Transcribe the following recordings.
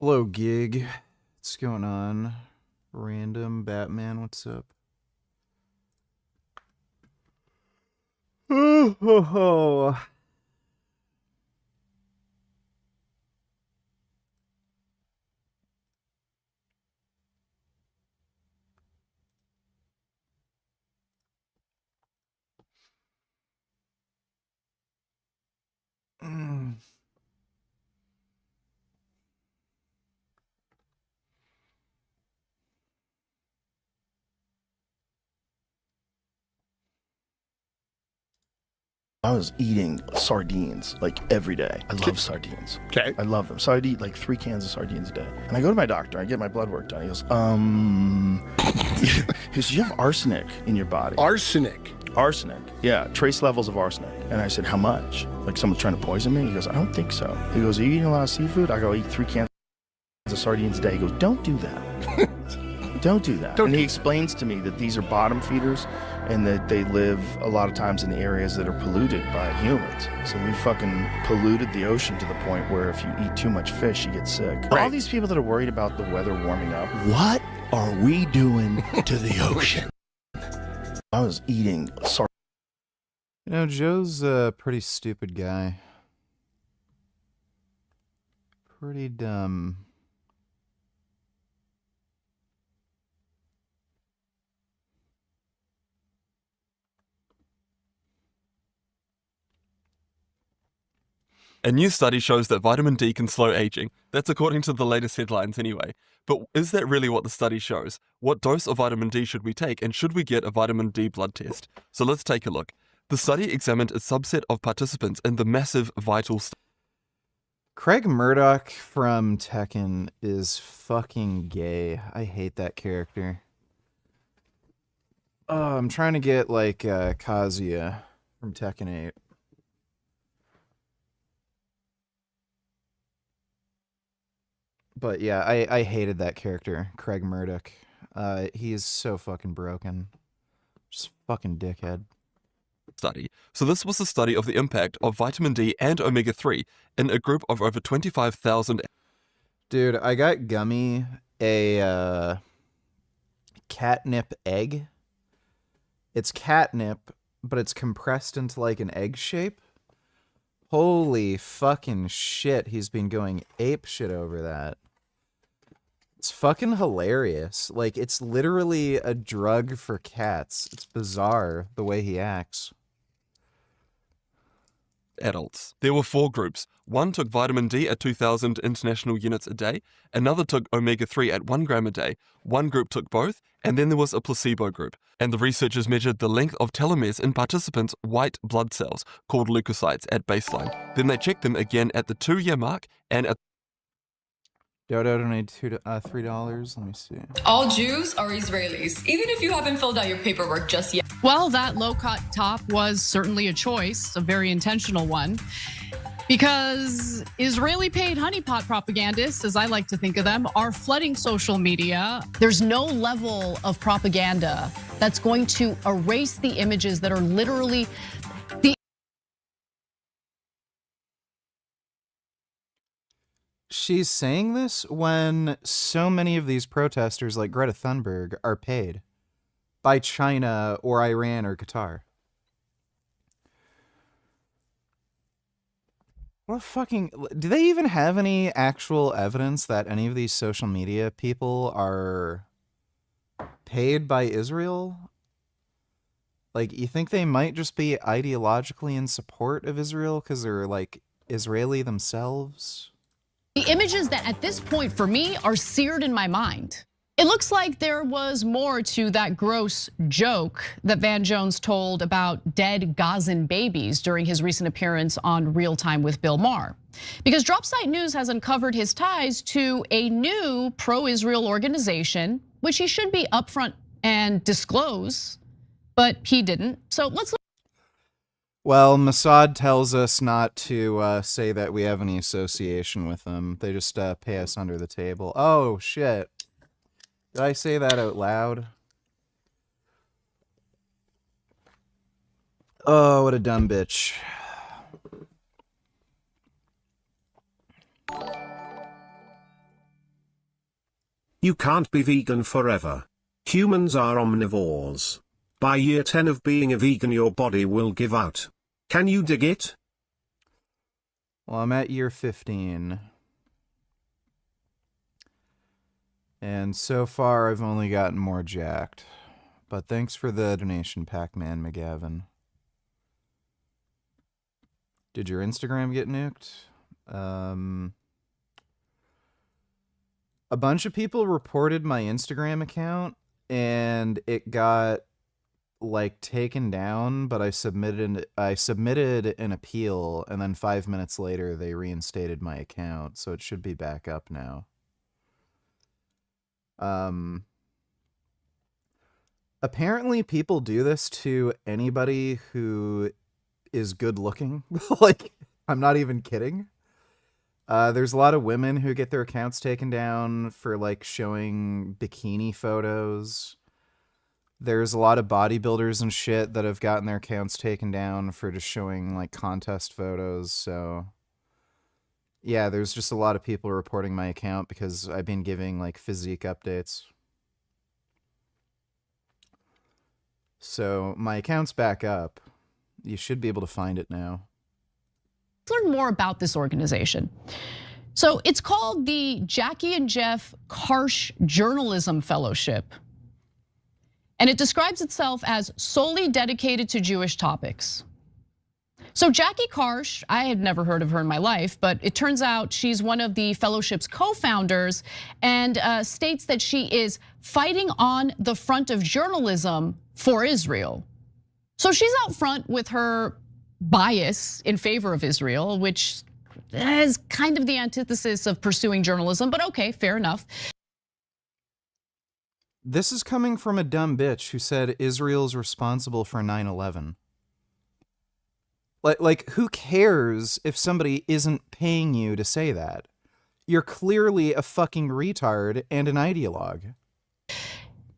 Hello, Gig. What's going on? Random Batman, what's up? Oh. I was eating sardines like every day. I love sardines. Okay. I love them. So I'd eat like 3 cans of sardines a day. And I go to my doctor, I get my blood work done. He goes, he goes, you have arsenic in your body. Arsenic. Arsenic. Yeah, trace levels of arsenic. And I said, how much? Like someone's trying to poison me? He goes, I don't think so. He goes, are you eating a lot of seafood? I go, eat 3 cans of sardines a day. He goes, don't do that. Don't do that. And he explains to me that these are bottom feeders and that they live a lot of times in areas that are polluted by humans. So we fucking polluted the ocean to the point where if you eat too much fish, you get sick. Right. All these people that are worried about the weather warming up. What are we doing to the ocean? I was eating sardines. You know, Joe's a pretty stupid guy. Pretty dumb. A new study shows that vitamin D can slow aging. That's according to the latest headlines anyway. But is that really what the study shows? What dose of vitamin D should we take, and should we get a vitamin D blood test? So let's take a look. The study examined a subset of participants in the massive vital study. Craig Murdoch from Tekken is fucking gay. I hate that character. Oh, I'm trying to get, like, Kazuya from Tekken 8. But yeah, I hated that character, Craig Murdoch. He is so fucking broken. Just fucking dickhead. Study. So this was a study of the impact of vitamin D and omega-3 in a group of over 25,000. Dude, I got Gummy a catnip egg. It's catnip, but it's compressed into like an egg shape. Holy fucking shit, he's been going ape shit over that. It's fucking hilarious. Like, it's literally a drug for cats. It's bizarre the way he acts. Adults. There were 4 groups. One took vitamin D at 2,000 international units a day, another took omega-3 at 1 gram a day, one group took both, and then there was a placebo group. And the researchers measured the length of telomeres in participants' white blood cells, called leukocytes, at baseline. Then they checked them again at the 2-year mark and at Dodo donated $3. Let me see. All Jews are Israelis, even if you haven't filled out your paperwork just yet. Well, that low-cut top was certainly a choice, a very intentional one, because Israeli-paid honeypot propagandists, as I like to think of them, are flooding social media. There's no level of propaganda that's going to erase the images that are literally She's saying this when so many of these protesters, like Greta Thunberg, are paid by China or Iran or Qatar. What fucking... Do they even have any actual evidence that any of these social media people are paid by Israel? Like, you think they might just be ideologically in support of Israel because they're, like, Israeli themselves? the images that at this point for me are seared in my mind. It looks like there was more to that gross joke that Van Jones told about dead Gazan babies during his recent appearance on Real Time with Bill Maher. Because Dropsite News has uncovered his ties to a new pro-Israel organization, which he should be upfront and disclose, but he didn't. So let's look. Well, Mossad tells us not to say that we have any association with them. They just pay us under the table. Oh, shit. Did I say that out loud? Oh, what a dumb bitch. You can't be vegan forever. Humans are omnivores. By year 10 of being a vegan your body will give out. Can you dig it? Well, I'm at year 15. And so far I've only gotten more jacked. But thanks for the donation, Pac-Man McGavin. Did your Instagram get nuked? A bunch of people reported my Instagram account and it got like taken down, but I submitted an appeal, and then 5 minutes later they reinstated my account, so it should be back up now. Apparently people do this to anybody who is good looking. Like, I'm not even kidding. There's a lot of women who get their accounts taken down for like showing bikini photos. There's a lot of bodybuilders and shit that have gotten their accounts taken down for just showing like contest photos. So yeah, there's just a lot of people reporting my account because I've been giving like physique updates. So my account's back up. You should be able to find it now. Let's learn more about this organization. So it's called the Jackie and Jeff Karsh Journalism Fellowship. And it describes itself as solely dedicated to Jewish topics. So Jackie Karsh, I had never heard of her in my life, but it turns out she's one of the fellowship's co-founders and states that she is fighting on the front of journalism for Israel. So she's out front with her bias in favor of Israel, which is kind of the antithesis of pursuing journalism, but okay, fair enough. This is coming from a dumb bitch who said Israel's responsible for 9/11. Like, who cares if somebody isn't paying you to say that? You're clearly a fucking retard and an ideologue.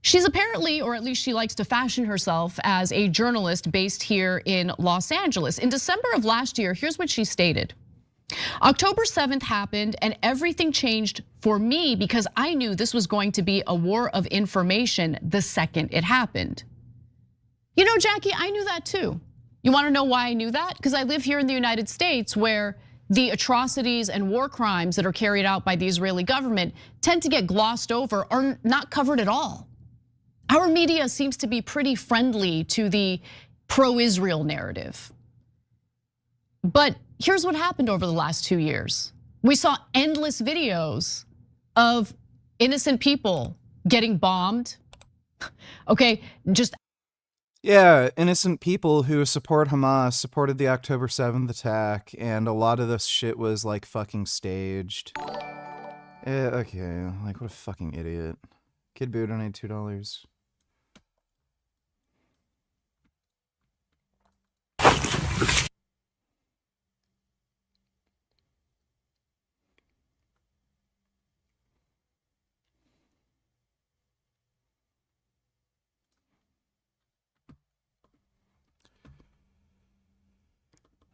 She's apparently, or at least she likes to fashion herself as a journalist based here in Los Angeles. In December of last year, here's what she stated. October 7th happened and everything changed for me because I knew this was going to be a war of information the second it happened. You know, Jackie, I knew that too. You wanna know why I knew that? Because I live here in the United States where the atrocities and war crimes that are carried out by the Israeli government tend to get glossed over or not covered at all. Our media seems to be pretty friendly to the pro-Israel narrative. But here's what happened over the last 2 years. We saw endless videos of innocent people getting bombed. Okay, just. Yeah, innocent people who support Hamas supported the October 7th attack, and a lot of this shit was like fucking staged. Okay, like what a fucking idiot. Kid Boo donated $2.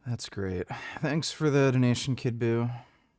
That's great. Thanks for the donation, Kid Boo.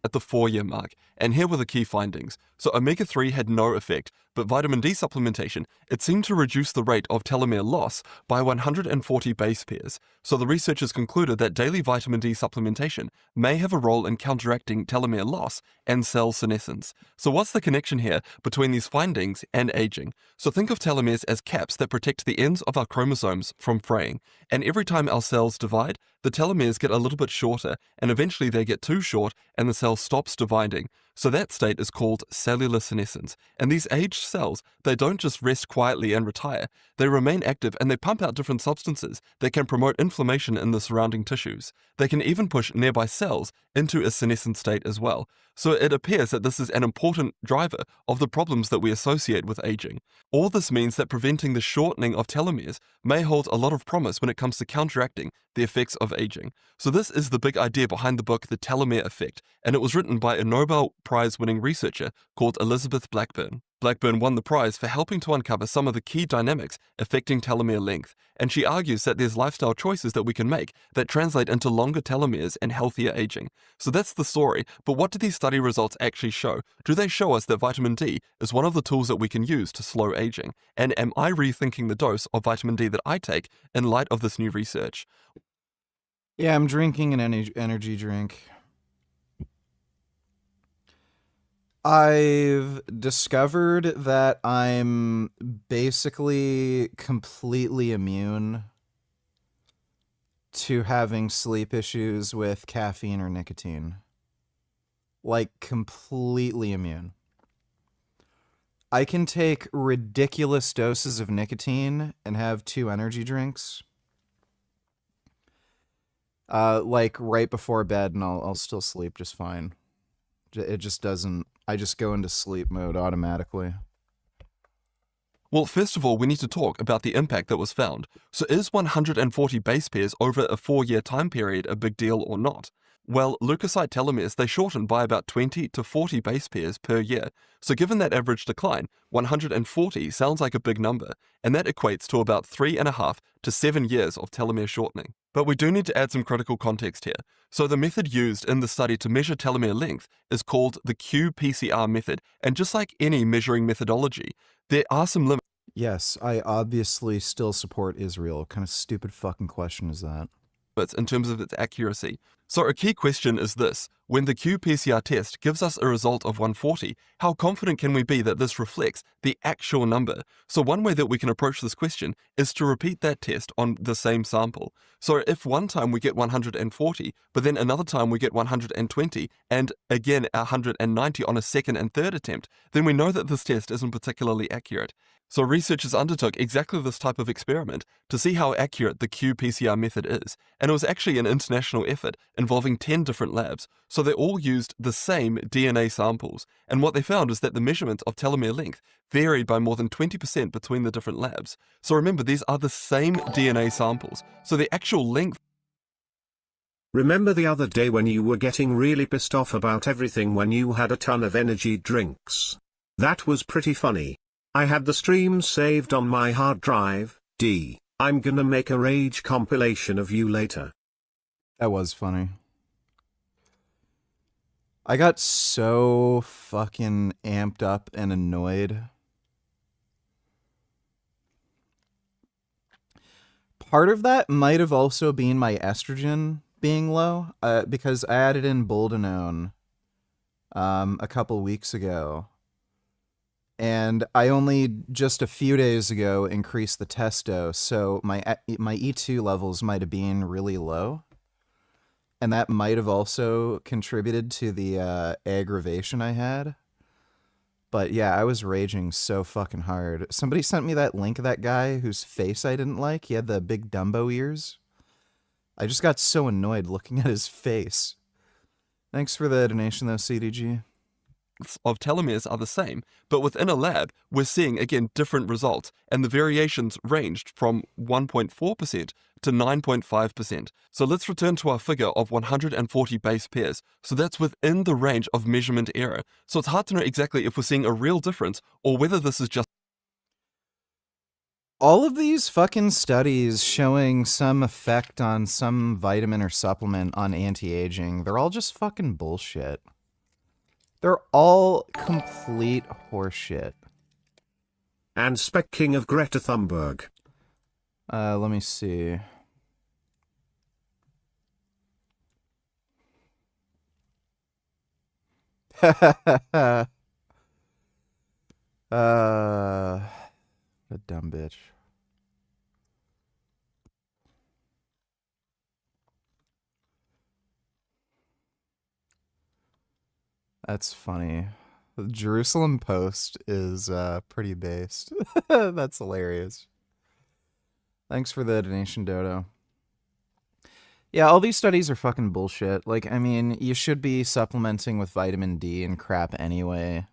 At the 4-year mark, and here were the key findings. So omega-3 had no effect, but vitamin D supplementation, it seemed to reduce the rate of telomere loss by 140 base pairs. So the researchers concluded that daily vitamin D supplementation may have a role in counteracting telomere loss and cell senescence. So what's the connection here between these findings and aging? So think of telomeres as caps that protect the ends of our chromosomes from fraying. And every time our cells divide, the telomeres get a little bit shorter, and eventually they get too short and the cell stops dividing. So that state is called cellular senescence. And these aged cells, they don't just rest quietly and retire. They remain active and they pump out different substances that can promote inflammation in the surrounding tissues. They can even push nearby cells into a senescent state as well. So it appears that this is an important driver of the problems that we associate with aging. All this means that preventing the shortening of telomeres may hold a lot of promise when it comes to counteracting the effects of aging. So this is the big idea behind the book, The Telomere Effect, and it was written by a Nobel Prize-winning researcher called Elizabeth Blackburn. Blackburn won the prize for helping to uncover some of the key dynamics affecting telomere length, and she argues that there's lifestyle choices that we can make that translate into longer telomeres and healthier aging. So that's the story, but what do these study results actually show? Do they show us that vitamin D is one of the tools that we can use to slow aging? And am I rethinking the dose of vitamin D that I take in light of this new research? Yeah, I'm drinking an energy drink. I've discovered that I'm basically completely immune to having sleep issues with caffeine or nicotine. Like, completely immune. I can take ridiculous doses of nicotine and have 2 energy drinks. Like, right before bed, and I'll still sleep just fine. It just doesn't... I just go into sleep mode automatically. Well, first of all, we need to talk about the impact that was found. So is 140 base pairs over a 4-year time period a big deal or not? Well, leukocyte telomeres, they shorten by about 20 to 40 base pairs per year. So given that average decline, 140 sounds like a big number, and that equates to about 3.5 to 7 years of telomere shortening. But we do need to add some critical context here. So the method used in the study to measure telomere length is called the qPCR method, and just like any measuring methodology, there are some limits. Yes, I obviously still support Israel. What kind of stupid fucking question is that? In terms of its accuracy. So a key question is this: when the qPCR test gives us a result of 140, how confident can we be that this reflects the actual number? So one way that we can approach this question is to repeat that test on the same sample. So if one time we get 140, but then another time we get 120, and again 190 on a second and third attempt, then we know that this test isn't particularly accurate. So researchers undertook exactly this type of experiment to see how accurate the qPCR method is, and it was actually an international effort involving 10 different labs, so they all used the same DNA samples, and what they found was that the measurement of telomere length varied by more than 20% between the different labs. So remember, these are the same DNA samples, so the actual length... Remember the other day when you were getting really pissed off about everything when you had a ton of energy drinks? That was pretty funny. I had the stream saved on my hard drive. I'm gonna make a rage compilation of you later. That was funny. I got so fucking amped up and annoyed. Part of that might have also been my estrogen being low, because I added in boldenone a couple weeks ago. And I only just a few days ago increased the test dose, so my E2 levels might have been really low. And that might have also contributed to the aggravation I had. But yeah, I was raging so fucking hard. Somebody sent me that link of that guy whose face I didn't like. He had the big Dumbo ears. I just got so annoyed looking at his face. Thanks for the donation though, CDG. Of telomeres are the same, but within a lab, we're seeing, again, different results, and the variations ranged from 1.4% to 9.5%. So let's return to our figure of 140 base pairs. So that's within the range of measurement error. So it's hard to know exactly if we're seeing a real difference or whether this is just... All of these fucking studies showing some effect on some vitamin or supplement on anti-aging, they're all just fucking bullshit. They're all complete horseshit. And speaking of Greta Thunberg. Let me see. The dumb bitch. That's funny. The Jerusalem Post is pretty based. That's hilarious. Thanks for the donation, Dodo. Yeah, all these studies are fucking bullshit. Like, I mean, you should be supplementing with vitamin D and crap anyway.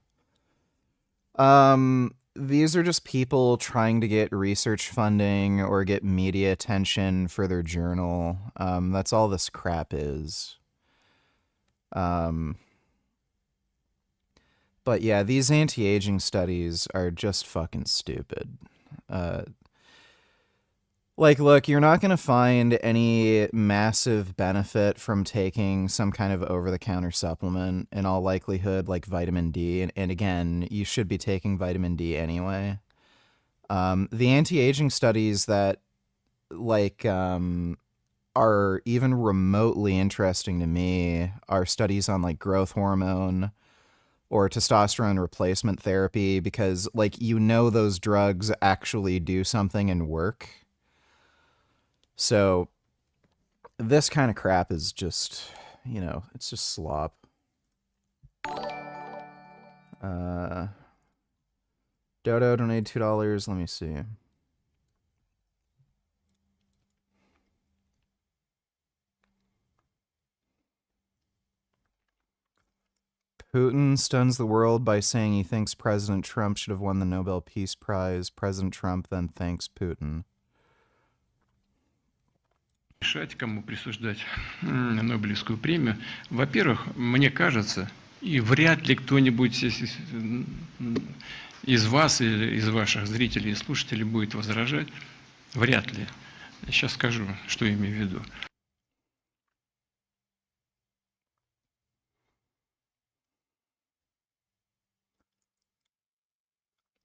These are just people trying to get research funding or get media attention for their journal. That's all this crap is. But yeah, these anti-aging studies are just fucking stupid. Like, look, you're not going to find any massive benefit from taking some kind of over-the-counter supplement, in all likelihood, like vitamin D. And again, you should be taking vitamin D anyway. The anti-aging studies that, like, are even remotely interesting to me are studies on, like, growth hormone or testosterone replacement therapy, because, like, you know those drugs actually do something and work. So this kind of crap is just, you know, it's just slop. Dodo donated $2. Let me see. Putin stuns the world by saying he thinks President Trump should have won the Nobel Peace Prize. President Trump then thanks Putin. Решать, кому присуждать Нобелевскую премию. Во-первых, мне кажется, и вряд ли кто-нибудь из вас или из ваших зрителей и слушателей будет возражать. Вряд ли. Сейчас скажу, что имею в виду.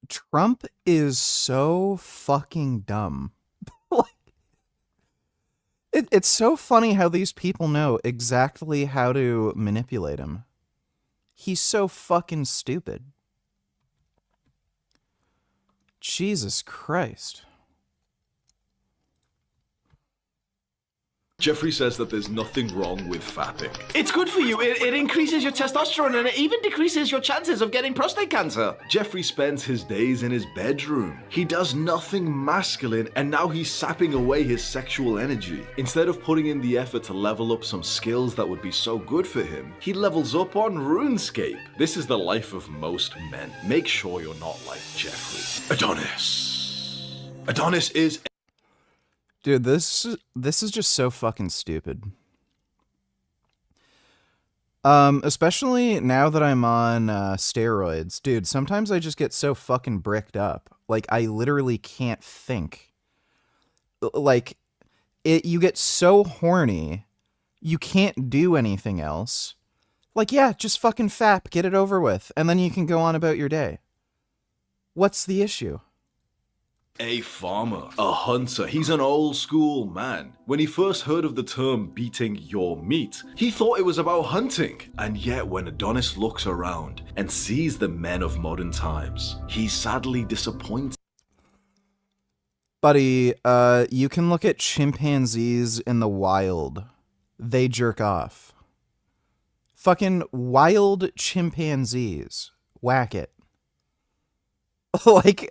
Trump is so fucking dumb. It's so funny how these people know exactly how to manipulate him. He's so fucking stupid. Jesus Christ. Jeffrey says that there's nothing wrong with fapping. It's good for you. It increases your testosterone and it even decreases your chances of getting prostate cancer. Jeffrey spends his days in his bedroom. He does nothing masculine, and now he's sapping away his sexual energy. Instead of putting in the effort to level up some skills that would be so good for him, he levels up on RuneScape. This is the life of most men. Make sure you're not like Jeffrey. Adonis. Adonis is... Dude, this is just so fucking stupid. Especially now that I'm on steroids. Dude, sometimes I just get so fucking bricked up. Like, I literally can't think. Like, you get so horny, you can't do anything else. Like, yeah, just fucking fap, get it over with, and then you can go on about your day. What's the issue? A farmer, a hunter. He's an old school man. When he first heard of the term beating your meat, he thought it was about hunting. And yet when Adonis looks around and sees the men of modern times, he's sadly disappointed. Buddy, you can look at chimpanzees in the wild. They jerk off. Fucking wild chimpanzees. Whack it. Like,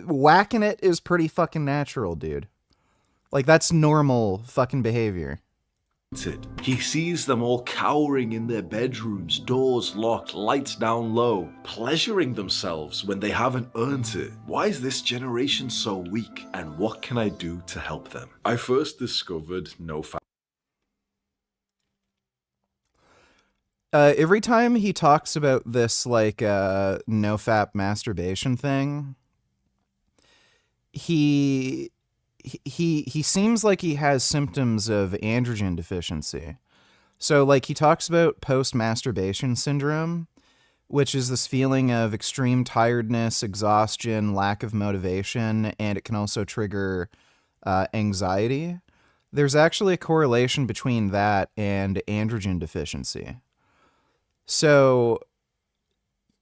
whacking it is pretty fucking natural, dude. Like, that's normal fucking behavior. He sees them all cowering in their bedrooms, doors locked, lights down low, pleasuring themselves when they haven't earned it. Why is this generation so weak? And what can I do to help them? I first discovered NoFap. Every time he talks about this, like, no-fap masturbation thing, he seems like he has symptoms of androgen deficiency. So, like, he talks about post-masturbation syndrome, which is this feeling of extreme tiredness, exhaustion, lack of motivation, and it can also trigger anxiety. There's actually a correlation between that and androgen deficiency. So,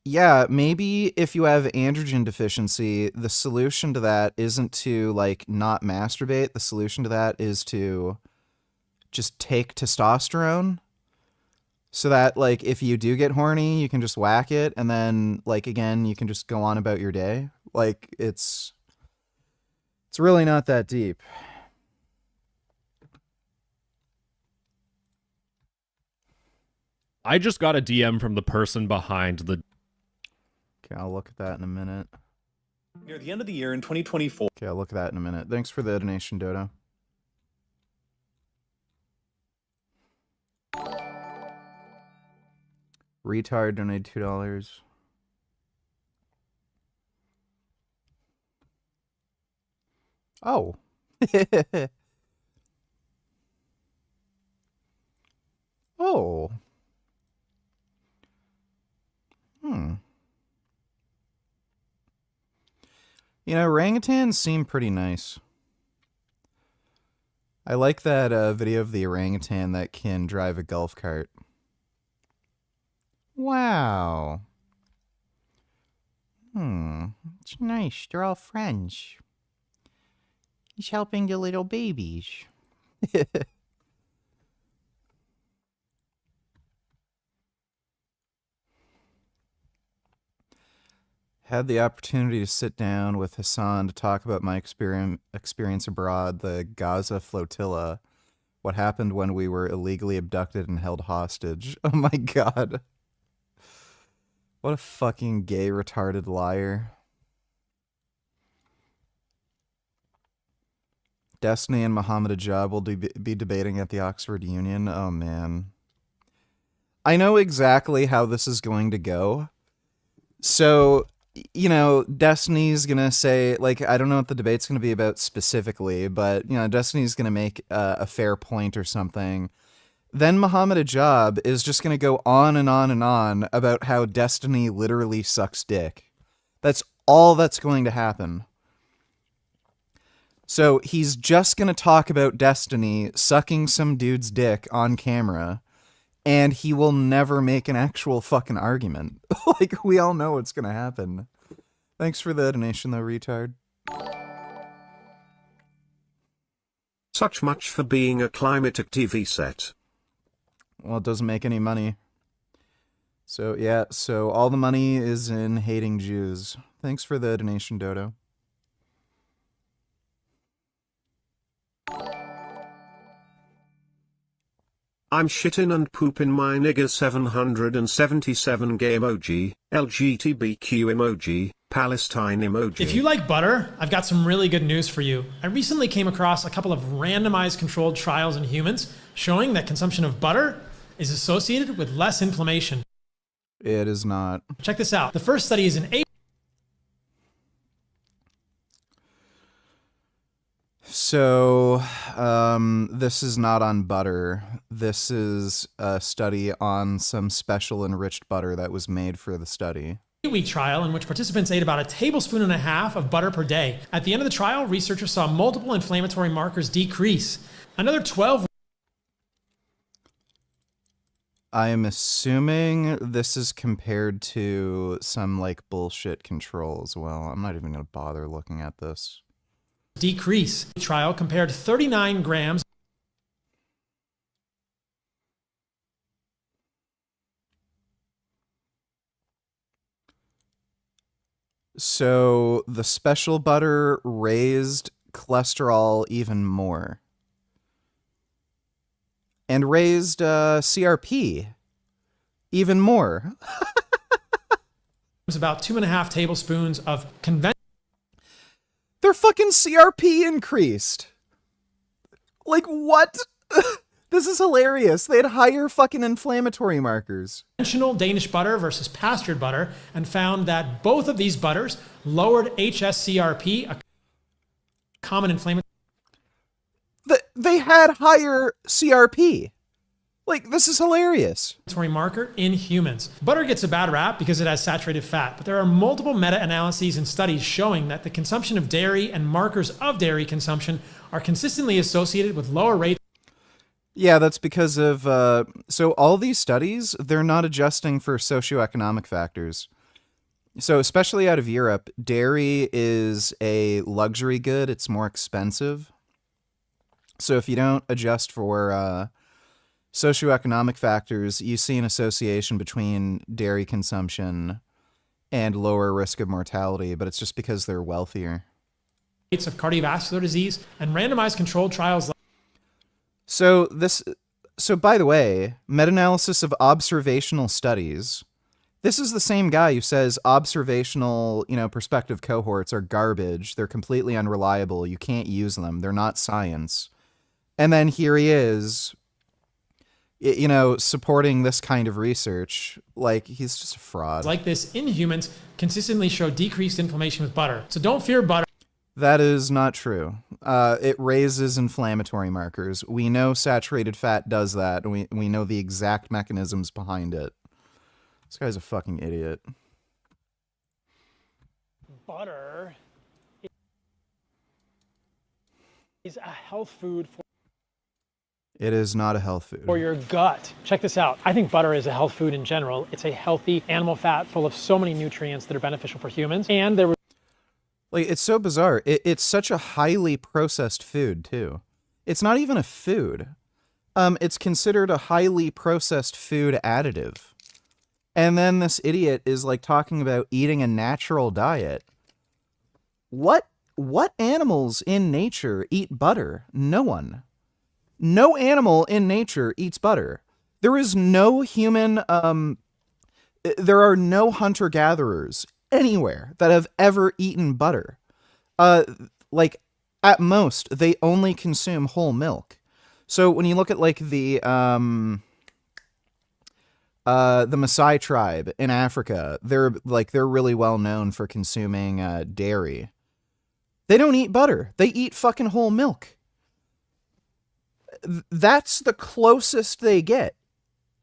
yeah, maybe if you have androgen deficiency, the solution to that isn't to, like, not masturbate. The solution to that is to just take testosterone so that, like, if you do get horny, you can just whack it, and then, like, again, you can just go on about your day. Like, it's really not that deep. I just got a DM from the person behind the... Okay, I'll look at that in a minute. Near the end of the year in 2024. Okay, I'll look at that in a minute. Thanks for the donation, Dodo. Retard donated $2. Oh. Oh. You know, orangutans seem pretty nice. I like that video of the orangutan that can drive a golf cart. Wow. It's nice. They're all friends. He's helping the little babies. Had the opportunity to sit down with Hasan to talk about my experience abroad, the Gaza flotilla, what happened when we were illegally abducted and held hostage. Oh my god. What a fucking gay retarded liar. Destiny and Muhammad Ajab will be debating at the Oxford Union. Oh man. I know exactly how this is going to go. So, you know, Destiny's gonna say, like, I don't know what the debate's gonna be about specifically, but, you know, Destiny's gonna make a fair point or something. Then Muhammad Ajab is just gonna go on and on and on about how Destiny literally sucks dick. That's all that's going to happen. So he's just gonna talk about Destiny sucking some dude's dick on camera, and he will never make an actual fucking argument. Like, we all know what's gonna happen. Thanks for the donation, though, retard. Such much for being a climatic TV set. Well, it doesn't make any money. So, yeah, so all the money is in hating Jews. Thanks for the donation, Dodo. I'm shitting and pooping my nigger 777 gay emoji, LGBTQ emoji, Palestine emoji. If you like butter, I've got some really good news for you. I recently came across a couple of randomized controlled trials in humans showing that consumption of butter is associated with less inflammation. It is not. Check this out. The first study is in So, this is not on butter. This is a study on some special enriched butter that was made for the study. 8-week trial in which participants ate about 1.5 tablespoons of butter per day. At the end of the trial, researchers saw multiple inflammatory markers decrease. Another 12. I am assuming this is compared to some, like, bullshit control as well. I'm not even going to bother looking at this. Decrease. The trial compared 39 grams. So the special butter raised cholesterol even more. And raised CRP even more. It's about 2.5 tablespoons of conventional. Their fucking CRP increased. Like, what? This is hilarious. They had higher fucking inflammatory markers. Conventional Danish butter versus pastured butter, and found that both of these butters lowered HSCRP, a common inflammatory. They had higher CRP. Like, this is hilarious. Marker in humans. Butter gets a bad rap because it has saturated fat, but there are multiple meta-analyses and studies showing that the consumption of dairy and markers of dairy consumption are consistently associated with lower rates. Yeah, that's because of, so all these studies, they're not adjusting for socioeconomic factors. So especially out of Europe, dairy is a luxury good. It's more expensive. So if you don't adjust for socioeconomic factors, you see an association between dairy consumption and lower risk of mortality, but it's just because they're wealthier. Rates of cardiovascular disease and randomized controlled trials. So by the way, meta-analysis of observational studies. This is the same guy who says observational, prospective cohorts are garbage. They're completely unreliable. You can't use them. They're not science. And then here he is, supporting this kind of research. Like, he's just a fraud. Like this in humans consistently show decreased inflammation with butter. So don't fear butter. That is not true. It raises inflammatory markers. We know saturated fat does that, and we know the exact mechanisms behind it. This guy's a fucking idiot. Butter is a health food for It is not a health food. your gut. Check this out. I think butter is a health food in general. It's a healthy animal fat full of so many nutrients that are beneficial for humans. And there was Like, it's so bizarre. It's such a highly processed food, too. It's not even a food. It's considered a highly processed food additive. And then this idiot is, like, talking about eating a natural diet. What animals in nature eat butter? No one. No animal in nature eats butter. There is no human, there are no hunter-gatherers anywhere that have ever eaten butter. Like, at most, they only consume whole milk. So when you look at, like, the Maasai tribe in Africa, they're really well known for consuming dairy. They don't eat butter. They eat fucking whole milk. That's the closest they get.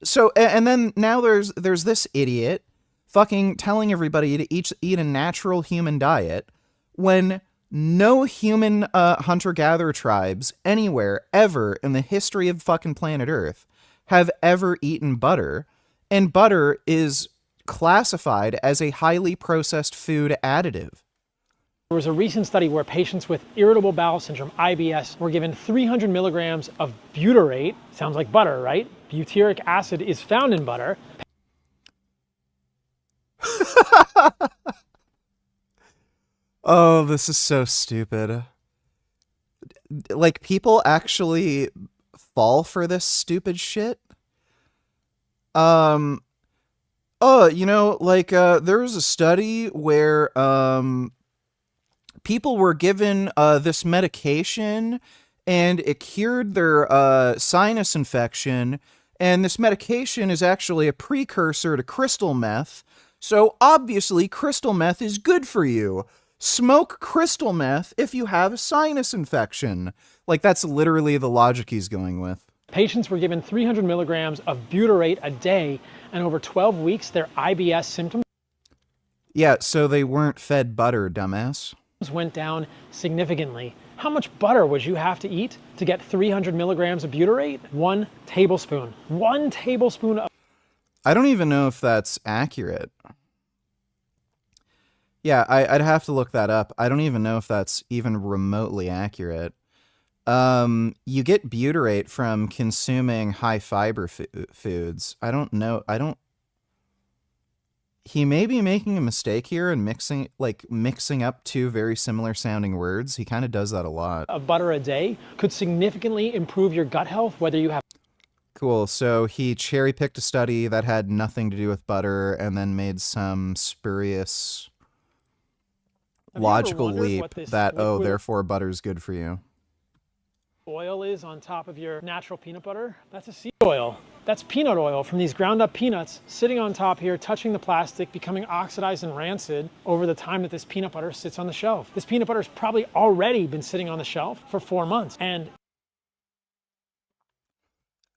So, and then now there's this idiot fucking telling everybody to eat a natural human diet when no human hunter-gatherer tribes anywhere ever in the history of fucking planet Earth have ever eaten butter, and butter is classified as a highly processed food additive. There was a recent study where patients with irritable bowel syndrome, IBS, were given 300 milligrams of butyrate. Sounds like butter, right? Butyric acid is found in butter. Oh, this is so stupid. Like, people actually fall for this stupid shit? Oh, you know, like, there was a study where, people were given, this medication, and it cured their, sinus infection, and this medication is actually a precursor to crystal meth, so obviously crystal meth is good for you. Smoke crystal meth if you have a sinus infection. Like, that's literally the logic he's going with. Patients were given 300 milligrams of butyrate a day, and over 12 weeks, their IBS symptoms Yeah, so they weren't fed butter, dumbass. went down significantly. How much butter would you have to eat to get 300 milligrams of butyrate? 1 tablespoon. 1 tablespoon of... I don't even know if that's accurate. Yeah, I'd have to look that up. I don't even know if that's even remotely accurate. You get butyrate from consuming high fiber foods. I don't know. He may be making a mistake here and mixing up two very similar sounding words. He kind of does that a lot. Of butter a day could significantly improve your gut health, whether you have... Cool. So he cherry-picked a study that had nothing to do with butter and then made some spurious logical leap that, oh, therefore butter's good for you. Oil is on top of your natural peanut butter. That's a seed oil. That's peanut oil from these ground up peanuts sitting on top here, touching the plastic, becoming oxidized and rancid over the time that this peanut butter sits on the shelf. This peanut butter's probably already been sitting on the shelf for 4 months. And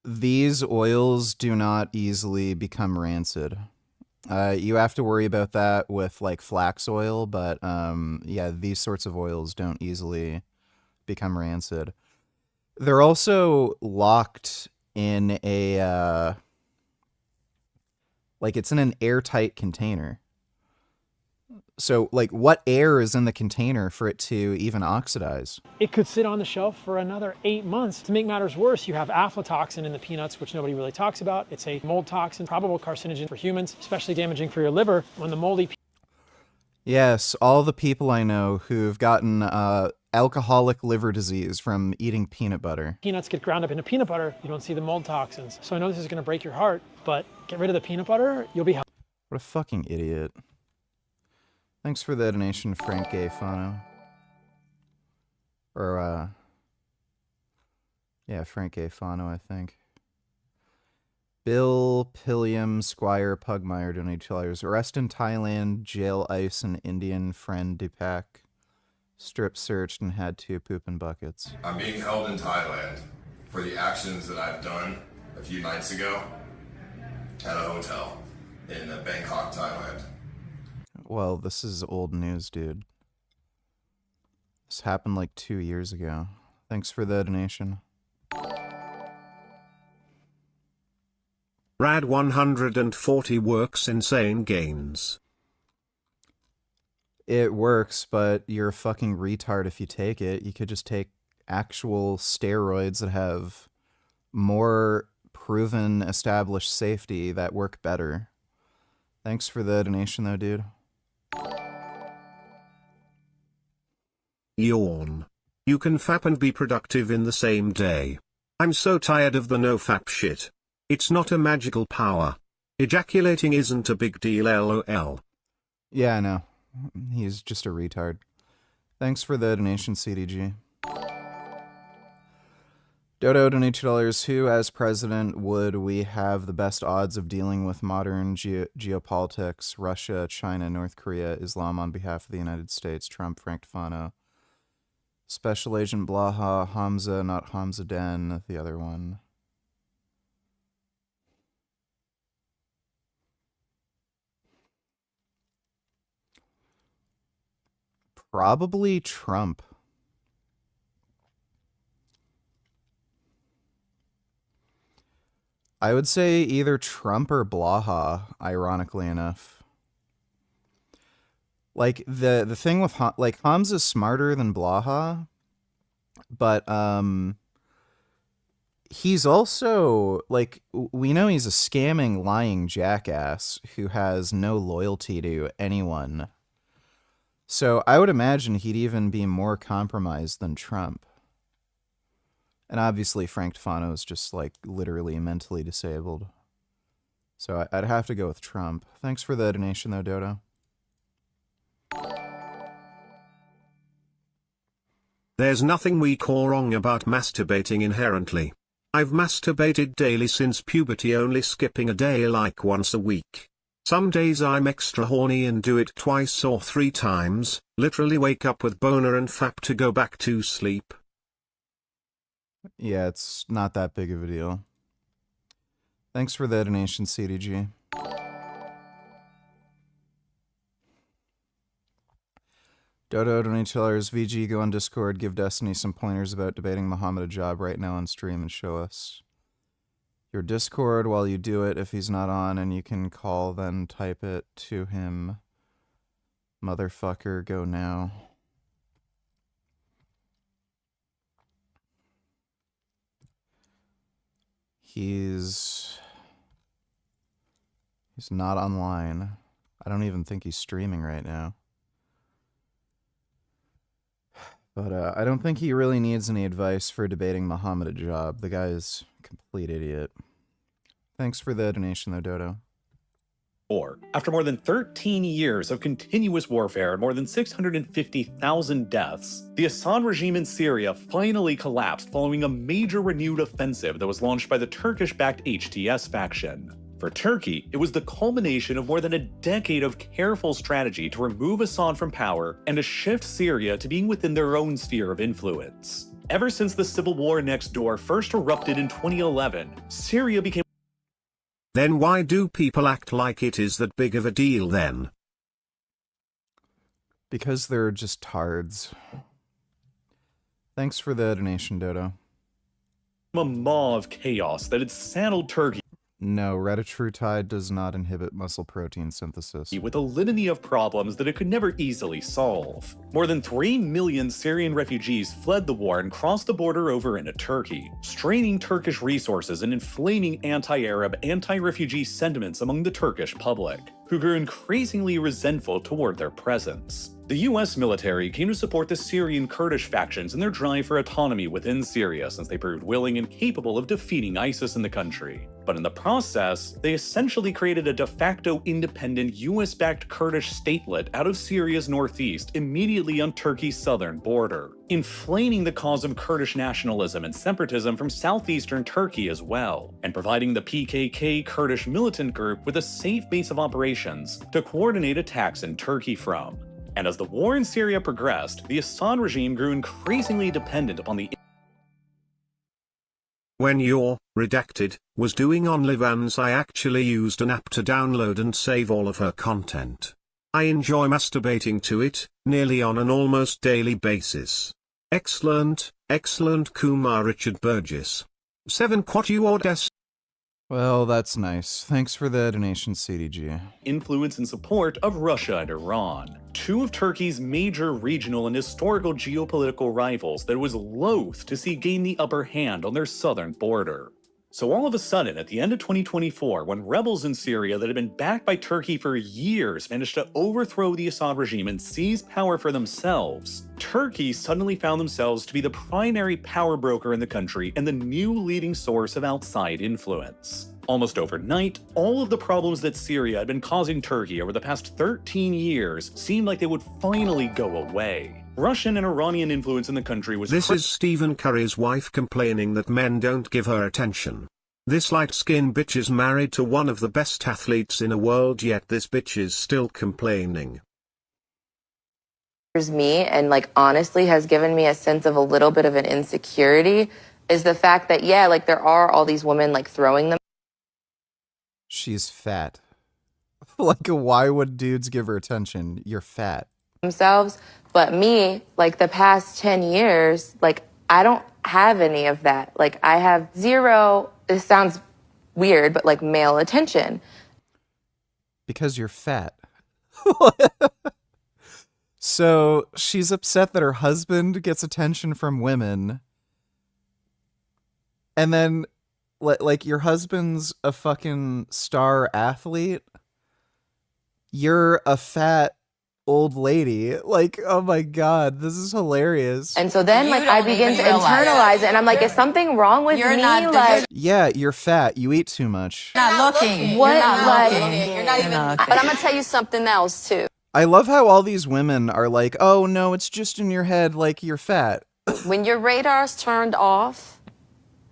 these oils do not easily become rancid. You have to worry about that with like flax oil, but yeah, these sorts of oils don't easily become rancid. They're also locked in a, like it's in an airtight container. So like what air is in the container for it to even oxidize? it could sit on the shelf for another 8 months. To make matters worse, you have aflatoxin in the peanuts, which nobody really talks about. It's a mold toxin, probable carcinogen for humans, especially damaging for your liver. When the moldy... Yes, all the people I know who've gotten alcoholic liver disease from eating peanut butter. Peanuts get ground up into peanut butter, you don't see the mold toxins. So I know this is going to break your heart, but get rid of the peanut butter, you'll be healthy. What a fucking idiot. Thanks for the donation, Frank Gay Fano. Or, yeah, Frank Gay Fano, I think. Bill Pilliam Squire Pugmire donated $2. Arrest in Thailand, jail ice and Indian friend Deepak. strip searched and had 2 pooping buckets. I'm being held in Thailand for the actions that I've done a few nights ago at a hotel in Bangkok, Thailand. Well, this is old news, dude. This happened like 2 years ago. Thanks for the donation. Rad 140 works insane gains. It works, but you're a fucking retard if you take it. You could just take actual steroids that have more proven established safety that work better. Thanks for the donation though, dude. Yawn. You can fap and be productive in the same day. I'm so tired of the no fap shit. It's not a magical power. Ejaculating isn't a big deal, lol. Yeah, I know. He's just a retard. Thanks for the donation, CDG. Dodo donated $2. Who, as president, would we have the best odds of dealing with modern geopolitics? Russia, China, North Korea, Islam on behalf of the United States, Trump, Frank Tefano, Special Agent Blaha, Hamza, not Hamza Den, the other one. Probably Trump. I would say either Trump or Blaha, ironically enough. Like, the thing with, like, Hamza's smarter than Blaha, but, he's also, like, we know he's a scamming, lying jackass who has no loyalty to anyone. So I would imagine he'd even be more compromised than Trump. And obviously Frank Tefano is just, like, literally mentally disabled. So I'd have to go with Trump. Thanks for the donation, though, Dodo. There's nothing weak or wrong about masturbating inherently. I've masturbated daily since puberty, only skipping a day like once a week. Some days I'm extra horny and do it 2 or 3 times, literally wake up with boner and fap to go back to sleep. Yeah, it's not that big of a deal. Thanks for the donation, CDG. Dodo donate $2. VG, go on Discord, give Destiny some pointers about debating Muhammad Ajab right now on stream and show us your Discord while you do it. If he's not on and you can call, then type it to him. Motherfucker, go now. He's not online. I don't even think he's streaming right now. But I don't think he really needs any advice for debating Muhammad Ajab. The guy's a complete idiot. Thanks for the donation, though, Dodo. After more than 13 years of continuous warfare and more than 650,000 deaths, the Assad regime in Syria finally collapsed following a major renewed offensive that was launched by the Turkish-backed HTS faction. For Turkey, it was the culmination of more than a decade of careful strategy to remove Assad from power and to shift Syria to being within their own sphere of influence. Ever since the civil war next door first erupted in 2011, Syria became... Then why do people act like it is that big of a deal then? Because they're just tards. Thanks for the donation, Dodo. a maw of chaos that had saddled Turkey No, retatrutide does not inhibit muscle protein synthesis. with a litany of problems that it could never easily solve. More than 3 million Syrian refugees fled the war and crossed the border over into Turkey, straining Turkish resources and inflaming anti-Arab, anti-refugee sentiments among the Turkish public, who grew increasingly resentful toward their presence. The US military came to support the Syrian Kurdish factions in their drive for autonomy within Syria, since they proved willing and capable of defeating ISIS in the country. But in the process, they essentially created a de facto independent US-backed Kurdish statelet out of Syria's northeast, immediately on Turkey's southern border, inflaming the cause of Kurdish nationalism and separatism from southeastern Turkey as well, and providing the PKK Kurdish militant group with a safe base of operations to coordinate attacks in Turkey from. And as the war in Syria progressed, the Assad regime grew increasingly dependent upon the When your redacted was doing OnlyFans, I actually used an app to download and save all of her content. I enjoy masturbating to it, nearly on an almost daily basis. Excellent, excellent Kumar Richard Burgess. 7 quatuordes. Well, that's nice. Thanks for the donation, CDG. influence and support of Russia and Iran, two of Turkey's major regional and historical geopolitical rivals that it was loath to see gain the upper hand on their southern border. So all of a sudden, at the end of 2024, when rebels in Syria that had been backed by Turkey for years managed to overthrow the Assad regime and seize power for themselves, Turkey suddenly found themselves to be the primary power broker in the country and the new leading source of outside influence. Almost overnight, all of the problems that Syria had been causing Turkey over the past 13 years seemed like they would finally go away. Russian and Iranian influence in the country was— This is Stephen Curry's wife complaining that men don't give her attention. This light-skinned bitch is married to one of the best athletes in the world, yet this bitch is still complaining. Me, and like honestly has given me a sense of a little bit of an insecurity, is the fact that, yeah, like there are all these women like throwing them. She's fat. Like, why would dudes give her attention? You're fat. Themselves. But me, like the past 10 years, like I don't have any of that. Like I have zero, it sounds weird, but like male attention. Because you're fat. So she's upset that her husband gets attention from women. And then, like, your husband's a fucking star athlete. You're a fat old lady. Like, oh my God, this is hilarious. And so then like I begin to internalize it and I'm like, is something wrong with me? Like, yeah, you're fat. You eat too much. not looking. What? You're not even. But I'm gonna tell you something else too. I love how all these women are like, oh no, it's just in your head, like you're fat. When your radar's turned off,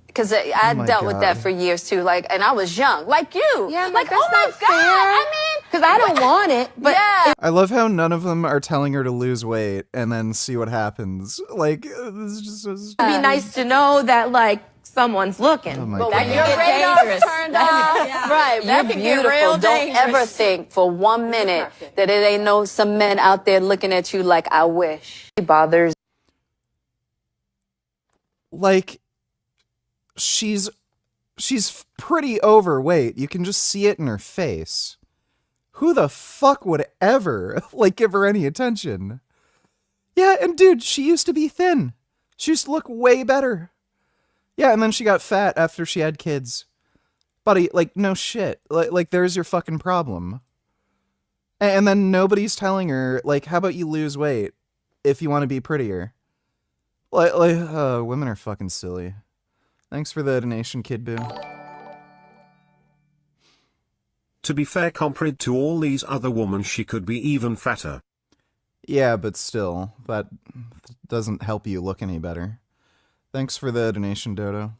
because I dealt with that for years too. Like, and I was young, like you. Yeah, like oh my God. I mean, because I don't want it, but yeah. I love how none of them are telling her to lose weight and then see what happens. Like, this is just so stupid. It'd be nice to know that like someone's looking. Oh my but God. when your radar's turned off, right? That can get real dangerous. Don't ever think for 1 minute that it ain't some men out there looking at you like I wish. It bothers. Like, she's pretty overweight. You can just see it in her face. Who the fuck would ever, like, give her any attention? Yeah, and dude, she used to be thin. She used to look way better. Yeah, and then she got fat after she had kids. Buddy, like, no shit. Like there's your fucking problem. And then nobody's telling her, like, how about you lose weight if you want to be prettier? Women are fucking silly. Thanks for the donation, Kid Boo. To be fair, compared to all these other women, she could be even fatter. Yeah, but still, that doesn't help you look any better. Thanks for the donation, Dodo.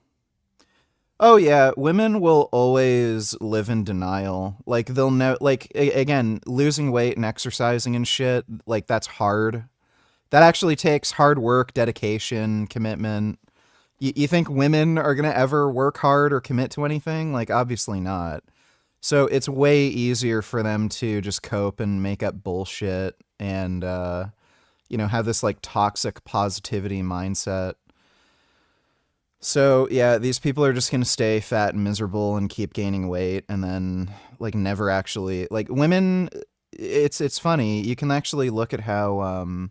Oh yeah, women will always live in denial. Like, they'll know, like, again, losing weight and exercising and shit, like, that's hard. That actually takes hard work, dedication, commitment. You think women are gonna ever work hard or commit to anything? Like, obviously not. So it's way easier for them to just cope and make up bullshit and, have this, like, toxic positivity mindset. So, yeah, these people are just going to stay fat and miserable and keep gaining weight and then, like, never actually... Like, women, it's funny. You can actually look at how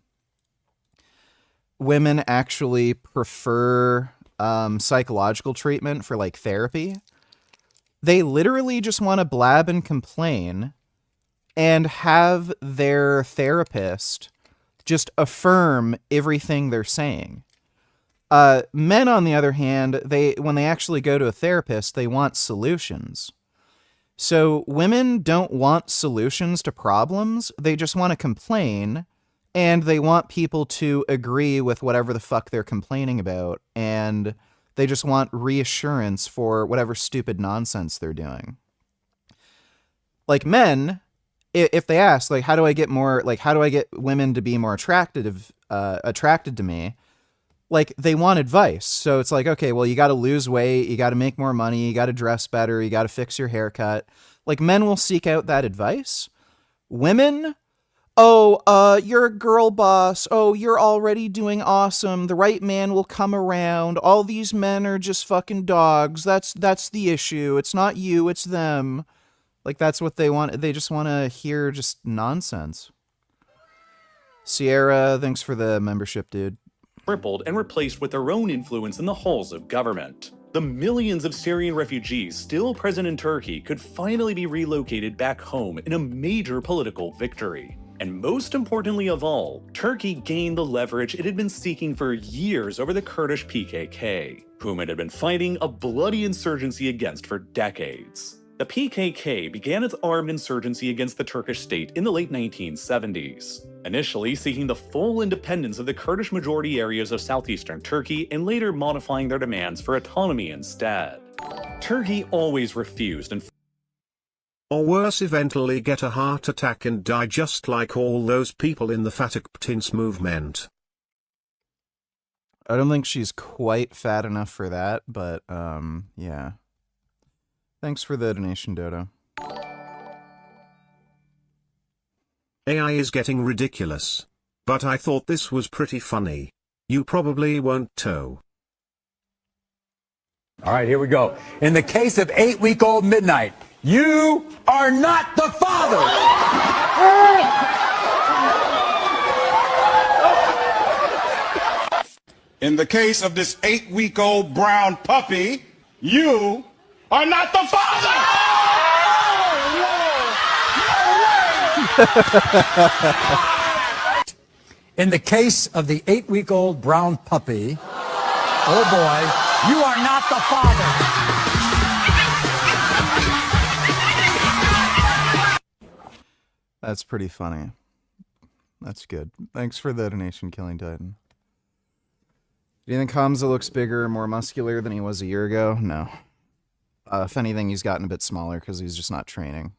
women actually prefer psychological treatment for, like, therapy. They literally just want to blab and complain and have their therapist just affirm everything they're saying. Men, on the other hand, when they actually go to a therapist, they want solutions. So women don't want solutions to problems. They just want to complain, and they want people to agree with whatever the fuck they're complaining about, and they just want reassurance for whatever stupid nonsense they're doing. Like, men, if they ask, like, how do I get women to be more attracted to me? Like, they want advice. So it's like, okay, well, you got to lose weight, you got to make more money, you got to dress better, you got to fix your haircut. Like, men will seek out that advice. Women, oh, you're a girl boss. Oh, you're already doing awesome. The right man will come around. All these men are just fucking dogs. That's the issue. It's not you, it's them. Like, that's what they want. They just want to hear just nonsense. Sierra, thanks for the membership, dude. Crippled and replaced with their own influence in the halls of government. The millions of Syrian refugees still present in Turkey could finally be relocated back home in a major political victory. And most importantly of all, Turkey gained the leverage it had been seeking for years over the Kurdish PKK, whom it had been fighting a bloody insurgency against for decades. The PKK began its armed insurgency against the Turkish state in the late 1970s, initially seeking the full independence of the Kurdish majority areas of southeastern Turkey and later modifying their demands for autonomy instead. Turkey always refused and or worse, eventually get a heart attack and die just like all those people in the Fatah movement. I don't think she's quite fat enough for that, but yeah. Thanks for the donation, Dodo. AI is getting ridiculous. But I thought this was pretty funny. You probably won't too. All right, here we go. In the case of 8-week-old Midnight, you are not the father! In the case of this 8-week-old brown puppy, you are not the father! In the case of the 8-week-old brown puppy, oh boy, you are not the father! That's pretty funny. That's good. Thanks for the donation, Killing Titan. Do you think Hamza looks bigger and more muscular than he was a year ago? No. If anything, he's gotten a bit smaller because he's just not training.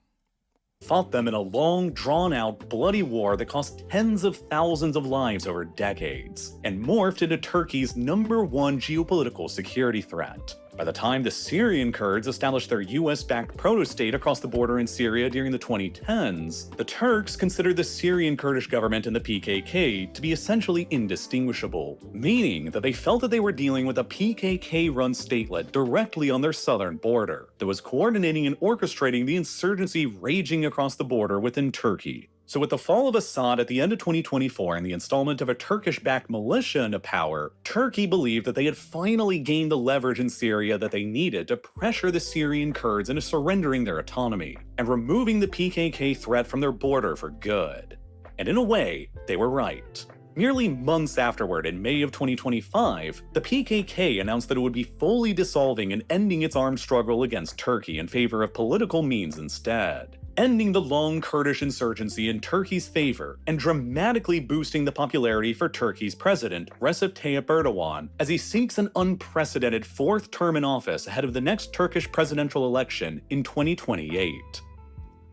Fought them in a long, drawn-out, bloody war that cost tens of thousands of lives over decades, and morphed into Turkey's #1 geopolitical security threat. By the time the Syrian Kurds established their US-backed proto-state across the border in Syria during the 2010s, the Turks considered the Syrian Kurdish government and the PKK to be essentially indistinguishable, meaning that they felt that they were dealing with a PKK-run statelet directly on their southern border that was coordinating and orchestrating the insurgency raging across the border within Turkey. So with the fall of Assad at the end of 2024 and the installment of a Turkish-backed militia into power, Turkey believed that they had finally gained the leverage in Syria that they needed to pressure the Syrian Kurds into surrendering their autonomy and removing the PKK threat from their border for good. And in a way, they were right. Merely months afterward, in May of 2025, the PKK announced that it would be fully dissolving and ending its armed struggle against Turkey in favor of political means instead, ending the long Kurdish insurgency in Turkey's favor and dramatically boosting the popularity for Turkey's president, Recep Tayyip Erdogan, as he seeks an unprecedented fourth term in office ahead of the next Turkish presidential election in 2028.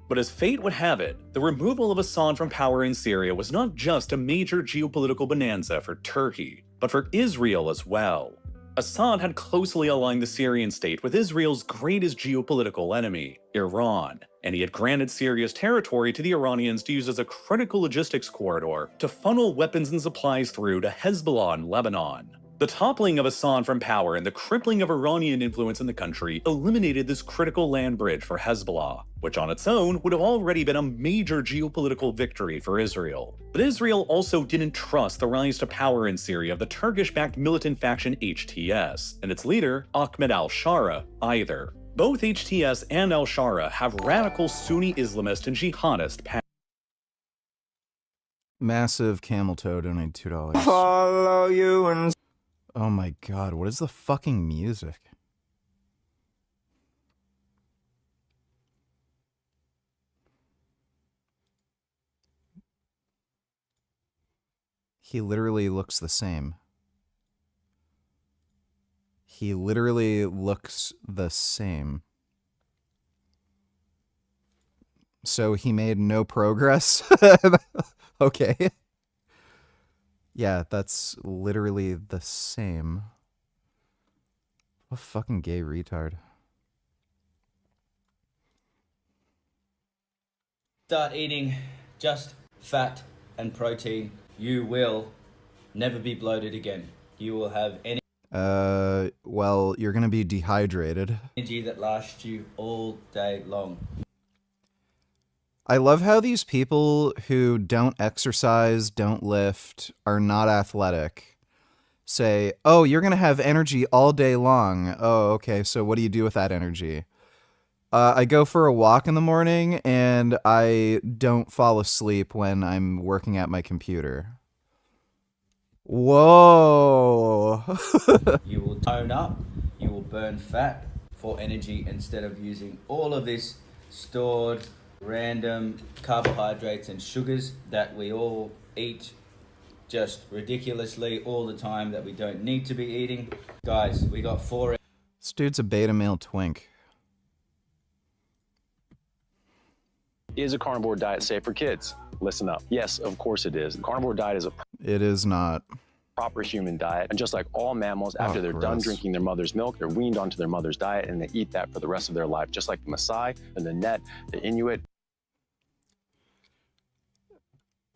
But as fate would have it, the removal of Assad from power in Syria was not just a major geopolitical bonanza for Turkey, but for Israel as well. Assad had closely aligned the Syrian state with Israel's greatest geopolitical enemy, Iran, and he had granted Syria's territory to the Iranians to use as a critical logistics corridor to funnel weapons and supplies through to Hezbollah in Lebanon. The toppling of Assad from power and the crippling of Iranian influence in the country eliminated this critical land bridge for Hezbollah, which on its own would have already been a major geopolitical victory for Israel. But Israel also didn't trust the rise to power in Syria of the Turkish-backed militant faction HTS, and its leader, Ahmed al-Shara, either. Both HTS and al-Shara have radical Sunni Islamist and jihadist passions. Massive camel toe donated $2. Follow you and... Oh my god, what is the fucking music? He literally looks the same. He literally looks the same. So he made no progress? Okay. Yeah, that's literally the same. What fucking gay retard. Start eating just fat and protein. You will never be bloated again. You will have Well, you're gonna be dehydrated. energy that lasts you all day long. I love how these people who don't exercise, don't lift, are not athletic, say, oh, you're gonna have energy all day long. Oh, okay, so what do you do with that energy? I go for a walk in the morning, and I don't fall asleep when I'm working at my computer. Whoa. You will tone up, you will burn fat for energy instead of using all of this stored random carbohydrates and sugars that we all eat just ridiculously all the time that we don't need to be eating. Guys, we got 4... This dude's a beta male twink. Is a carnivore diet safe for kids? Listen up. Yes, of course it is. The carnivore diet is a It is not. proper human diet. And just like all mammals, after they're done gross. drinking their mother's milk, they're weaned onto their mother's diet and they eat that for the rest of their life. Just like the Maasai and the Net, the Inuit.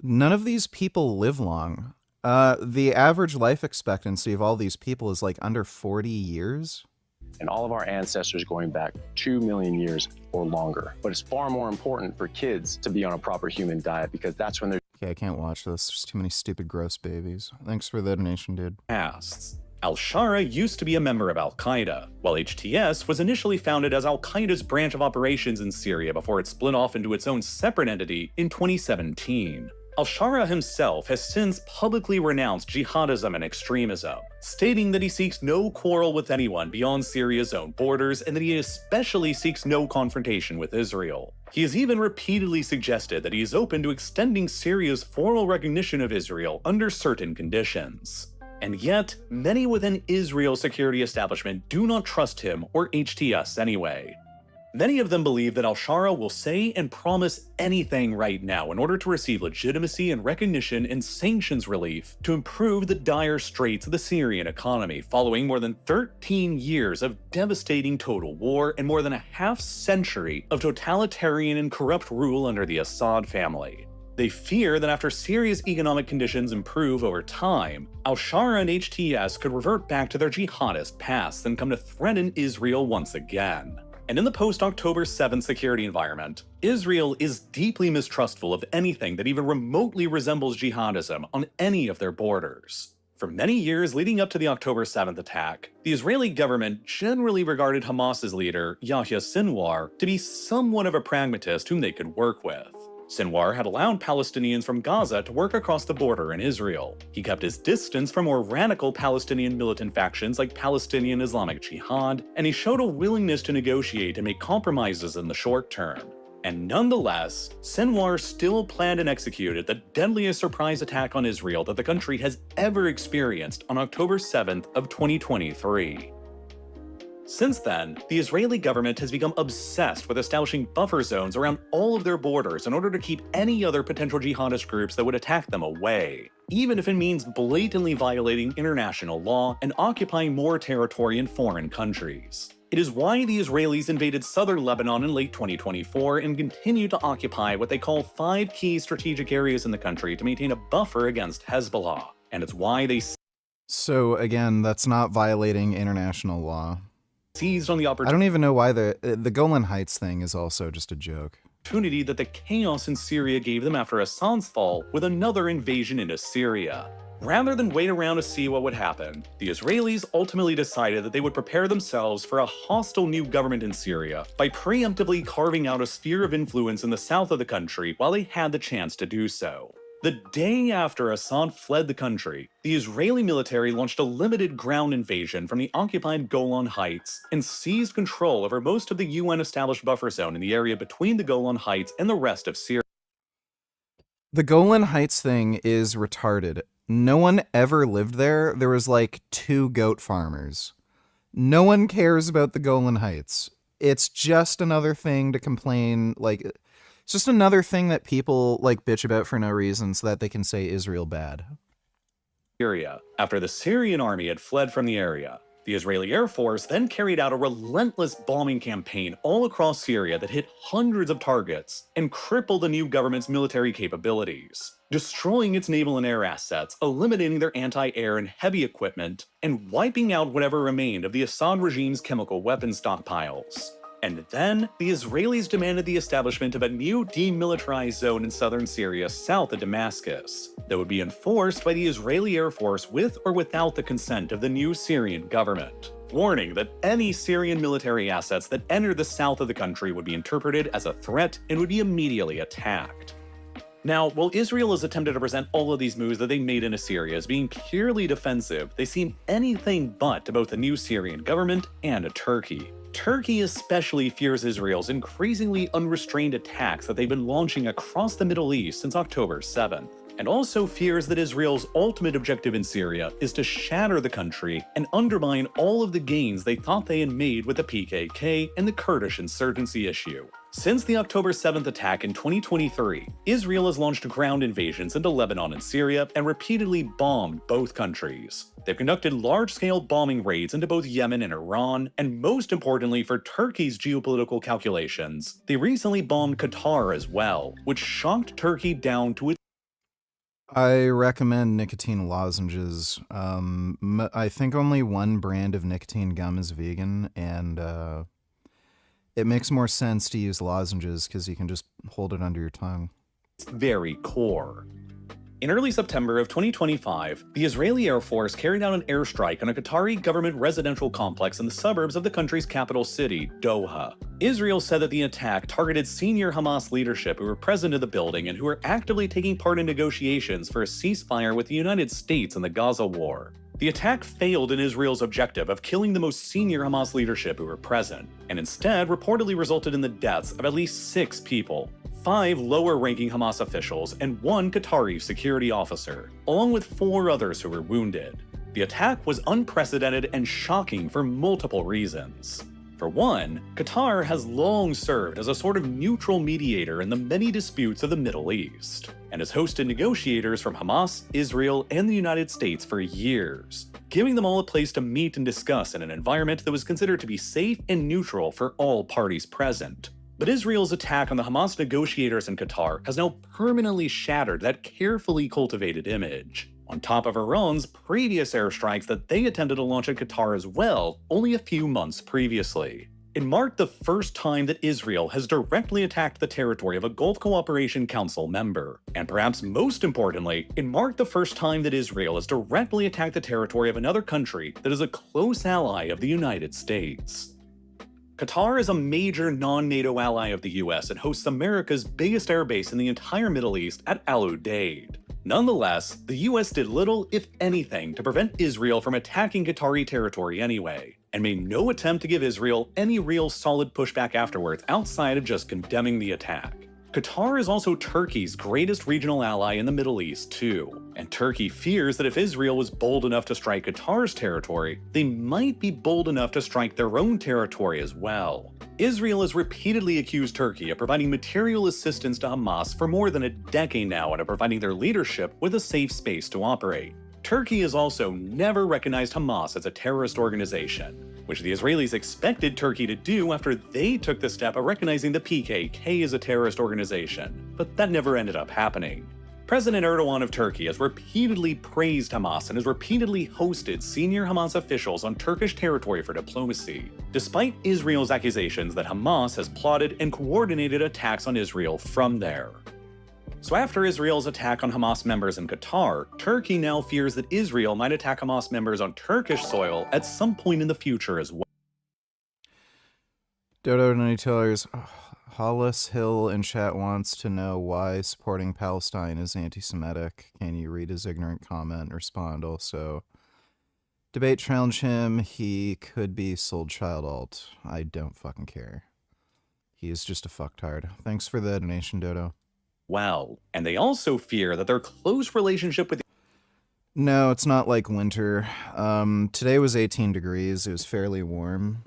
None of these people live long. The average life expectancy of all these people is like under 40 years. And all of our ancestors going back 2 million years or longer. But it's far more important for kids to be on a proper human diet because that's when they're... Okay, I can't watch this. There's too many stupid, gross babies. Thanks for the donation, dude. Asks. Al-Shara used to be a member of Al-Qaeda, while HTS was initially founded as Al-Qaeda's branch of operations in Syria before it split off into its own separate entity in 2017. Al-Shara himself has since publicly renounced jihadism and extremism, stating that he seeks no quarrel with anyone beyond Syria's own borders and that he especially seeks no confrontation with Israel. He has even repeatedly suggested that he is open to extending Syria's formal recognition of Israel under certain conditions. And yet, many within Israel's security establishment do not trust him or HTS anyway. Many of them believe that Al-Shara will say and promise anything right now in order to receive legitimacy and recognition and sanctions relief to improve the dire straits of the Syrian economy following more than 13 years of devastating total war and more than a half-century of totalitarian and corrupt rule under the Assad family. They fear that after Syria's economic conditions improve over time, Al-Shara and HTS could revert back to their jihadist past and come to threaten Israel once again. And in the post-October 7th security environment, Israel is deeply mistrustful of anything that even remotely resembles jihadism on any of their borders. For many years leading up to the October 7th attack, the Israeli government generally regarded Hamas's leader, Yahya Sinwar, to be somewhat of a pragmatist whom they could work with. Sinwar had allowed Palestinians from Gaza to work across the border in Israel. He kept his distance from more radical Palestinian militant factions like Palestinian Islamic Jihad, and he showed a willingness to negotiate and make compromises in the short term. And nonetheless, Sinwar still planned and executed the deadliest surprise attack on Israel that the country has ever experienced on October 7th of 2023. Since then, the Israeli government has become obsessed with establishing buffer zones around all of their borders in order to keep any other potential jihadist groups that would attack them away, even if it means blatantly violating international law and occupying more territory in foreign countries. It is why the Israelis invaded southern Lebanon in late 2024 and continue to occupy what they call 5 key strategic areas in the country to maintain a buffer against Hezbollah. And it's why they So again, that's not violating international law. seized on the I don't even know why the Golan Heights thing is also just a joke. opportunity that the chaos in Syria gave them after Assad's fall with another invasion into Syria. Rather than wait around to see what would happen, the Israelis ultimately decided that they would prepare themselves for a hostile new government in Syria by preemptively carving out a sphere of influence in the south of the country while they had the chance to do so. The day after Assad fled the country, the Israeli military launched a limited ground invasion from the occupied Golan Heights and seized control over most of the UN-established buffer zone in the area between the Golan Heights and the rest of Syria. The Golan Heights thing is retarded. No one ever lived there. There was like 2 goat farmers. No one cares about the Golan Heights. It's just another thing to complain, like, It's just another thing that people like bitch about for no reason so that they can say Israel bad. Syria after the Syrian army had fled from the area. The Israeli Air Force then carried out a relentless bombing campaign all across Syria that hit hundreds of targets and crippled the new government's military capabilities, destroying its naval and air assets, eliminating their anti-air and heavy equipment, and wiping out whatever remained of the Assad regime's chemical weapons stockpiles. And then, the Israelis demanded the establishment of a new demilitarized zone in southern Syria south of Damascus that would be enforced by the Israeli Air Force with or without the consent of the new Syrian government, warning that any Syrian military assets that entered the south of the country would be interpreted as a threat and would be immediately attacked. Now, while Israel has attempted to present all of these moves that they made into Syria as being purely defensive, they seem anything but to both the new Syrian government and to Turkey. Turkey especially fears Israel's increasingly unrestrained attacks that they've been launching across the Middle East since October 7th, and also fears that Israel's ultimate objective in Syria is to shatter the country and undermine all of the gains they thought they had made with the PKK and the Kurdish insurgency issue. Since the October 7th attack in 2023, Israel has launched ground invasions into Lebanon and Syria and repeatedly bombed both countries. They've conducted large-scale bombing raids into both Yemen and Iran, and most importantly for Turkey's geopolitical calculations, they recently bombed Qatar as well, which shocked Turkey down to its I recommend nicotine lozenges. I think only one brand of nicotine gum is vegan, and it makes more sense to use lozenges because you can just hold it under your tongue. very core. In early September of 2025, the Israeli Air Force carried out an airstrike on a Qatari government residential complex in the suburbs of the country's capital city, Doha. Israel said that the attack targeted senior Hamas leadership who were present in the building and who were actively taking part in negotiations for a ceasefire with the United States in the Gaza war. The attack failed in Israel's objective of killing the most senior Hamas leadership who were present, and instead reportedly resulted in the deaths of at least 6 people. 5 lower-ranking Hamas officials and 1 Qatari security officer, along with 4 others who were wounded. The attack was unprecedented and shocking for multiple reasons. For one, Qatar has long served as a sort of neutral mediator in the many disputes of the Middle East, and has hosted negotiators from Hamas, Israel, and the United States for years, giving them all a place to meet and discuss in an environment that was considered to be safe and neutral for all parties present. But Israel's attack on the Hamas negotiators in Qatar has now permanently shattered that carefully cultivated image, on top of Iran's previous airstrikes that they attempted to launch at Qatar as well, only a few months previously. It marked the first time that Israel has directly attacked the territory of a Gulf Cooperation Council member. And perhaps most importantly, it marked the first time that Israel has directly attacked the territory of another country that is a close ally of the United States. Qatar is a major non-NATO ally of the US and hosts America's biggest airbase in the entire Middle East at Al Udeid. Nonetheless, the US did little, if anything, to prevent Israel from attacking Qatari territory anyway, and made no attempt to give Israel any real solid pushback afterwards outside of just condemning the attack. Qatar is also Turkey's greatest regional ally in the Middle East too, and Turkey fears that if Israel was bold enough to strike Qatar's territory, they might be bold enough to strike their own territory as well. Israel has repeatedly accused Turkey of providing material assistance to Hamas for more than a decade now and of providing their leadership with a safe space to operate. Turkey has also never recognized Hamas as a terrorist organization, which the Israelis expected Turkey to do after they took the step of recognizing the PKK as a terrorist organization, but that never ended up happening. President Erdogan of Turkey has repeatedly praised Hamas and has repeatedly hosted senior Hamas officials on Turkish territory for diplomacy, despite Israel's accusations that Hamas has plotted and coordinated attacks on Israel from there. So after Israel's attack on Hamas members in Qatar, Turkey now fears that Israel might attack Hamas members on Turkish soil at some point in the future as well. Dodo Nutellers, Hollis Hill in chat wants to know why supporting Palestine is anti-Semitic. Can you read his ignorant comment and respond also? Debate challenge him. He could be sold child alt. I don't fucking care. He is just a fucktard. Thanks for the donation, Dodo. Well, and they also fear that their close relationship with No, it's not like winter. Today was 18 degrees. It was fairly warm.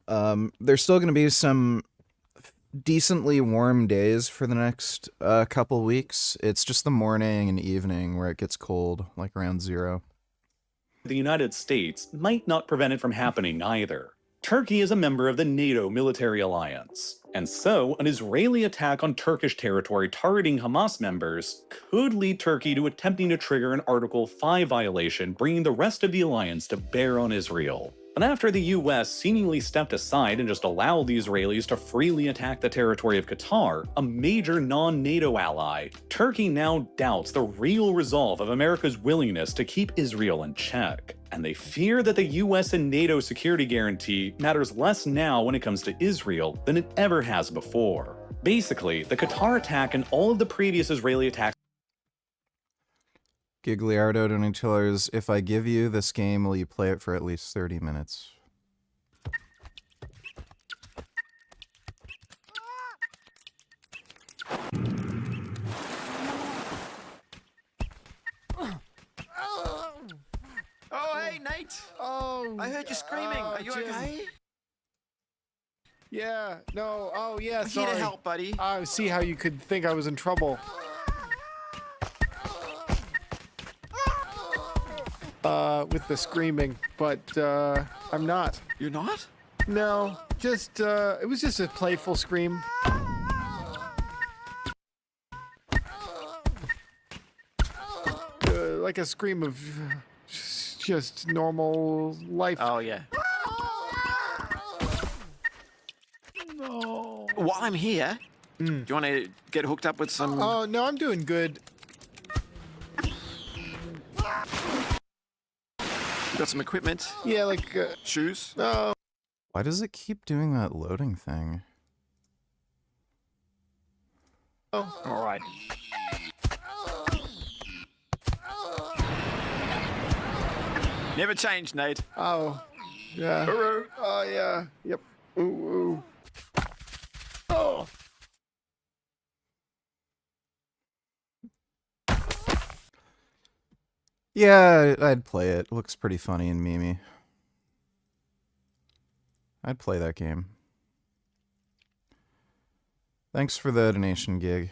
There's still going to be some decently warm days for the next couple weeks. It's just the morning and evening where it gets cold, like around 0. The United States might not prevent it from happening either. Turkey is a member of the NATO military alliance, and so an Israeli attack on Turkish territory targeting Hamas members could lead Turkey to attempting to trigger an Article 5 violation, bringing the rest of the alliance to bear on Israel. But after the US seemingly stepped aside and just allowed the Israelis to freely attack the territory of Qatar, a major non-NATO ally, Turkey now doubts the real resolve of America's willingness to keep Israel in check. And they fear that the US and NATO security guarantee matters less now when it comes to Israel than it ever has before. Basically, the Qatar attack and all of the previous Israeli attacks. Gigliardo Donatillers, if I give you this game, will you play it for at least 30 minutes? Oh, hey, Nate. Oh, I heard you screaming. Are you Jim. okay? Yeah, no, oh yeah, I'm sorry. here to help, buddy. I see how you could think I was in trouble. With the screaming, but I'm not. You're not? No, just it was just a playful scream. Like a scream of just normal life. Oh, yeah. No. While I'm here, do you want to get hooked up with some... Oh, no, I'm doing good. Got some equipment? Yeah, like... shoes? No. Why does it keep doing that loading thing? Oh. All right. Never change, Nate. Oh. Yeah. Hooroo. Oh, yeah. Yep. Ooh, ooh. Oh. Yeah, I'd play it. Looks pretty funny and memey. I'd play that game. Thanks for the donation, Gig.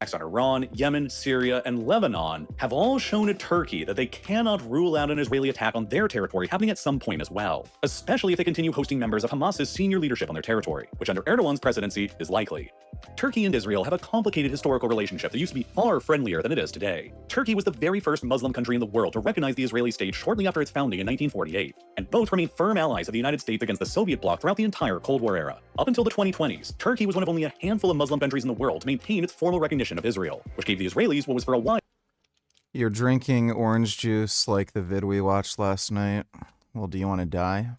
Attacks on Iran, Yemen, Syria, and Lebanon have all shown to Turkey that they cannot rule out an Israeli attack on their territory happening at some point as well, especially if they continue hosting members of Hamas's senior leadership on their territory, which under Erdogan's presidency is likely. Turkey and Israel have a complicated historical relationship that used to be far friendlier than it is today. Turkey was the very first Muslim country in the world to recognize the Israeli state shortly after its founding in 1948, and both remained firm allies of the United States against the Soviet bloc throughout the entire Cold War era. Up until the 2020s, Turkey was one of only a handful of Muslim countries in the world to maintain its formal recognition of Israel, which gave the Israelis what was for a while. You're drinking orange juice like the vid we watched last night. Well, do you want to die?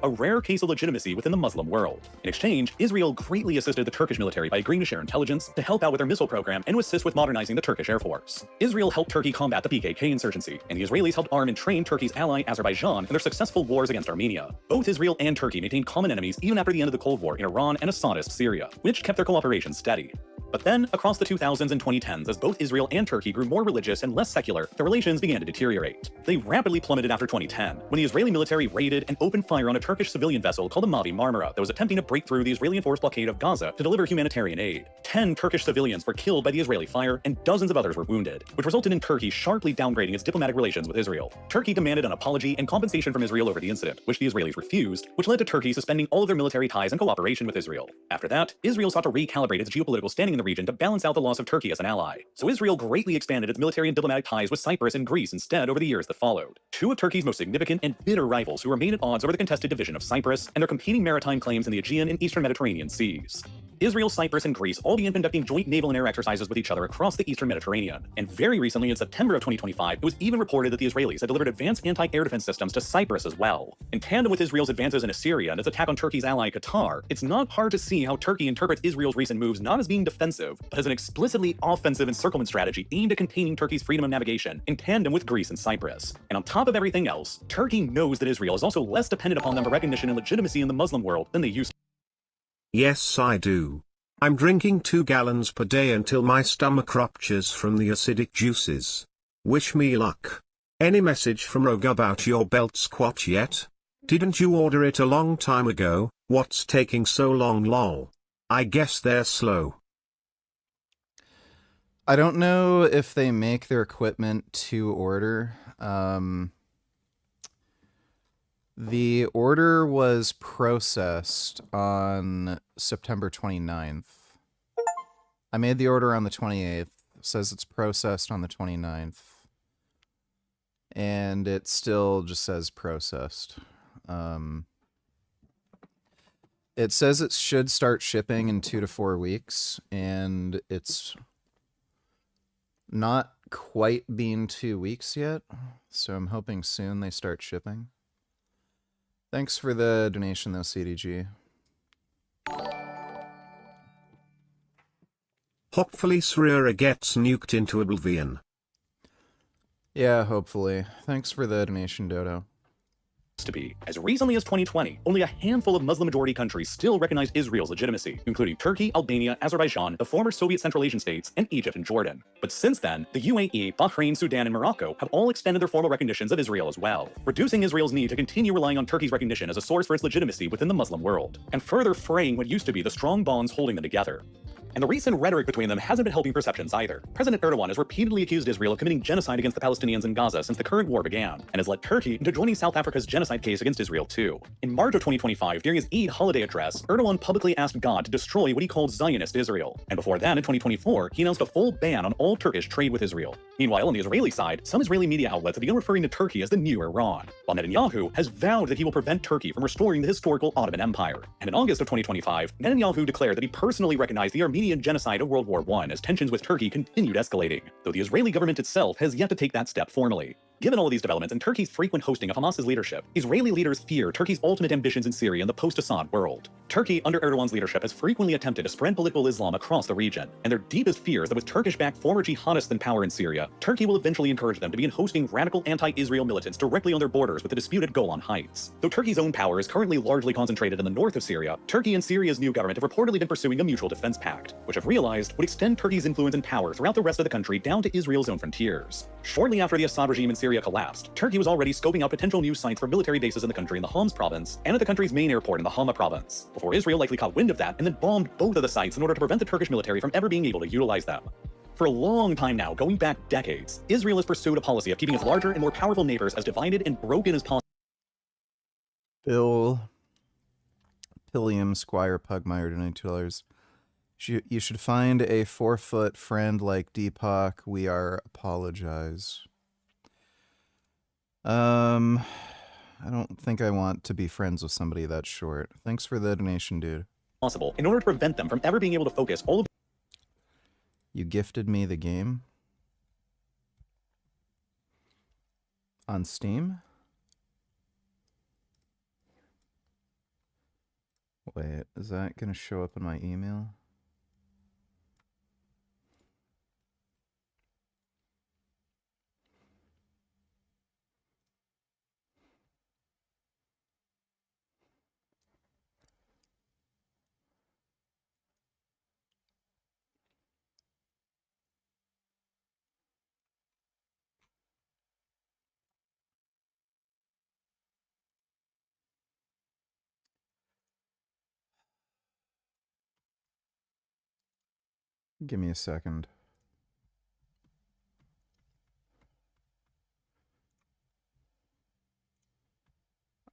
A rare case of legitimacy within the Muslim world. In exchange, Israel greatly assisted the Turkish military by agreeing to share intelligence, to help out with their missile program, and to assist with modernizing the Turkish Air Force. Israel helped Turkey combat the PKK insurgency, and the Israelis helped arm and train Turkey's ally Azerbaijan in their successful wars against Armenia. Both Israel and Turkey maintained common enemies even after the end of the Cold War in Iran and Assadist Syria, which kept their cooperation steady. But then, across the 2000s and 2010s, as both Israel and Turkey grew more religious and less secular, their relations began to deteriorate. They rapidly plummeted after 2010, when the Israeli military raided and opened fire on a Turkish civilian vessel called the Mavi Marmara that was attempting to break through the Israeli-enforced blockade of Gaza to deliver humanitarian aid. 10 Turkish civilians were killed by the Israeli fire, and dozens of others were wounded, which resulted in Turkey sharply downgrading its diplomatic relations with Israel. Turkey demanded an apology and compensation from Israel over the incident, which the Israelis refused, which led to Turkey suspending all of their military ties and cooperation with Israel. After that, Israel sought to recalibrate its geopolitical standing in the region to balance out the loss of Turkey as an ally. So Israel greatly expanded its military and diplomatic ties with Cyprus and Greece instead over the years that followed. Two of Turkey's most significant and bitter rivals who remain at odds over the contested division of Cyprus and their competing maritime claims in the Aegean and Eastern Mediterranean seas. Israel, Cyprus, and Greece all began conducting joint naval and air exercises with each other across the eastern Mediterranean. And very recently, in September of 2025, it was even reported that the Israelis had delivered advanced anti-air defense systems to Cyprus as well. In tandem with Israel's advances in Syria and its attack on Turkey's ally Qatar, it's not hard to see how Turkey interprets Israel's recent moves not as being defensive, but as an explicitly offensive encirclement strategy aimed at containing Turkey's freedom of navigation, in tandem with Greece and Cyprus. And on top of everything else, Turkey knows that Israel is also less dependent upon them for recognition and legitimacy in the Muslim world than they used to. Yes, I do. I'm drinking 2 gallons per day until my stomach ruptures from the acidic juices. Wish me luck. Any message from Rogue about your belt squat yet? Didn't you order it a long time ago? What's taking so long, lol? I guess they're slow. I don't know if they make their equipment to order. The order was processed on September 29th. I made the order on the 28th. It says it's processed on the 29th. And it still just says processed. It says it should start shipping in 2 to 4 weeks, and it's not quite been 2 weeks yet, so I'm hoping soon they start shipping. Thanks for the donation, though, CDG. Hopefully Srira gets nuked into oblivion. Yeah, hopefully. Thanks for the donation, Dodo. To be. As recently as 2020, only a handful of Muslim-majority countries still recognized Israel's legitimacy, including Turkey, Albania, Azerbaijan, the former Soviet Central Asian states, and Egypt and Jordan. But since then, the UAE, Bahrain, Sudan, and Morocco have all extended their formal recognitions of Israel as well, reducing Israel's need to continue relying on Turkey's recognition as a source for its legitimacy within the Muslim world, and further fraying what used to be the strong bonds holding them together. And the recent rhetoric between them hasn't been helping perceptions either. President Erdogan has repeatedly accused Israel of committing genocide against the Palestinians in Gaza since the current war began, and has led Turkey into joining South Africa's genocide case against Israel too. In March of 2025, during his Eid holiday address, Erdogan publicly asked God to destroy what he called Zionist Israel. And before that, in 2024, he announced a full ban on all Turkish trade with Israel. Meanwhile, on the Israeli side, some Israeli media outlets have begun referring to Turkey as the new Iran, while Netanyahu has vowed that he will prevent Turkey from restoring the historical Ottoman Empire. And in August of 2025, Netanyahu declared that he personally recognized the Armenian genocide of World War I as tensions with Turkey continued escalating, though the Israeli government itself has yet to take that step formally. Given all of these developments and Turkey's frequent hosting of Hamas's leadership, Israeli leaders fear Turkey's ultimate ambitions in Syria and the post-Assad world. Turkey, under Erdogan's leadership, has frequently attempted to spread political Islam across the region, and their deepest fear is that with Turkish-backed former jihadists in power in Syria, Turkey will eventually encourage them to begin hosting radical anti-Israel militants directly on their borders with the disputed Golan Heights. Though Turkey's own power is currently largely concentrated in the north of Syria, Turkey and Syria's new government have reportedly been pursuing a mutual defense pact, which if realized would extend Turkey's influence and power throughout the rest of the country down to Israel's own frontiers. Shortly after the Assad regime in Syria collapsed, Turkey was already scoping out potential new sites for military bases in the country in the Homs province and at the country's main airport in the Hama province, before Israel likely caught wind of that and then bombed both of the sites in order to prevent the Turkish military from ever being able to utilize them. For a long time now, going back decades, Israel has pursued a policy of keeping its larger and more powerful neighbors as divided and broken as possible. Bill Pilliam Squire Pugmire $92. You should find a 4-foot friend like Deepak. We are apologize. I don't think I want to be friends with somebody that short. Thanks for the donation, dude. Possible in order to prevent them from ever being able to focus all of. You gifted me the game on Steam. Wait, is that gonna show up in my email? Give me a second.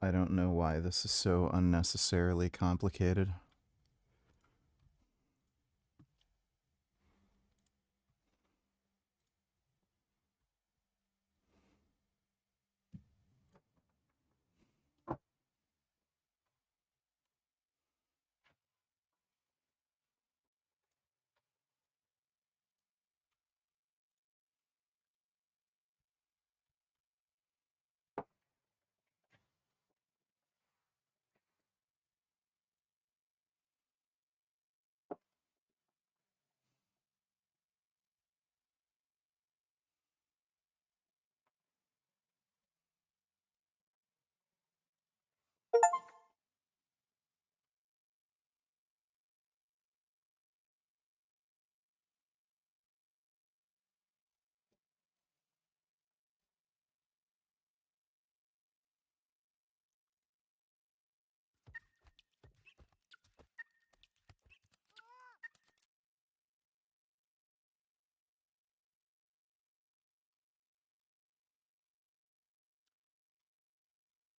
I don't know why this is so unnecessarily complicated.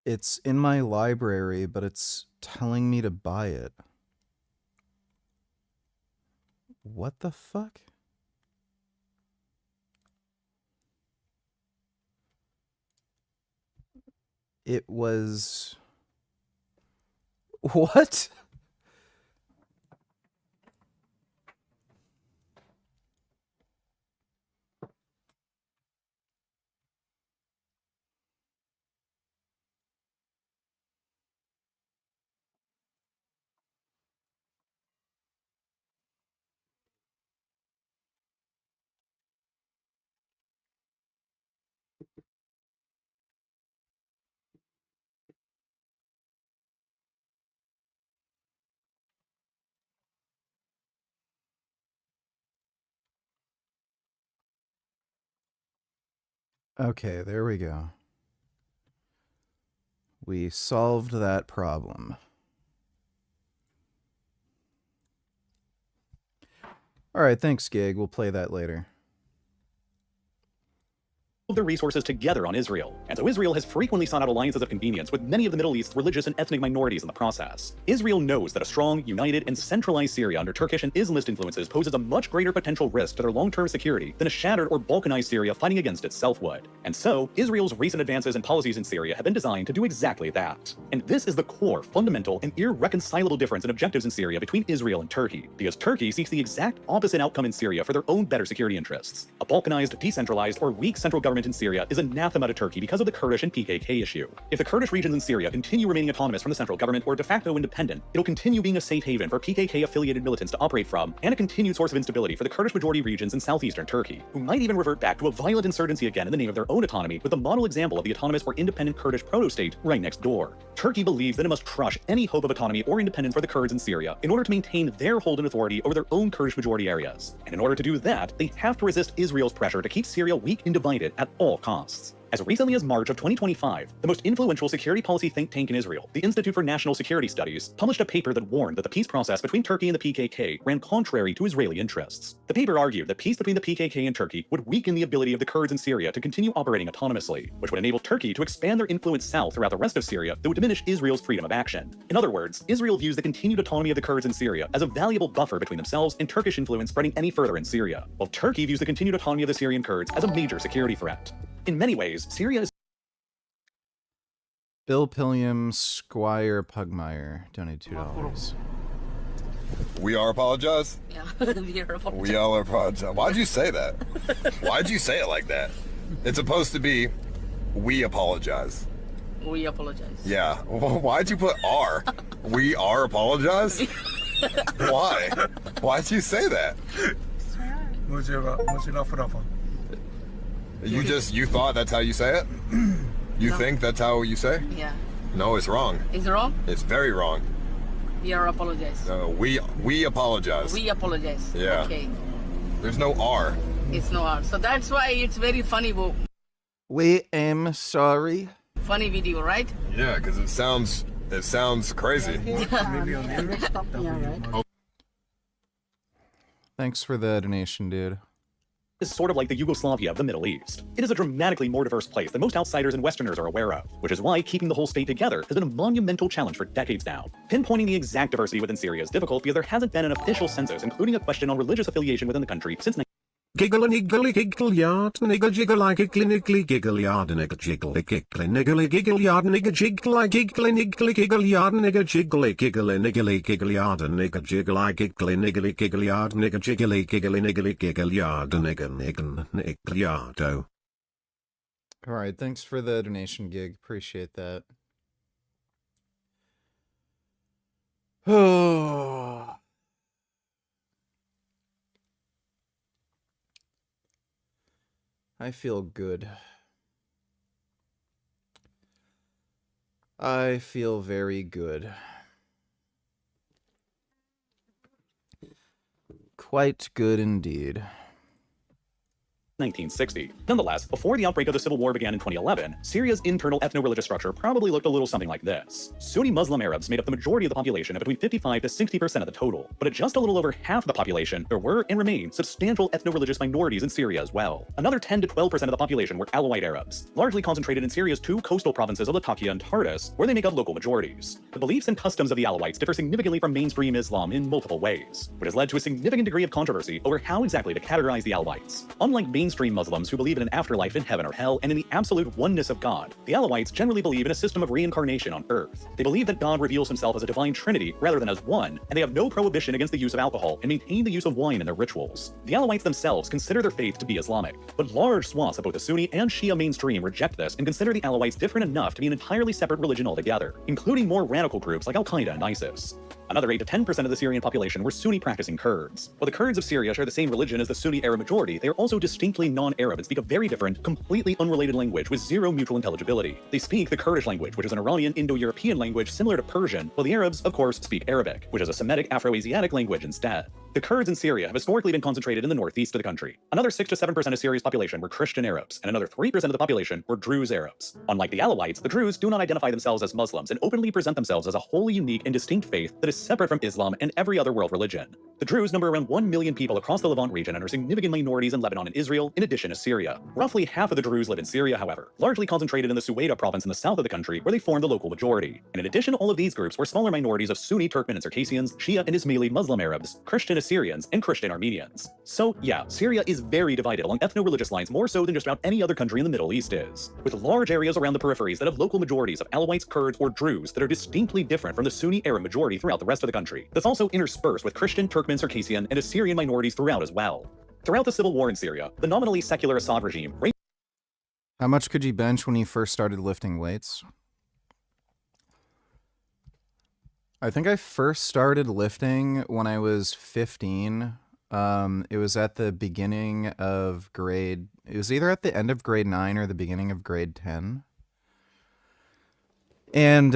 It's in my library, but it's telling me to buy it. What the fuck? It was... What? Okay, there we go. We solved that problem. All right, thanks, Gig. We'll play that later. Their resources together on Israel, and so Israel has frequently sought out alliances of convenience with many of the Middle East's religious and ethnic minorities in the process. Israel knows that a strong, united, and centralized Syria under Turkish and Islamist influences poses a much greater potential risk to their long-term security than a shattered or balkanized Syria fighting against itself would. And so, Israel's recent advances and policies in Syria have been designed to do exactly that. And this is the core, fundamental, and irreconcilable difference in objectives in Syria between Israel and Turkey, because Turkey seeks the exact opposite outcome in Syria for their own better security interests. A balkanized, decentralized, or weak central government in Syria is anathema to Turkey because of the Kurdish and PKK issue. If the Kurdish regions in Syria continue remaining autonomous from the central government or de facto independent, it'll continue being a safe haven for PKK-affiliated militants to operate from, and a continued source of instability for the Kurdish majority regions in southeastern Turkey, who might even revert back to a violent insurgency again in the name of their own autonomy, with the model example of the autonomous or independent Kurdish proto-state right next door. Turkey believes that it must crush any hope of autonomy or independence for the Kurds in Syria in order to maintain their hold and authority over their own Kurdish majority areas. And in order to do that, they have to resist Israel's pressure to keep Syria weak and divided at all costs. As recently as March of 2025, the most influential security policy think tank in Israel, the Institute for National Security Studies, published a paper that warned that the peace process between Turkey and the PKK ran contrary to Israeli interests. The paper argued that peace between the PKK and Turkey would weaken the ability of the Kurds in Syria to continue operating autonomously, which would enable Turkey to expand their influence south throughout the rest of Syria that would diminish Israel's freedom of action. In other words, Israel views the continued autonomy of the Kurds in Syria as a valuable buffer between themselves and Turkish influence spreading any further in Syria, while Turkey views the continued autonomy of the Syrian Kurds as a major security threat. In many ways, Syria is Bill Pilliam Squire Pugmire donated $2. We are apologize? Yeah, we are apologize. We all apologize. Why'd you say that? Why'd you say it like that? It's supposed to be, we apologize. We apologize. Yeah. Why'd you put R? We are apologize? Why? Why'd you say that? You thought that's how you say it? You think that's how you say? Yeah. No, it's wrong. It's wrong? It's very wrong. We are apologize. No, we apologize. We apologize. Yeah. Okay. There's no R. It's no R. So that's why it's very funny. We am sorry. Funny video, right? Yeah, because it sounds crazy. Thanks for the donation, dude. Is sort of like the Yugoslavia of the Middle East. It is a dramatically more diverse place than most outsiders and Westerners are aware of, which is why keeping the whole state together has been a monumental challenge for decades now. Pinpointing the exact diversity within Syria is difficult because there hasn't been an official census, including a question on religious affiliation within the country since Giggle a niggly giggle yard, niggle jiggle like a clinically giggle yard, niggle jiggle niggly giggle yard, niggle jiggle like giggle niggly giggle yard, niggle jiggle niggly giggle yard, niggle jiggle like giggle niggly giggle yard, niggle jiggly niggly giggle yard, niggle yard. Oh. All right, thanks for the donation, Gig. Appreciate that. Oh. I feel good. I feel very good. Quite good indeed. 1960. Nonetheless, before the outbreak of the civil war began in 2011, Syria's internal ethno-religious structure probably looked a little something like this. Sunni Muslim Arabs made up the majority of the population at between 55 to 60% of the total, but at just a little over half the population, there were and remain substantial ethno-religious minorities in Syria as well. Another 10 to 12% of the population were Alawite Arabs, largely concentrated in Syria's two coastal provinces of Latakia and Tartus, where they make up local majorities. The beliefs and customs of the Alawites differ significantly from mainstream Islam in multiple ways, which has led to a significant degree of controversy over how exactly to categorize the Alawites. Unlike mainstream Muslims who believe in an afterlife in heaven or hell and in the absolute oneness of God, the Alawites generally believe in a system of reincarnation on earth. They believe that God reveals himself as a divine trinity rather than as one, and they have no prohibition against the use of alcohol and maintain the use of wine in their rituals. The Alawites themselves consider their faith to be Islamic, but large swaths of both the Sunni and Shia mainstream reject this and consider the Alawites different enough to be an entirely separate religion altogether, including more radical groups like Al-Qaeda and ISIS. Another 8 to 10% of the Syrian population were Sunni practicing Kurds. While the Kurds of Syria share the same religion as the Sunni Arab majority, they are also distinctly non-Arab and speak a very different, completely unrelated language with zero mutual intelligibility. They speak the Kurdish language, which is an Iranian Indo-European language similar to Persian, while the Arabs, of course, speak Arabic, which is a Semitic Afro-Asiatic language instead. The Kurds in Syria have historically been concentrated in the northeast of the country. Another 6 to 7% of Syria's population were Christian Arabs, and another 3% of the population were Druze Arabs. Unlike the Alawites, the Druze do not identify themselves as Muslims and openly present themselves as a wholly unique and distinct faith that is separate from Islam and every other world religion. The Druze number around 1 million people across the Levant region and are significant minorities in Lebanon and Israel, in addition to Syria. Roughly half of the Druze live in Syria, however, largely concentrated in the Suwaida province in the south of the country, where they form the local majority. And in addition to all of these groups were smaller minorities of Sunni Turkmen and Circassians, Shia and Ismaili Muslim Arabs, Christian Assyrians, and Christian Armenians. So yeah, Syria is very divided along ethno-religious lines, more so than just about any other country in the Middle East is, with large areas around the peripheries that have local majorities of Alawites, Kurds, or Druze that are distinctly different from the Sunni Arab majority throughout the rest of the country. That's also interspersed with Christian, Turkmen, Circassian, and Assyrian minorities throughout as well. Throughout the civil war in Syria, the nominally secular Assad regime. How much could you bench when you first started lifting weights? I think I first started lifting when I was 15. It was at the beginning of it was either at the end of grade 9 or the beginning of grade 10. And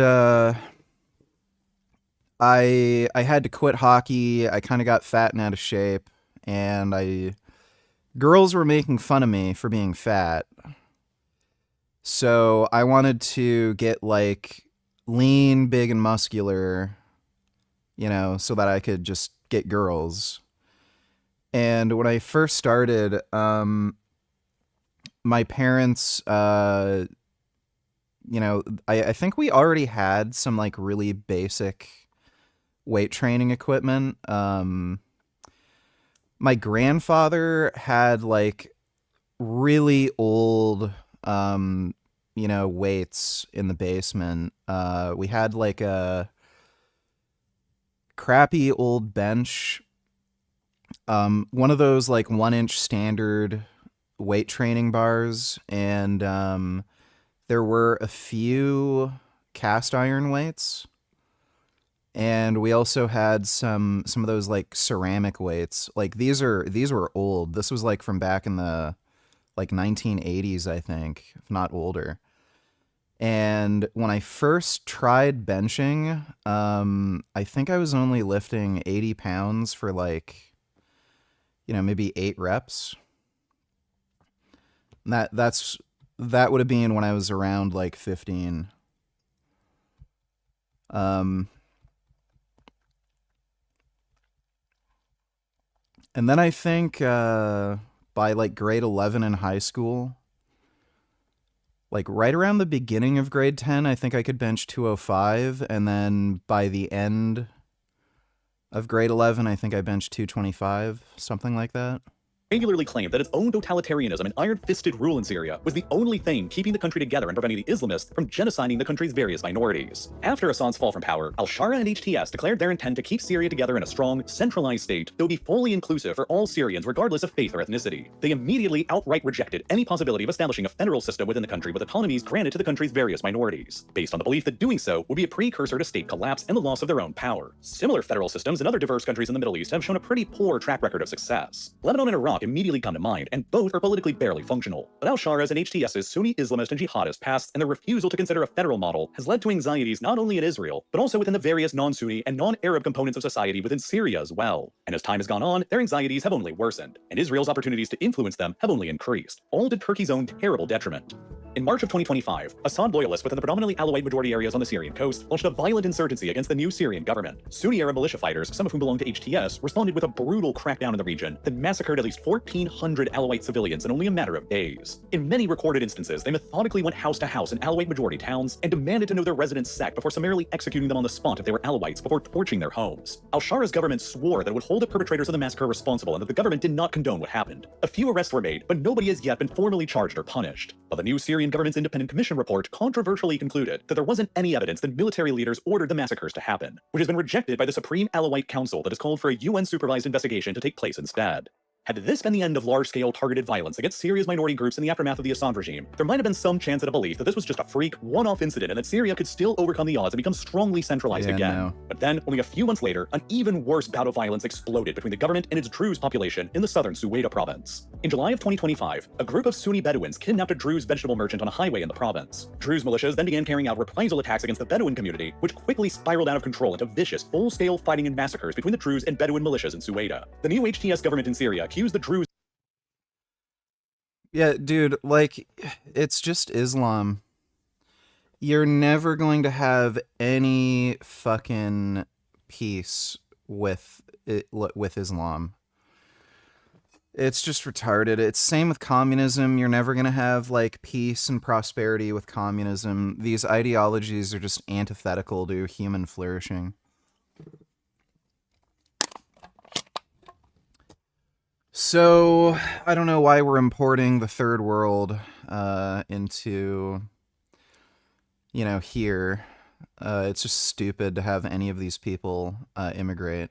I had to quit hockey. I kind of got fat and out of shape, and girls were making fun of me for being fat. So I wanted to get like lean, big, and muscular, so that I could just get girls. And when I first started, my parents, I think we already had some like really basic weight training equipment. My grandfather had like really old, weights in the basement. We had like a crappy old bench. One of those like 1-inch standard weight training bars, and there were a few cast iron weights, and we also had some of those like ceramic weights. Like these were old. This was like from back in the like 1980s, I think, if not older. And when I first tried benching, I think I was only lifting 80 pounds for like, maybe 8 reps. That would have been when I was around like 15. And then I think by like grade 11 in high school, like right around the beginning of grade 10, I think I could bench 205. And then by the end of grade 11, I think I benched 225, something like that. Regularly claimed that its own totalitarianism and iron-fisted rule in Syria was the only thing keeping the country together and preventing the Islamists from genociding the country's various minorities. After Assad's fall from power, Al-Shara and HTS declared their intent to keep Syria together in a strong, centralized state that would be fully inclusive for all Syrians regardless of faith or ethnicity. They immediately outright rejected any possibility of establishing a federal system within the country with autonomies granted to the country's various minorities, based on the belief that doing so would be a precursor to state collapse and the loss of their own power. Similar federal systems in other diverse countries in the Middle East have shown a pretty poor track record of success. Lebanon and Iraq Iraq immediately come to mind, and both are politically barely functional. But al-Shara's and HTS's Sunni Islamist and jihadist past and their refusal to consider a federal model has led to anxieties not only in Israel, but also within the various non-Sunni and non-Arab components of society within Syria as well. And as time has gone on, their anxieties have only worsened, and Israel's opportunities to influence them have only increased, all to Turkey's own terrible detriment. In March of 2025, Assad loyalists within the predominantly Alawite majority areas on the Syrian coast launched a violent insurgency against the new Syrian government. Sunni Arab militia fighters, some of whom belong to HTS, responded with a brutal crackdown in the region that massacred at least 1,400 Alawite civilians in only a matter of days. In many recorded instances, they methodically went house to house in Alawite majority towns and demanded to know their residents' sect before summarily executing them on the spot if they were Alawites before torching their homes. Al-Shara's government swore that it would hold the perpetrators of the massacre responsible and that the government did not condone what happened. A few arrests were made, but nobody has yet been formally charged or punished. While the new Syrian government's independent commission report controversially concluded that there wasn't any evidence that military leaders ordered the massacres to happen, which has been rejected by the Supreme Alawite Council that has called for a UN-supervised investigation to take place instead. Had this been the end of large-scale targeted violence against Syria's minority groups in the aftermath of the Assad regime, there might have been some chance at a belief that this was just a freak, one-off incident and that Syria could still overcome the odds and become strongly centralized again. No. But then, only a few months later, an even worse bout of violence exploded between the government and its Druze population in the southern Suwaida province. In July of 2025, a group of Sunni Bedouins kidnapped a Druze vegetable merchant on a highway in the province. Druze militias then began carrying out reprisal attacks against the Bedouin community, which quickly spiraled out of control into vicious, full-scale fighting and massacres between the Druze and Bedouin militias in Suwaida. The new HTS government in Syria accused the Druze. Yeah, dude, like, it's just Islam. You're never going to have any fucking peace with Islam. It's just retarded. It's same with communism. You're never going to have, like, peace and prosperity with communism. These ideologies are just antithetical to human flourishing. So, I don't know why we're importing the third world into, you know, here. It's just stupid to have any of these people immigrate.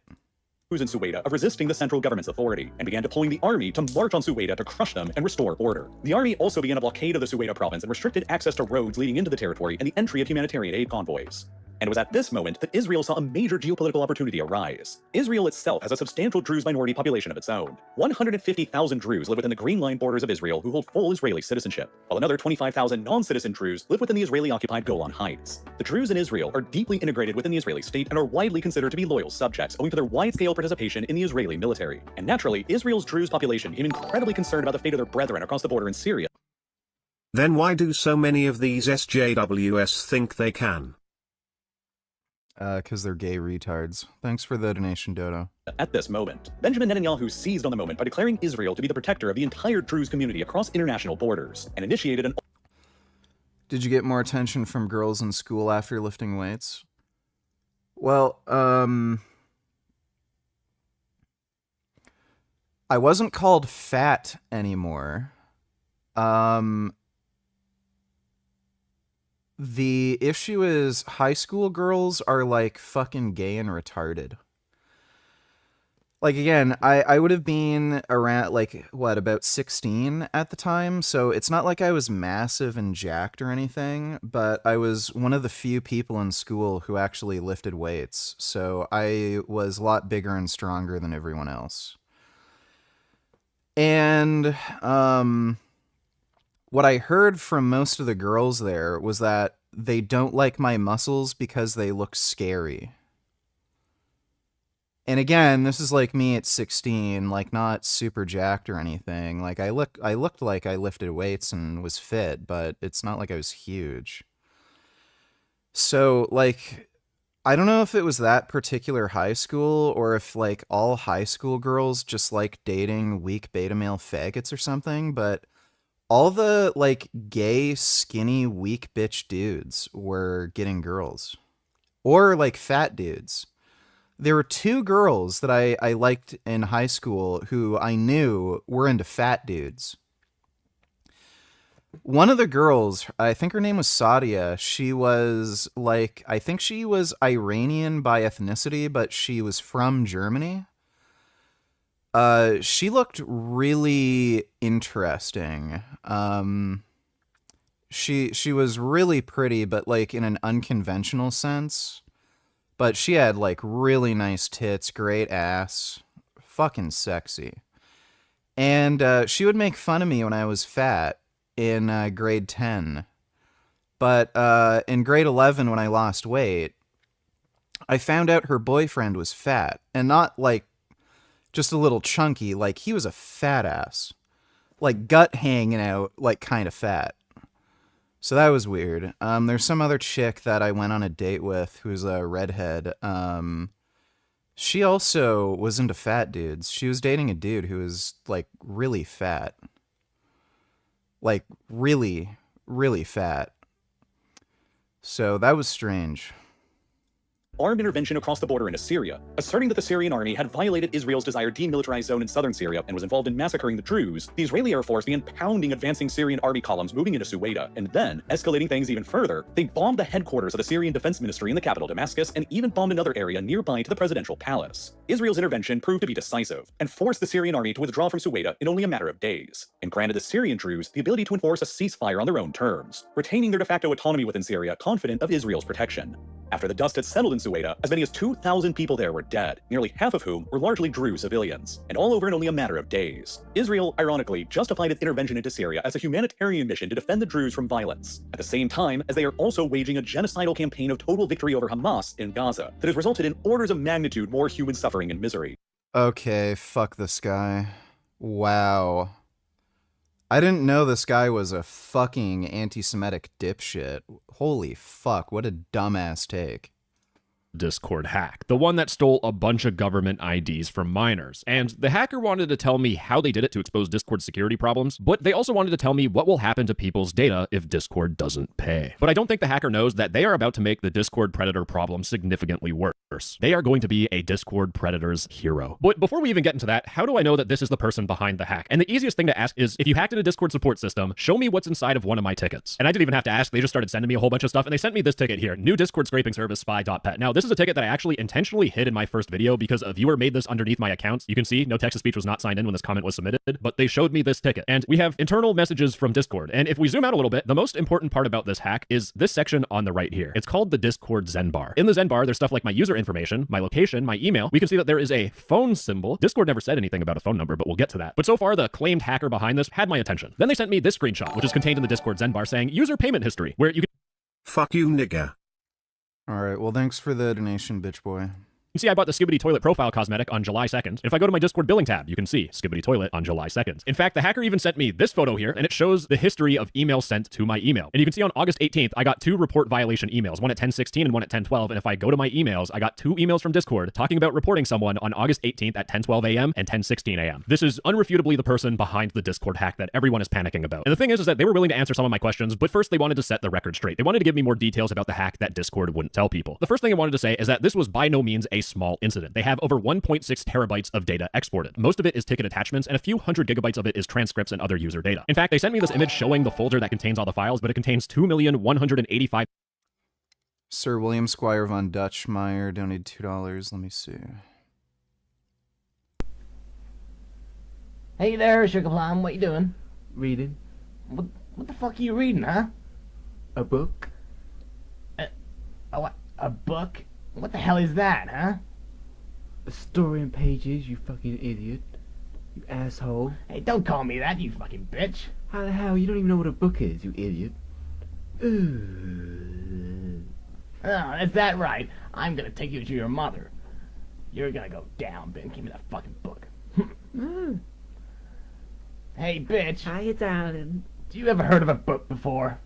In Suwaida of resisting the central government's authority and began deploying the army to march on Suwaida to crush them and restore order. The army also began a blockade of the Suwaida province and restricted access to roads leading into the territory and the entry of humanitarian aid convoys. And it was at this moment that Israel saw a major geopolitical opportunity arise. Israel itself has a substantial Druze minority population of its own. 150,000 Druze live within the Green Line borders of Israel who hold full Israeli citizenship, while another 25,000 non-citizen Druze live within the Israeli-occupied Golan Heights. The Druze in Israel are deeply integrated within the Israeli state and are widely considered to be loyal subjects owing to their wide-scale participation in the Israeli military. And naturally, Israel's Druze population became incredibly concerned about the fate of their brethren across the border in Syria. Then why do so many of these SJWs think they can? Because they're gay retards. Thanks for the donation, Dodo. At this moment, Benjamin Netanyahu seized on the moment by declaring Israel to be the protector of the entire Druze community across international borders, and initiated an... Did you get more attention from girls in school after lifting weights? Well, I wasn't called fat anymore. The issue is high school girls are like fucking gay and retarded. Like, again, I would have been around, like, what, about 16 at the time? So it's not like I was massive and jacked or anything, but I was one of the few people in school who actually lifted weights. So I was a lot bigger and stronger than everyone else. And, what I heard from most of the girls there was that they don't like my muscles because they look scary. And again, this is like me at 16, like not super jacked or anything. Like I looked like I lifted weights and was fit, but it's not like I was huge. So like, I don't know if it was that particular high school or if like all high school girls just like dating weak beta male faggots or something, but all the, like, gay, skinny, weak bitch dudes were getting girls. Or, like, fat dudes. There were two girls that I liked in high school who I knew were into fat dudes. One of the girls, I think her name was Sadia, she was, like, I think she was Iranian by ethnicity, but she was from Germany. She looked really interesting. She was really pretty, but like in an unconventional sense. But she had like really nice tits, great ass, fucking sexy. And she would make fun of me when I was fat in grade 10. But in grade 11, when I lost weight, I found out her boyfriend was fat. And not like just a little chunky, like he was a fat ass. Like gut hanging out, like kind of fat. So that was weird. There's some other chick that I went on a date with who's a redhead. She also was into fat dudes. She was dating a dude who was like really fat. Like really, really fat. So that was strange. Armed intervention across the border into Syria, asserting that the Syrian army had violated Israel's desired demilitarized zone in southern Syria and was involved in massacring the Druze, the Israeli Air Force began pounding advancing Syrian army columns moving into Suwaida, and then, escalating things even further, they bombed the headquarters of the Syrian Defense Ministry in the capital Damascus and even bombed another area nearby to the presidential palace. Israel's intervention proved to be decisive and forced the Syrian army to withdraw from Suwaida in only a matter of days, and granted the Syrian Druze the ability to enforce a ceasefire on their own terms, retaining their de facto autonomy within Syria, confident of Israel's protection. After the dust had settled in Suwaida, as many as 2,000 people there were dead, nearly half of whom were largely Druze civilians, and all over in only a matter of days. Israel, ironically, justified its intervention into Syria as a humanitarian mission to defend the Druze from violence, at the same time as they are also waging a genocidal campaign of total victory over Hamas in Gaza that has resulted in orders of magnitude more human suffering and misery. Okay, fuck this guy. Wow. I didn't know this guy was a fucking anti-Semitic dipshit. Holy fuck, what a dumbass take. Discord hack, the one that stole a bunch of government IDs from minors. And the hacker wanted to tell me how they did it to expose Discord security problems, but they also wanted to tell me what will happen to people's data if Discord doesn't pay. But I don't think the hacker knows that they are about to make the Discord predator problem significantly worse. They are going to be a Discord predator's hero. But before we even get into that, how do I know that this is the person behind the hack? And the easiest thing to ask is, if you hacked into a Discord support system, show me what's inside of one of my tickets. And I didn't even have to ask, they just started sending me a whole bunch of stuff, and they sent me this ticket here, new Discord scraping service spy.pet. Now, this is a ticket that I actually intentionally hid in my first video because a viewer made this underneath my account. You can see no text-to-speech was not signed in when this comment was submitted, but they showed me this ticket. And we have internal messages from Discord. And if we zoom out a little bit, the most important part about this hack is this section on the right here. It's called the Discord Zen bar. In the Zen bar, there's stuff like my user information, my location, my email. We can see that there is a phone symbol. Discord never said anything about a phone number, but we'll get to that. But so far, the claimed hacker behind this had my attention. Then they sent me this screenshot, which is contained in the Discord Zen bar, saying user payment history, where you can... Fuck you, nigga. Alright, well thanks for the donation, bitch boy. You can see I bought the Skibbity Toilet profile cosmetic on July 2nd. And if I go to my Discord billing tab, you can see Skibbity Toilet on July 2nd. In fact, the hacker even sent me this photo here, and it shows the history of emails sent to my email. And you can see on August 18th, I got 2 report violation emails, one at 10:16 and one at 10:12. And if I go to my emails, I got 2 emails from Discord talking about reporting someone on August 18th at 10:12 a.m. and 10:16 a.m. This is unrefutably the person behind the Discord hack that everyone is panicking about. And the thing is that they were willing to answer some of my questions, but first they wanted to set the record straight. They wanted to give me more details about the hack that Discord wouldn't tell people. The first thing I wanted to say is that this was by no means a small incident. They have over 1.6 terabytes of data exported. Most of it is ticket attachments, and a few hundred gigabytes of it is transcripts and other user data. In fact, they sent me this image showing the folder that contains all the files, but it contains 2,185,000. Sir William Squire von Dutchmeyer donated $2. Let me see. Hey there, Sugar Plum. What you doing? Reading. What the fuck are you reading, huh? A book. A book? What the hell is that, huh? A story in pages, you fucking idiot. You asshole. Hey, don't call me that, you fucking bitch. How the hell? You don't even know what a book is, you idiot. Oh, is that right? I'm gonna take you to your mother. You're gonna go down, Ben. Give me that fucking book. Hey, bitch. Hiya, darling. Do you ever heard of a book before?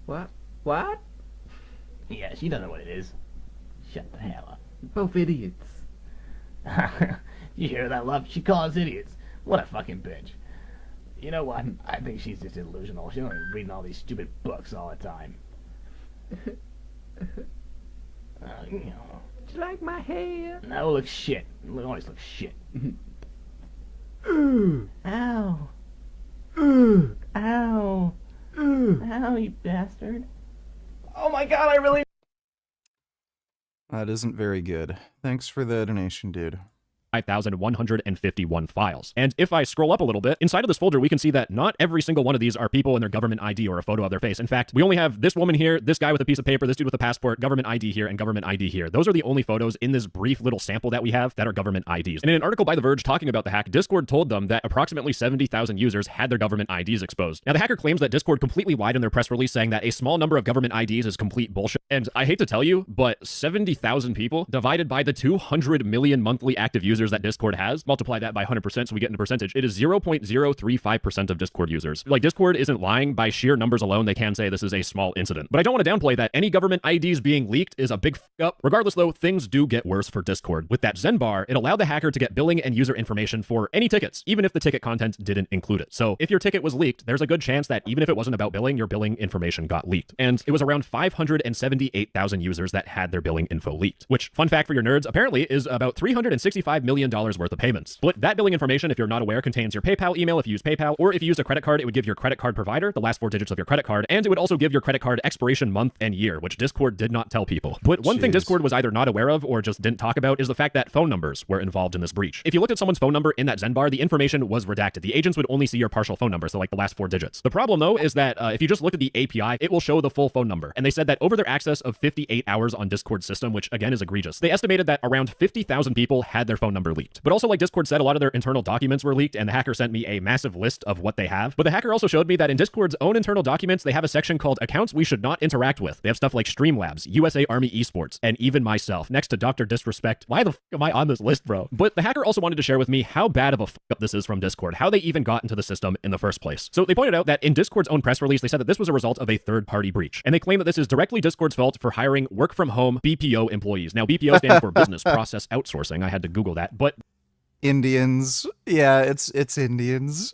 What? What? Yeah, she doesn't know what it is. Shut the hell up. Both idiots. You hear that, love? She calls us idiots. What a fucking bitch. You know what? I think she's just delusional. She's only reading all these stupid books all the time. You know. Do you like my hair? No, it looks shit. It always looks shit. Ooh. Ow. Ooh. Ow. Ooh. Ow, you bastard. Oh my god, I really... That isn't very good. Thanks for the donation, dude. 5,151 files. And if I scroll up a little bit, inside of this folder, we can see that not every single one of these are people and their government ID or a photo of their face. In fact, we only have this woman here, this guy with a piece of paper, this dude with a passport, government ID here, and government ID here. Those are the only photos in this brief little sample that we have that are government IDs. And in an article by The Verge talking about the hack, Discord told them that approximately 70,000 users had their government IDs exposed. Now, the hacker claims that Discord completely lied in their press release, saying that a small number of government IDs is complete bullshit. And I hate to tell you, but 70,000 people divided by the 200 million monthly active users that Discord has, multiply that by 100% so we get into percentage, it is 0.035% of Discord users. Like, Discord isn't lying. By sheer numbers alone, they can say this is a small incident. But I don't want to downplay that any government IDs being leaked is a big up. Regardless though, things do get worse for Discord. With that Zen bar, it allowed the hacker to get billing and user information for any tickets, even if the ticket content didn't include it. So if your ticket was leaked, there's a good chance that even if it wasn't about billing, your billing information got leaked. And it was around 578,000 users that had their billing info leaked, which, fun fact for your nerds, apparently is about $365 million worth of payments. But that billing information, if you're not aware, contains your PayPal email if you use PayPal, or if you used a credit card, it would give your credit card provider the last 4 digits of your credit card, and it would also give your credit card expiration month and year, which Discord did not tell people. But one thing Discord was either not aware of or just didn't talk about is the fact that phone numbers were involved in this breach. If you looked at someone's phone number in that Zen bar, the information was redacted. The agents would only see your partial phone number, so like the last 4 digits. The problem though is that if you just look at the API, it will show the full phone number. And they said that over their access of 58 hours on Discord's system, which again is egregious, they estimated that around 50,000 people had their phone number leaked. But also, like Discord said, a lot of their internal documents were leaked, and the hacker sent me a massive list of what they have. But the hacker also showed me that in Discord's own internal documents, they have a section called accounts we should not interact with. They have stuff like Streamlabs, USA Army Esports, and even myself, next to Dr. Disrespect. Why the f am I on this list, bro? But the hacker also wanted to share with me how bad of a f up this is from Discord, how they even got into the system in the first place. So they pointed out that in Discord's own press release, they said that this was a result of a third-party breach. And they claim that this is directly Discord's fault for hiring work-from-home BPO employees. Now, BPO stands for Business Process Outsourcing. I had to Google that, but Indians. Yeah, it's Indians.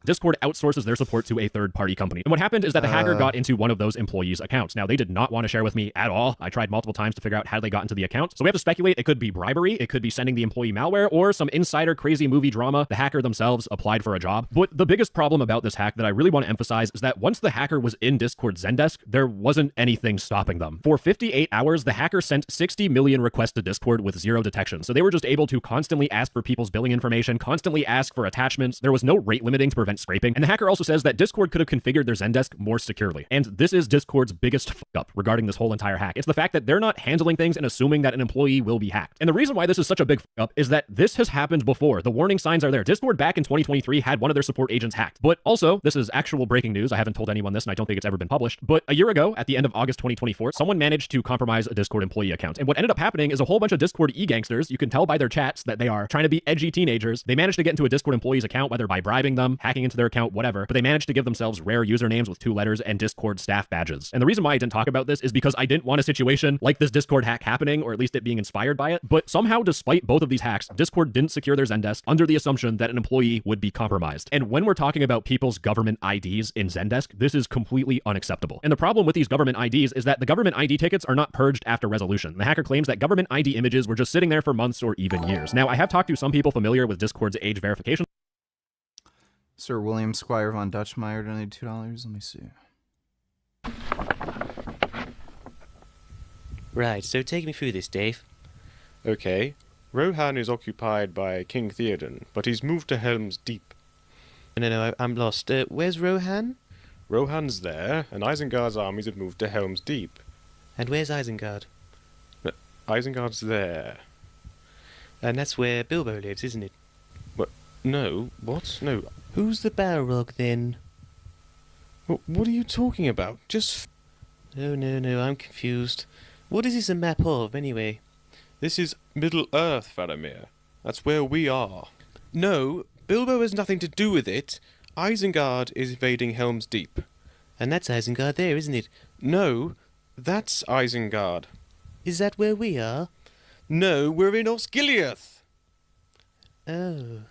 Discord outsources their support to a third-party company. And what happened is that the hacker got into one of those employees' accounts. Now, they did not want to share with me at all. I tried multiple times to figure out how they got into the account. So we have to speculate. It could be bribery. It could be sending the employee malware, or some insider crazy movie drama. The hacker themselves applied for a job. But the biggest problem about this hack that I really want to emphasize is that once the hacker was in Discord's Zendesk, there wasn't anything stopping them. For 58 hours, the hacker sent 60 million requests to Discord with 0 detection. So they were just able to constantly ask for people's billing information, constantly ask for attachments. There was no rate limiting to prevent scraping. And the hacker also says that Discord could have configured their Zendesk more securely. And this is Discord's biggest fuck up regarding this whole entire hack. It's the fact that they're not handling things and assuming that an employee will be hacked. And the reason why this is such a big fuck up is that this has happened before. The warning signs are there. Discord back in 2023 had one of their support agents hacked. But also, this is actual breaking news. I haven't told anyone this, and I don't think it's ever been published. But a year ago, at the end of August 2024, someone managed to compromise a Discord employee account. And what ended up happening is a whole bunch of Discord e-gangsters, you can tell by their chats that they are trying to be edgy teenagers. They managed to get into a Discord employee's account, whether by bribing them, hacking into their account, whatever. But they managed to give themselves rare usernames with 2 letters and Discord staff badges. And the reason why I didn't talk about this is because I didn't want a situation like this Discord hack happening, or at least it being inspired by it. But somehow, despite both of these hacks, Discord didn't secure their Zendesk under the assumption that an employee would be compromised. And when we're talking about people's government IDs in Zendesk, this is completely unacceptable. And the problem with these government IDs is that the government ID tickets are not purged after resolution. The hacker claims that government ID images were just sitting there for months or even years. Now, I have talked to some people familiar with Discord's age verification. Sir William Squire von Dutchmeyer donated $2. Let me see. Right, so take me through this, Dave. Okay. Rohan is occupied by King Theoden, but he's moved to Helm's Deep. No, I'm lost. Where's Rohan? Rohan's there, and Isengard's armies have moved to Helm's Deep. And where's Isengard? Isengard's there. And that's where Bilbo lives, isn't it? What? No. What? No. Who's the Balrog, then? What are you talking about? Just... No, I'm confused. What is this a map of, anyway? This is Middle-earth, Faramir. That's where we are. No, Bilbo has nothing to do with it. Isengard is invading Helm's Deep. And that's Isengard there, isn't it? No, that's Isengard. Is that where we are? No, we're in Osgiliath. Oh.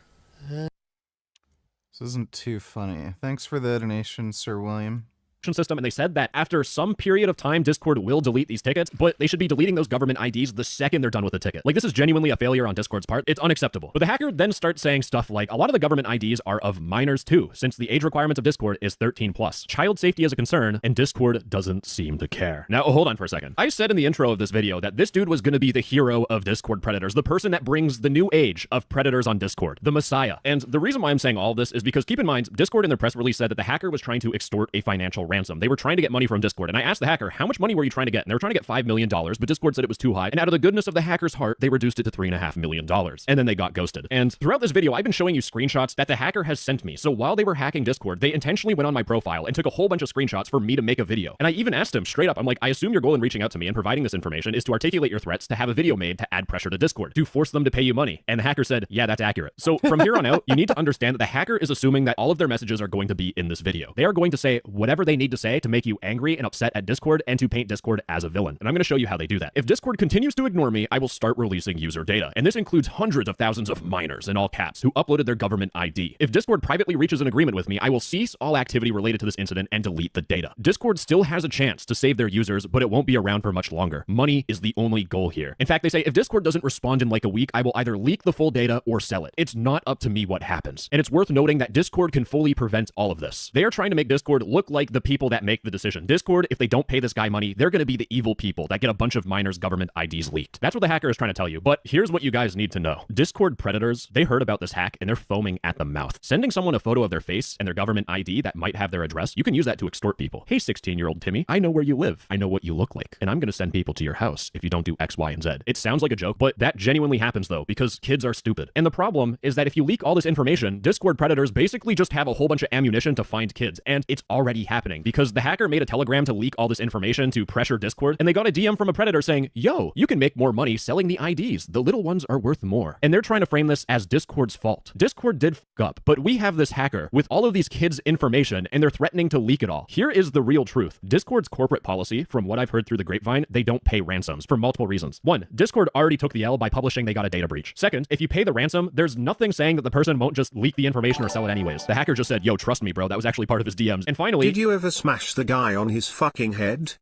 This isn't too funny. Thanks for the donation, Sir William. system, and they said that after some period of time, Discord will delete these tickets, but they should be deleting those government IDs the second they're done with the ticket. Like, this is genuinely a failure on Discord's part. It's unacceptable. But the hacker then starts saying stuff like, a lot of the government IDs are of minors too, since the age requirements of Discord is 13 plus. Child safety is a concern, and Discord doesn't seem to care. Now, hold on for a second. I said in the intro of this video that this dude was going to be the hero of Discord predators, the person that brings the new age of predators on Discord, the messiah. And the reason why I'm saying all of this is because keep in mind, Discord in their press release said that the hacker was trying to extort a financial ransom. They were trying to get money from Discord, and I asked the hacker, how much money were you trying to get? And they were trying to get $5 million, but Discord said it was too high, and out of the goodness of the hacker's heart, they reduced it to $3.5 million, and then they got ghosted. And throughout this video, I've been showing you screenshots that the hacker has sent me. So while they were hacking Discord, they intentionally went on my profile and took a whole bunch of screenshots for me to make a video. And I even asked him straight up, I'm like, I assume your goal in reaching out to me and providing this information is to articulate your threats to have a video made to add pressure to Discord, to force them to pay you money. And the hacker said, yeah, that's accurate. So from here on out, you need to understand that the hacker is assuming that all of their messages are going to be in this video. They are going to say whatever they need to say to make you angry and upset at Discord and to paint Discord as a villain. And I'm going to show you how they do that. If Discord continues to ignore me, I will start releasing user data. And this includes hundreds of thousands of minors in all caps who uploaded their government ID. If Discord privately reaches an agreement with me, I will cease all activity related to this incident and delete the data. Discord still has a chance to save their users, but it won't be around for much longer. Money is the only goal here. In fact, they say if Discord doesn't respond in like a week, I will either leak the full data or sell it. It's not up to me what happens. And it's worth noting that Discord can fully prevent all of this. They are trying to make Discord look like the people that make the decision. Discord, if they don't pay this guy money, they're going to be the evil people that get a bunch of minors' government IDs leaked. That's what the hacker is trying to tell you. But here's what you guys need to know. Discord predators, they heard about this hack and they're foaming at the mouth. Sending someone a photo of their face and their government ID that might have their address, you can use that to extort people. Hey, 16-year-old Timmy, I know where you live. I know what you look like. And I'm going to send people to your house if you don't do X, Y, and Z. It sounds like a joke, but that genuinely happens though, because kids are stupid. And the problem is that if you leak all this information, Discord predators basically just have a whole bunch of ammunition to find kids. And it's already happening because the hacker made a telegram to leak all this information to pressure Discord. And they got a DM from a predator saying, yo, you can make more money selling the IDs. The little ones are worth more. And they're trying to frame this as Discord's fault. Discord did fuck up, but we have this hacker with all of these kids' information and they're threatening to leak it all. Here is the real truth. Discord's corporate policy, from what I've heard through the grapevine, they don't pay ransoms for multiple reasons. One, Discord already took the L by publishing they got a data breach. Second, if you pay the ransom, there's nothing saying that the person won't just leak the information or sell it anyways. The hacker just said, yo, trust me, bro. That was actually part of his DMs. And finally, did you ever smash the guy on his fucking head?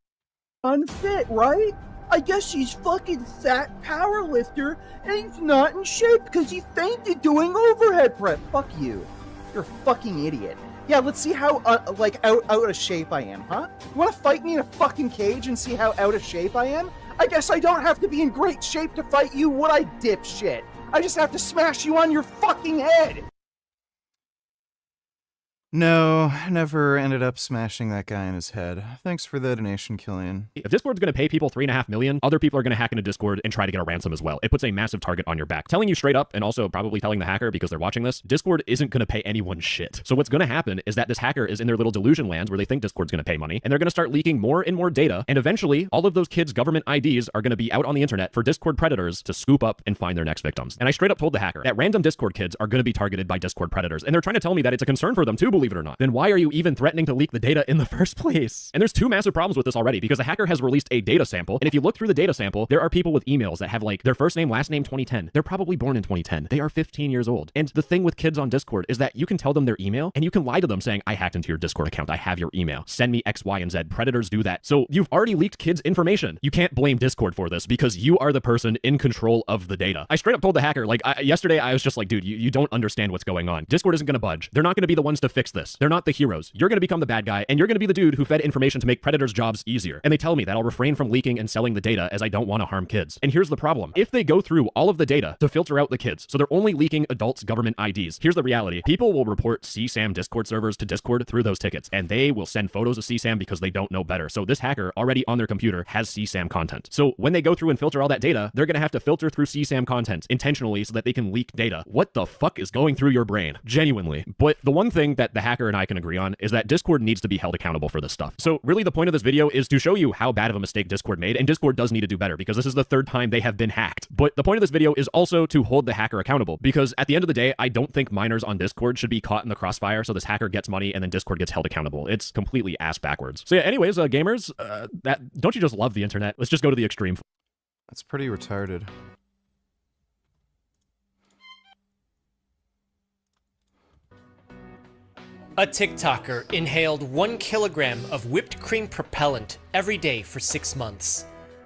Unfit, right? I guess he's fucking fat powerlifter and he's not in shape because he fainted doing overhead press. Fuck you. You're a fucking idiot. Yeah, let's see how, out of shape I am, huh? You wanna fight me in a fucking cage and see how out of shape I am? I guess I don't have to be in great shape to fight you, would I, dipshit? I just have to smash you on your fucking head! No, never ended up smashing that guy in his head. Thanks for the donation, Killian. if Discord's going to pay people $3.5 million, other people are going to hack into Discord and try to get a ransom as well. It puts a massive target on your back. Telling you straight up, and also probably telling the hacker because they're watching this, Discord isn't going to pay anyone shit. So what's going to happen is that this hacker is in their little delusion lands where they think Discord's going to pay money, and they're going to start leaking more and more data, and eventually all of those kids' government IDs are going to be out on the internet for Discord predators to scoop up and find their next victims. And I straight up told the hacker that random Discord kids are going to be targeted by Discord predators, and they're trying to tell me that it's a concern for them too, believe it or not. Then why are you even threatening to leak the data in the first place? And there's two massive problems with this already, because the hacker has released a data sample, and if you look through the data sample, there are people with emails that have like their first name, last name 2010. They're probably born in 2010. They are 15 years old. And the thing with kids on Discord is that you can tell them their email, and you can lie to them saying, I hacked into your Discord account, I have your email, send me X, Y, and Z. Predators do that. So you've already leaked kids' information. You can't blame Discord for this because you are the person in control of the data. I straight up told the hacker, like yesterday, I was just like, dude, you don't understand what's going on. Discord isn't going to budge. They're not going to be the ones to fix this. They're not the heroes. You're going to become the bad guy, and you're going to be the dude who fed information to make predators' jobs easier. And they tell me that I'll refrain from leaking and selling the data as I don't want to harm kids. And here's the problem. If they go through all of the data to filter out the kids, so they're only leaking adults' government IDs, here's the reality. People will report CSAM Discord servers to Discord through those tickets, and they will send photos of CSAM because they don't know better. So this hacker already on their computer has CSAM content. So when they go through and filter all that data, they're going to have to filter through CSAM content intentionally so that they can leak data. What the fuck is going through your brain? Genuinely. But the one thing that the hacker and I can agree on is that Discord needs to be held accountable for this stuff. So really the point of this video is to show you how bad of a mistake Discord made, and Discord does need to do better because this is the third time they have been hacked. But the point of this video is also to hold the hacker accountable, because at the end of the day, I don't think minors on Discord should be caught in the crossfire so this hacker gets money and then Discord gets held accountable. It's completely ass backwards. So yeah, anyways, gamers, don't you just love the internet? Let's just go to the extreme. That's pretty retarded. A TikToker inhaled 1 kilogram of whipped cream propellant every day for 6 months.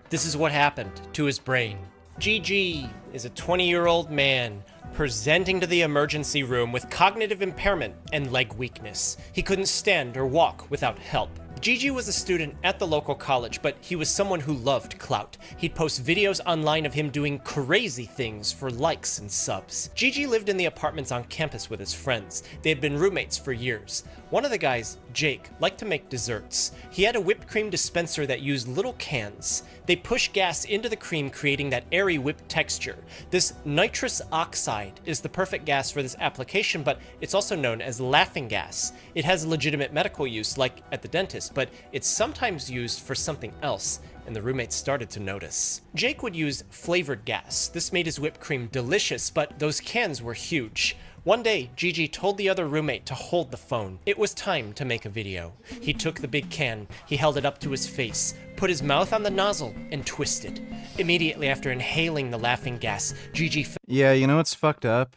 This is what happened to his brain. GG is a 20-year-old man presenting to the emergency room with cognitive impairment and leg weakness. He couldn't stand or walk without help. Gigi was a student at the local college, but he was someone who loved clout. He'd post videos online of him doing crazy things for likes and subs. Gigi lived in the apartments on campus with his friends. They had been roommates for years. One of the guys, Jake, liked to make desserts. He had a whipped cream dispenser that used little cans. They push gas into the cream, creating that airy whipped texture. This nitrous oxide is the perfect gas for this application, but it's also known as laughing gas. It has legitimate medical use, like at the dentist, but it's sometimes used for something else, and the roommates started to notice. Jake would use flavored gas. This made his whipped cream delicious, but those cans were huge. One day, Gigi told the other roommate to hold the phone. It was time to make a video. He took the big can, he held it up to his face, put his mouth on the nozzle, and twisted. Immediately after inhaling the laughing gas, Gigi Yeah, you know what's fucked up?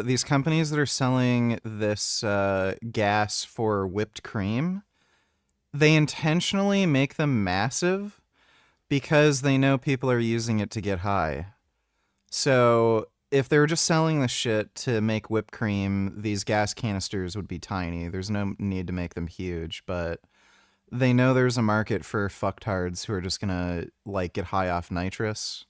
These companies that are selling this gas for whipped cream, they intentionally make them massive because they know people are using it to get high. So if they were just selling the shit to make whipped cream, these gas canisters would be tiny. There's no need to make them huge, but they know there's a market for fucktards who are just gonna, like, get high off nitrous.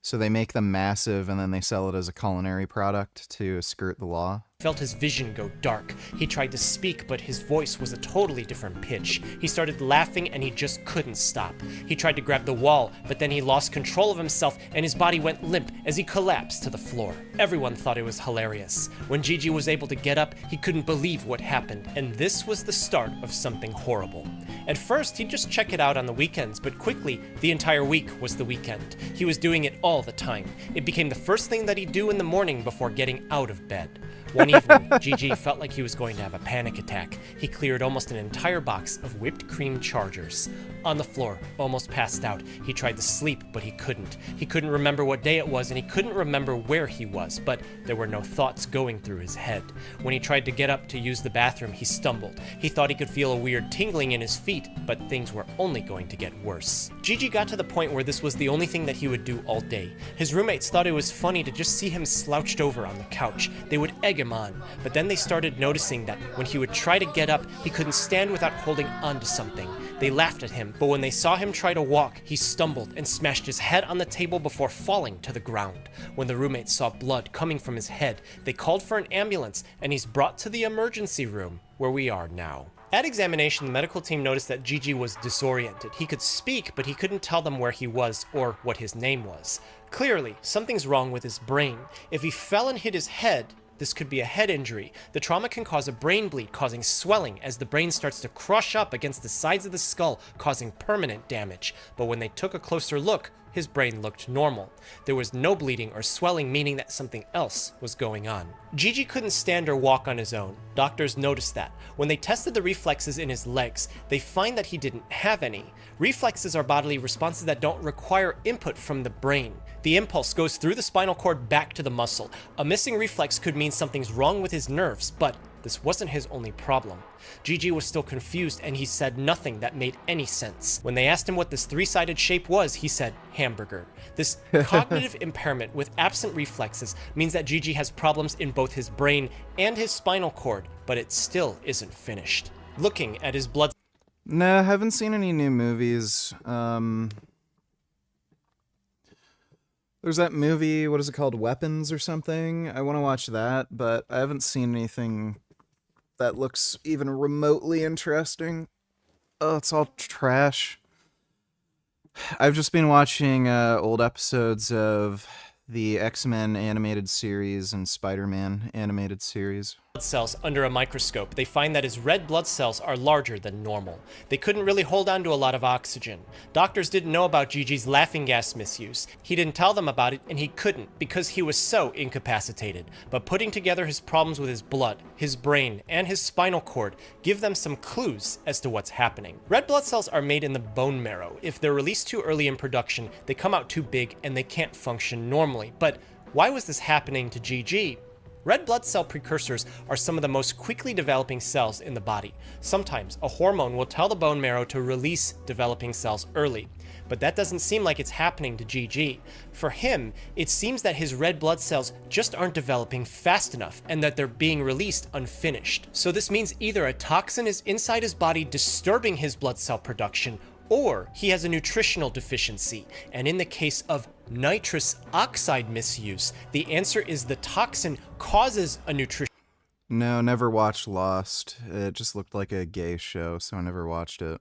So they make them massive and then they sell it as a culinary product to skirt the law. Felt his vision go dark. He tried to speak, but his voice was a totally different pitch. He started laughing and he just couldn't stop. He tried to grab the wall, but then he lost control of himself and his body went limp as he collapsed to the floor. Everyone thought it was hilarious. When Gigi was able to get up, he couldn't believe what happened, and this was the start of something horrible. At first, he'd just check it out on the weekends, but quickly, the entire week was the weekend. He was doing it all the time. It became the first thing that he'd do in the morning before getting out of bed. One evening, Gigi felt like he was going to have a panic attack. He cleared almost an entire box of whipped cream chargers. On the floor, almost passed out, he tried to sleep, but he couldn't. He couldn't remember what day it was, and he couldn't remember where he was, but there were no thoughts going through his head. When he tried to get up to use the bathroom, he stumbled. He thought he could feel a weird tingling in his feet, but things were only going to get worse. Gigi got to the point where this was the only thing that he would do all day. His roommates thought it was funny to just see him slouched over on the couch. They would egg him on, but then they started noticing that when he would try to get up, he couldn't stand without holding onto something. They laughed at him, but when they saw him try to walk, he stumbled and smashed his head on the table before falling to the ground. When the roommates saw blood coming from his head, they called for an ambulance, and he's brought to the emergency room, where we are now. At examination, the medical team noticed that Gigi was disoriented. He could speak, but he couldn't tell them where he was or what his name was. Clearly, something's wrong with his brain. If he fell and hit his head, this could be a head injury. The trauma can cause a brain bleed, causing swelling as the brain starts to crush up against the sides of the skull, causing permanent damage. But when they took a closer look, his brain looked normal. There was no bleeding or swelling, meaning that something else was going on. Gigi couldn't stand or walk on his own. Doctors noticed that. When they tested the reflexes in his legs, they find that he didn't have any. Reflexes are bodily responses that don't require input from the brain. The impulse goes through the spinal cord back to the muscle. A missing reflex could mean something's wrong with his nerves, but this wasn't his only problem. Gigi was still confused, and he said nothing that made any sense. When they asked him what this three-sided shape was, he said hamburger. This cognitive impairment with absent reflexes means that Gigi has problems in both his brain and his spinal cord, but it still isn't finished. Looking at his blood... No, I haven't seen any new movies. There's that movie, what is it called, Weapons or something? I want to watch that, but I haven't seen anything that looks even remotely interesting. Oh, it's all trash. I've just been watching old episodes of the X-Men animated series and Spider-Man animated series. Cells under a microscope, they find that his red blood cells are larger than normal. They couldn't really hold on to a lot of oxygen. Doctors didn't know about Gigi's laughing gas misuse. He didn't tell them about it, and he couldn't because he was so incapacitated. But putting together his problems with his blood, his brain, and his spinal cord give them some clues as to what's happening. Red blood cells are made in the bone marrow. If they're released too early in production, they come out too big and they can't function normally. But why was this happening to Gigi? Red blood cell precursors are some of the most quickly developing cells in the body. Sometimes a hormone will tell the bone marrow to release developing cells early. But that doesn't seem like it's happening to GG. For him, it seems that his red blood cells just aren't developing fast enough and that they're being released unfinished. So this means either a toxin is inside his body disturbing his blood cell production, or he has a nutritional deficiency. And in the case of nitrous oxide misuse, the answer is the toxin causes a nutrition. No, never watched Lost. It just looked like a gay show, so I never watched it.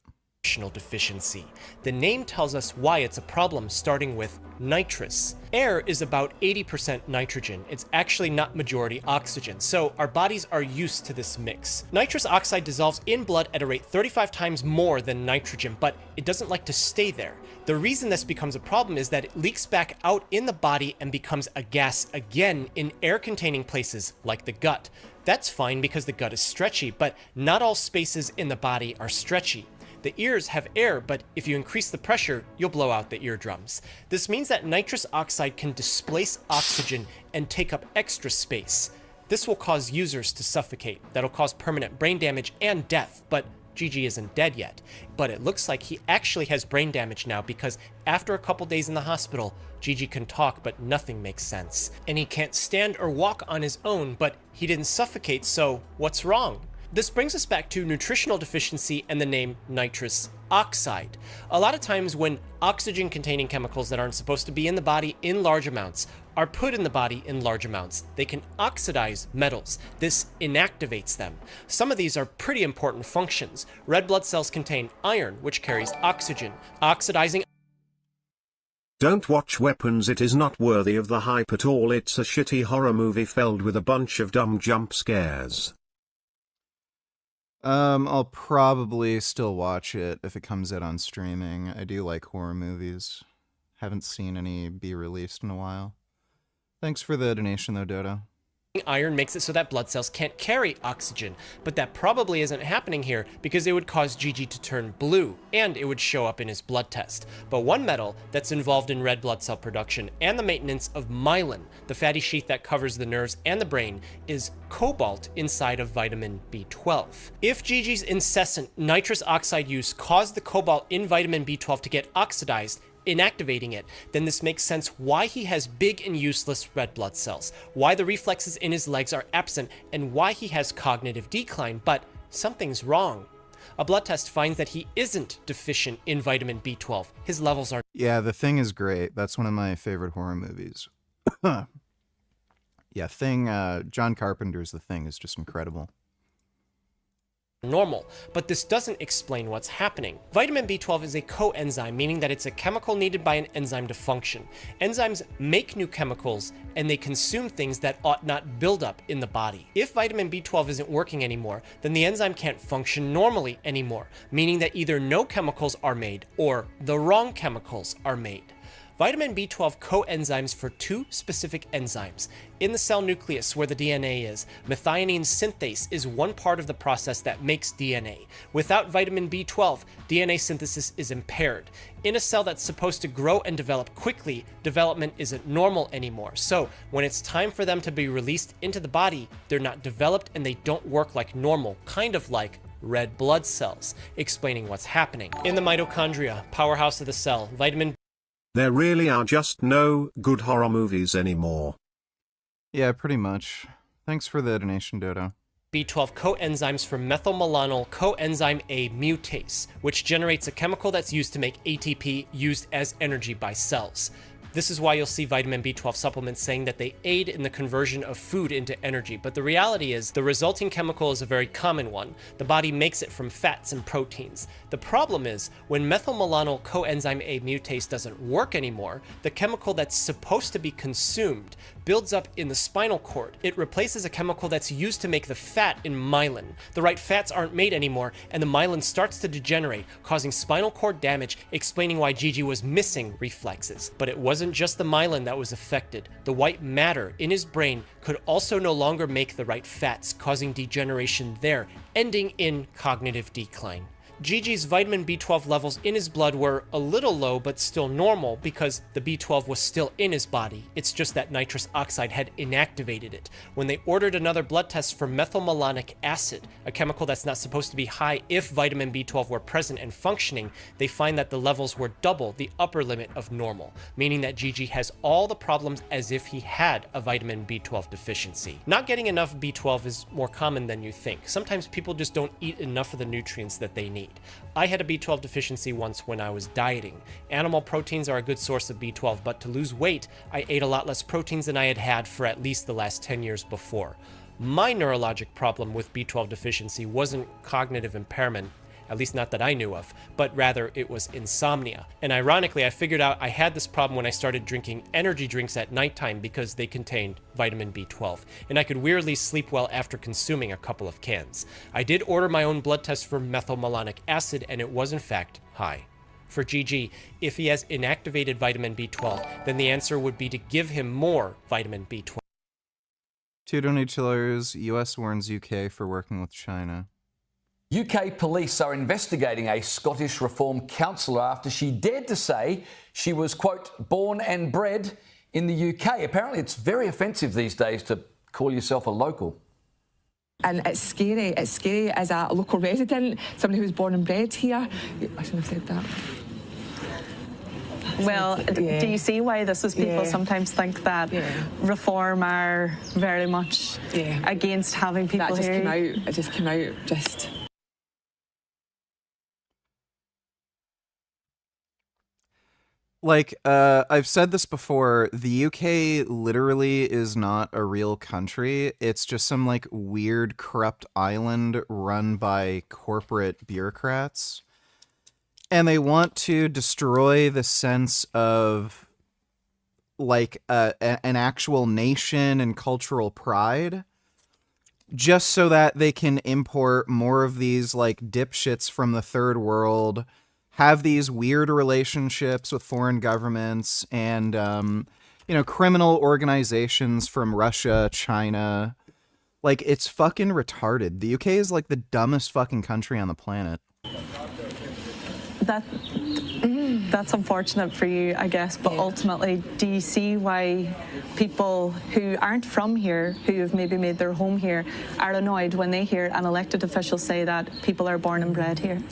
Deficiency. The name tells us why it's a problem, starting with nitrous. Air is about 80% nitrogen. It's actually not majority oxygen, so our bodies are used to this mix. Nitrous oxide dissolves in blood at a rate 35 times more than nitrogen, but it doesn't like to stay there. The reason this becomes a problem is that it leaks back out in the body and becomes a gas again in air-containing places like the gut. That's fine because the gut is stretchy, but not all spaces in the body are stretchy. The ears have air, but if you increase the pressure, you'll blow out the eardrums. This means that nitrous oxide can displace oxygen and take up extra space. This will cause users to suffocate. That'll cause permanent brain damage and death, but GG isn't dead yet. But it looks like he actually has brain damage now because after a couple days in the hospital, GG can talk, but nothing makes sense. And he can't stand or walk on his own, but he didn't suffocate, so what's wrong? This brings us back to nutritional deficiency and the name nitrous oxide. A lot of times when oxygen-containing chemicals that aren't supposed to be in the body in large amounts are put in the body in large amounts, they can oxidize metals. This inactivates them. Some of these are pretty important functions. Red blood cells contain iron, which carries oxygen. Oxidizing. Don't watch Weapons, it is not worthy of the hype at all. It's a shitty horror movie filled with a bunch of dumb jump scares. I'll probably still watch it if it comes out on streaming. I do like horror movies. Haven't seen any be released in a while. Thanks for the donation though, Dodo. Iron makes it so that blood cells can't carry oxygen, but that probably isn't happening here because it would cause GG to turn blue, and it would show up in his blood test. But one metal that's involved in red blood cell production and the maintenance of myelin, the fatty sheath that covers the nerves and the brain, is cobalt inside of vitamin B12. If GG's incessant nitrous oxide use caused the cobalt in vitamin B12 to get oxidized, inactivating it, then this makes sense why he has big and useless red blood cells, why the reflexes in his legs are absent, and why he has cognitive decline, but something's wrong. A blood test finds that he isn't deficient in vitamin B12. His levels are... Yeah, The Thing is great. That's one of my favorite horror movies. Yeah, John Carpenter's The Thing is just incredible. Normal, but this doesn't explain what's happening. Vitamin B12 is a coenzyme, meaning that it's a chemical needed by an enzyme to function. Enzymes make new chemicals, and they consume things that ought not build up in the body. If vitamin B12 isn't working anymore, then the enzyme can't function normally anymore, meaning that either no chemicals are made or the wrong chemicals are made. Vitamin B12 coenzymes for two specific enzymes. In the cell nucleus where the DNA is, methionine synthase is one part of the process that makes DNA. Without vitamin B12, DNA synthesis is impaired. In a cell that's supposed to grow and develop quickly, development isn't normal anymore. So when it's time for them to be released into the body, they're not developed and they don't work like normal, kind of like red blood cells, explaining what's happening. In the mitochondria, powerhouse of the cell, vitamin There really are just no good horror movies anymore. Yeah, pretty much. Thanks for the donation, Dodo. B12 coenzymes for methylmalonyl coenzyme A mutase, which generates a chemical that's used to make ATP used as energy by cells. This is why you'll see vitamin B12 supplements saying that they aid in the conversion of food into energy, but the reality is the resulting chemical is a very common one. The body makes it from fats and proteins. The problem is when methylmalonyl coenzyme A mutase doesn't work anymore, the chemical that's supposed to be consumed builds up in the spinal cord. It replaces a chemical that's used to make the fat in myelin. The right fats aren't made anymore, and the myelin starts to degenerate, causing spinal cord damage, explaining why GG was missing reflexes. But it wasn't just the myelin that was affected. The white matter in his brain could also no longer make the right fats, causing degeneration there, ending in cognitive decline. Gigi's vitamin B12 levels in his blood were a little low, but still normal because the B12 was still in his body. It's just that nitrous oxide had inactivated it. When they ordered another blood test for methylmalonic acid, a chemical that's not supposed to be high if vitamin B12 were present and functioning, they find that the levels were double the upper limit of normal, meaning that Gigi has all the problems as if he had a vitamin B12 deficiency. Not getting enough B12 is more common than you think. Sometimes people just don't eat enough of the nutrients that they need. I had a B12 deficiency once when I was dieting. Animal proteins are a good source of B12, but to lose weight, I ate a lot less proteins than I had had for at least the last 10 years before. My neurologic problem with B12 deficiency wasn't cognitive impairment, at least not that I knew of, but rather it was insomnia. And ironically, I figured out I had this problem when I started drinking energy drinks at nighttime because they contained vitamin B12, and I could weirdly sleep well after consuming a couple of cans. I did order my own blood test for methylmalonic acid, and it was in fact high. For Gigi, if he has inactivated vitamin B12, then the answer would be to give him more vitamin B12. $2 US warns UK for working with China. UK police are investigating a Scottish Reform councillor after she dared to say she was, quote, born and bred in the UK. Apparently it's very offensive these days to call yourself a local. And it's scary. It's scary as a local resident, somebody who's born and bred here. I shouldn't have said that. Well, Yeah. do you see why this is people Yeah. sometimes think that Reform are very much against having people That just here? came out. It just came out. Just. Like, I've said this before, the UK literally is not a real country. It's just some, like, weird, corrupt island run by corporate bureaucrats. And they want to destroy the sense of, like, an actual nation and cultural pride, just so that they can import more of these, like, dipshits from the third world, have these weird relationships with foreign governments and, you know, criminal organizations from Russia, China. Like, it's fucking retarded. The UK is, like, the dumbest fucking country on the planet. That's unfortunate for you, I guess, but ultimately, do you see why people who aren't from here, who have maybe made their home here, are annoyed when they hear an elected official say that people are born and bred here?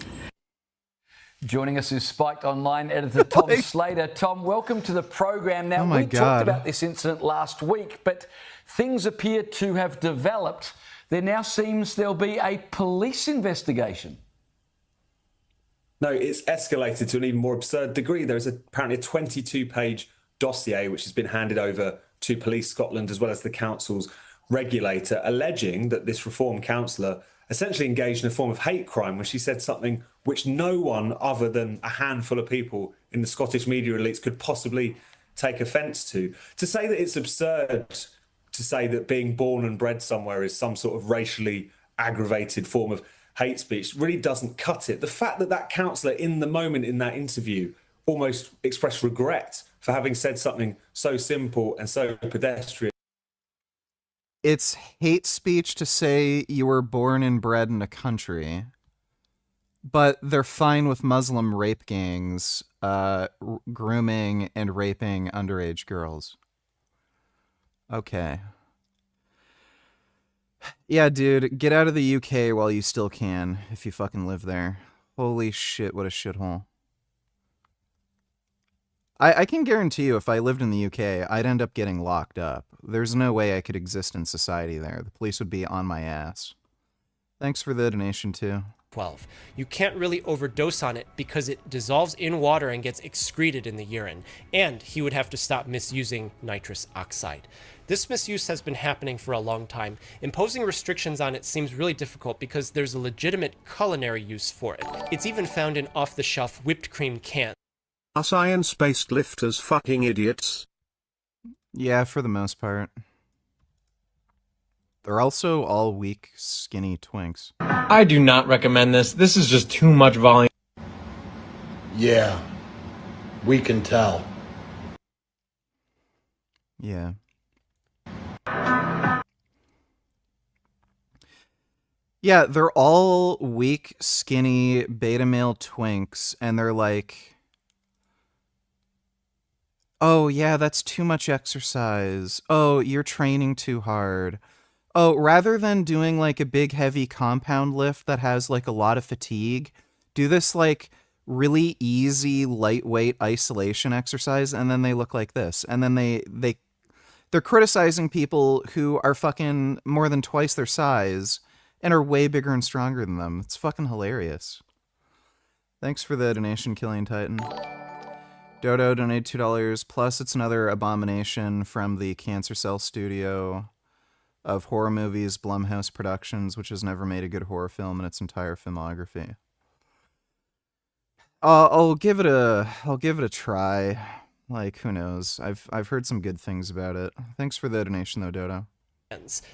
Joining us is Spiked Online editor Tom Slater. Tom, welcome to the program. Now, my we God. talked about this incident last week, but things appear to have developed. There now seems there'll be a police investigation. No, it's escalated to an even more absurd degree. There's apparently a 22-page dossier which has been handed over to Police Scotland as well as the council's regulator, alleging that this Reform councillor essentially engaged in a form of hate crime when she said something which no one other than a handful of people in the Scottish media elites could possibly take offence to. To say that it's absurd to say that being born and bred somewhere is some sort of racially aggravated form of hate speech really doesn't cut it. The fact that that councillor in the moment in that interview almost expressed regret for having said something so simple and so pedestrian. It's hate speech to say you were born and bred in a country, but they're fine with Muslim rape gangs grooming and raping underage girls. Okay. Yeah, dude, get out of the UK while you still can, if you fucking live there. Holy shit, what a shithole. I can guarantee you if I lived in the UK, I'd end up getting locked up. There's no way I could exist in society there. The police would be on my ass. Thanks for the donation, too. 12. You can't really overdose on it because it dissolves in water and gets excreted in the urine, and he would have to stop misusing nitrous oxide. This misuse has been happening for a long time. Imposing restrictions on it seems really difficult because there's a legitimate culinary use for it. It's even found in off-the-shelf whipped cream cans. Are science-based lifters fucking idiots? Yeah, for the most part. They're also all weak, skinny twinks. I do not recommend this. This is just too much volume. Yeah, we can tell. Yeah. Yeah, they're all weak, skinny, beta male twinks, and they're like, oh, yeah, that's too much exercise. Oh, you're training too hard. Oh, rather than doing like a big heavy compound lift that has like a lot of fatigue, do this like really easy lightweight isolation exercise, and then they look like this. And then they're criticizing people who are fucking more than twice their size and are way bigger and stronger than them. It's fucking hilarious. Thanks for the donation, Killian Titan. Dodo donated $2, plus it's another abomination from the Cancer Cell studio of horror movies, Blumhouse Productions, which has never made a good horror film in its entire filmography. I'll give it a try. Like, who knows? I've heard some good things about it. Thanks for the donation though, Dodo.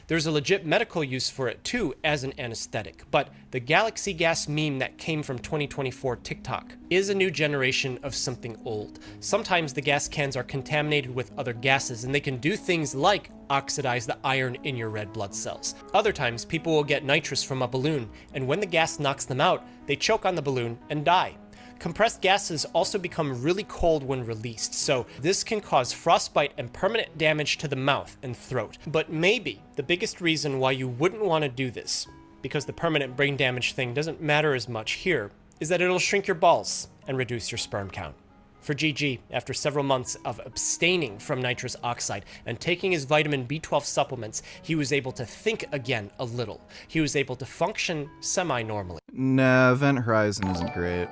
There's a legit medical use for it too as an anesthetic, but the galaxy gas meme that came from 2024 TikTok is a new generation of something old. Sometimes the gas cans are contaminated with other gases and they can do things like oxidize the iron in your red blood cells. Other times people will get nitrous from a balloon, and when the gas knocks them out, they choke on the balloon and die. Compressed gases also become really cold when released, so this can cause frostbite and permanent damage to the mouth and throat. But maybe the biggest reason why you wouldn't want to do this, because the permanent brain damage thing doesn't matter as much here, is that it'll shrink your balls and reduce your sperm count. For GG, after several months of abstaining from nitrous oxide and taking his vitamin B12 supplements, he was able to think again a little. He was able to function semi-normally. Nah, Event Horizon isn't great.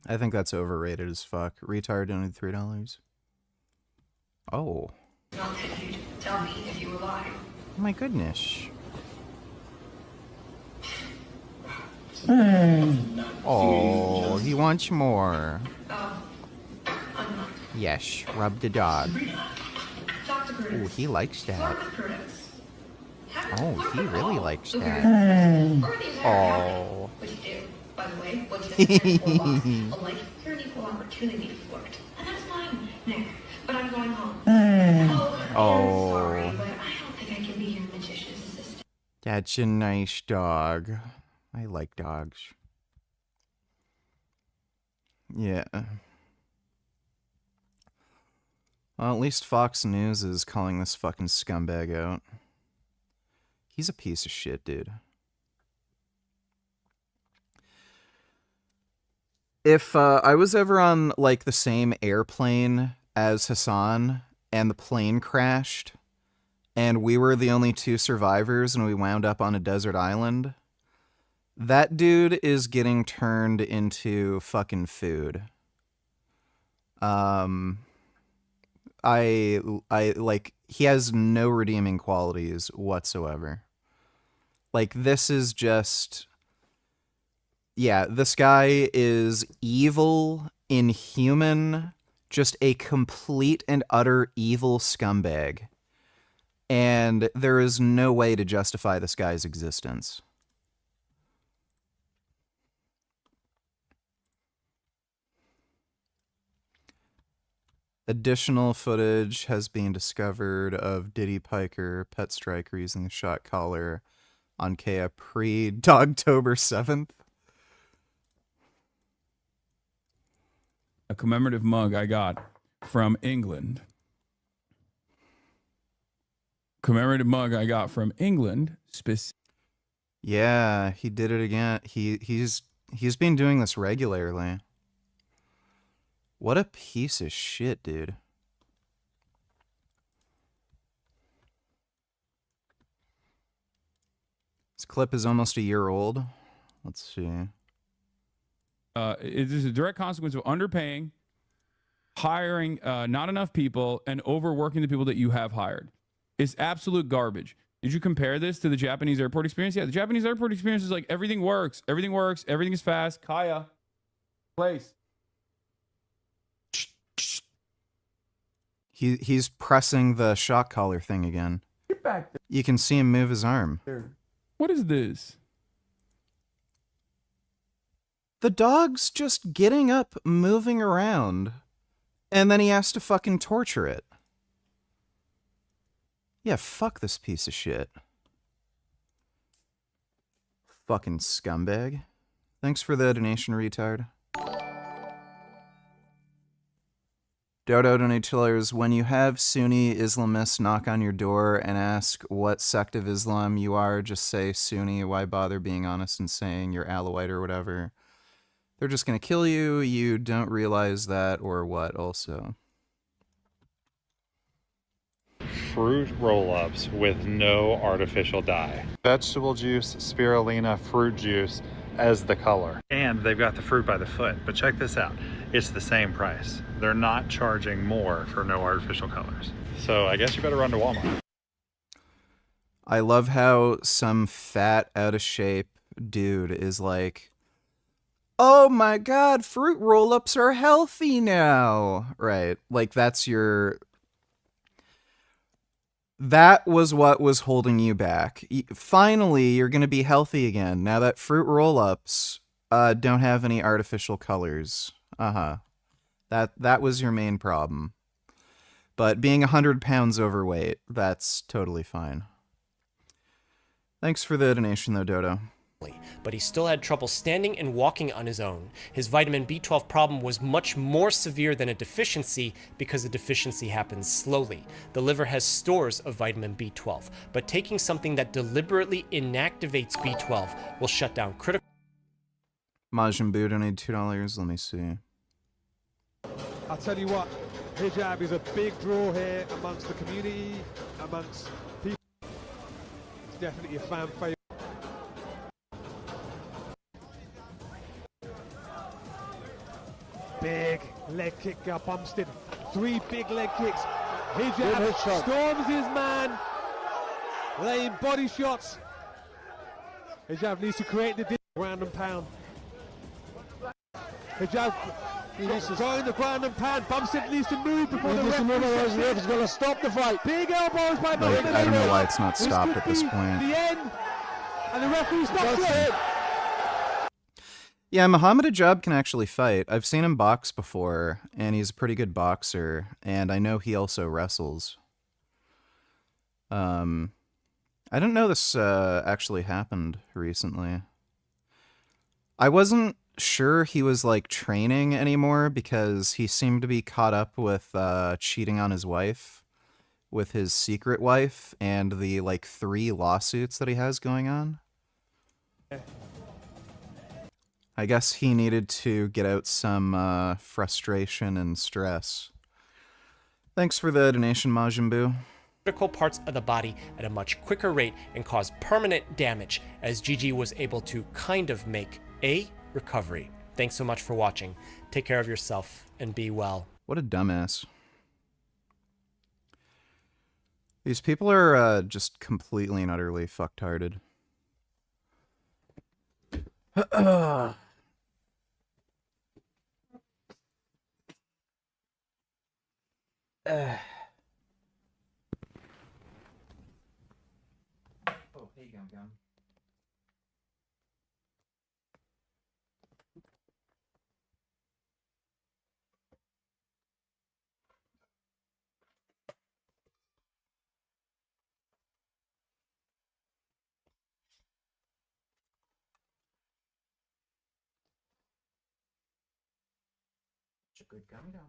I think that's overrated as fuck. Retard only $3. Oh. Not that you'd tell me if you were lying. Oh my goodness. Oh, he wants more. Yes, rub the dog. Oh, he likes that. Oh, he really likes that. Oh. What you do, by the way, what you do, like, you're an equal opportunity flirt. And that's fine, Nick. But I'm going home. Oh, sorry, but I don't think I can be your magician's assistant. That's a nice dog. I like dogs. Yeah. Well, at least Fox News is calling this fucking scumbag out. He's a piece of shit, dude. If I was ever on, like, the same airplane as Hasan, and the plane crashed, and we were the only two survivors, and we wound up on a desert island, that dude is getting turned into fucking food. I like, he has no redeeming qualities whatsoever. Like, this is just, yeah, this guy is evil, inhuman, just a complete and utter evil scumbag. And there is no way to justify this guy's existence. Additional footage has been discovered of Diddy Piker Pet Striker using the shot collar on Kea pre-Dogtober 7th. A commemorative mug I got from England. Commemorative mug I got from England. Yeah, he did it again. He's been doing this regularly. What a piece of shit, dude. This clip is almost a year old. Let's see. It is a direct consequence of underpaying, hiring not enough people, and overworking the people that you have hired. It's absolute garbage. Did you compare this to the Japanese airport experience? Yeah, the Japanese airport experience is like everything works, everything is fast. Kaya, place. He's pressing the shock collar thing again. Get back there. You can see him move his arm. What is this? The dog's just getting up, moving around, and then he has to fucking torture it. Yeah, fuck this piece of shit. Fucking scumbag. Thanks for the donation, retard. Dodo donators, when you have Sunni Islamists knock on your door and ask what sect of Islam you are, just say Sunni. Why bother being honest and saying you're Alawite or whatever? They're just gonna kill you. You don't realize that, or what, also? Fruit roll-ups with no artificial dye. Vegetable juice, spirulina, fruit juice as the color. And they've got the fruit by the foot. But check this out. It's the same price. They're not charging more for no artificial colors. So I guess you better run to Walmart. I love how some fat, out of shape dude is like, oh my god, fruit roll-ups are healthy now. Right. Like, that's your... That was what was holding you back. Finally, you're going to be healthy again, now that fruit roll-ups don't have any artificial colors. Uh-huh. That was your main problem. But being 100 pounds overweight, that's totally fine. Thanks for the donation, though, Dodo. But he still had trouble standing and walking on his own. His vitamin B12 problem was much more severe than a deficiency because a deficiency happens slowly. The liver has stores of vitamin B12, but taking something that deliberately inactivates B12 will shut down critical... Majin Buu donated $2. Let me see. I'll tell you what, hijab is a big draw here amongst the community, amongst people. It's definitely a fan favourite. Big leg kick up Bumstead. 3 big leg kicks. Hijab storms his man, laying body shots. Hijab needs to create the ground and pound. Hijab going the ground and pound. Bumstead needs to move before the ref is going to stop the fight. Big elbows by Bumstead. I don't know why it's not stopped at this point. The end, and the referee stops it. Yeah, Muhammad Hijab can actually fight. I've seen him box before, and he's a pretty good boxer, and I know he also wrestles. I didn't know this actually happened recently. I wasn't sure he was, like, training anymore because he seemed to be caught up with cheating on his wife, with his secret wife, and the, like, 3 lawsuits that he has going on. I guess he needed to get out some frustration and stress. Thanks for the donation, Majin Buu. Critical parts of the body at a much quicker rate and cause permanent damage, as Gigi was able to kind of make a recovery. Thanks so much for watching. Take care of yourself and be well. What a dumbass. These people are just completely and utterly fucktarded. Oh, hey, Gum Gum. Such a good Gum Gum.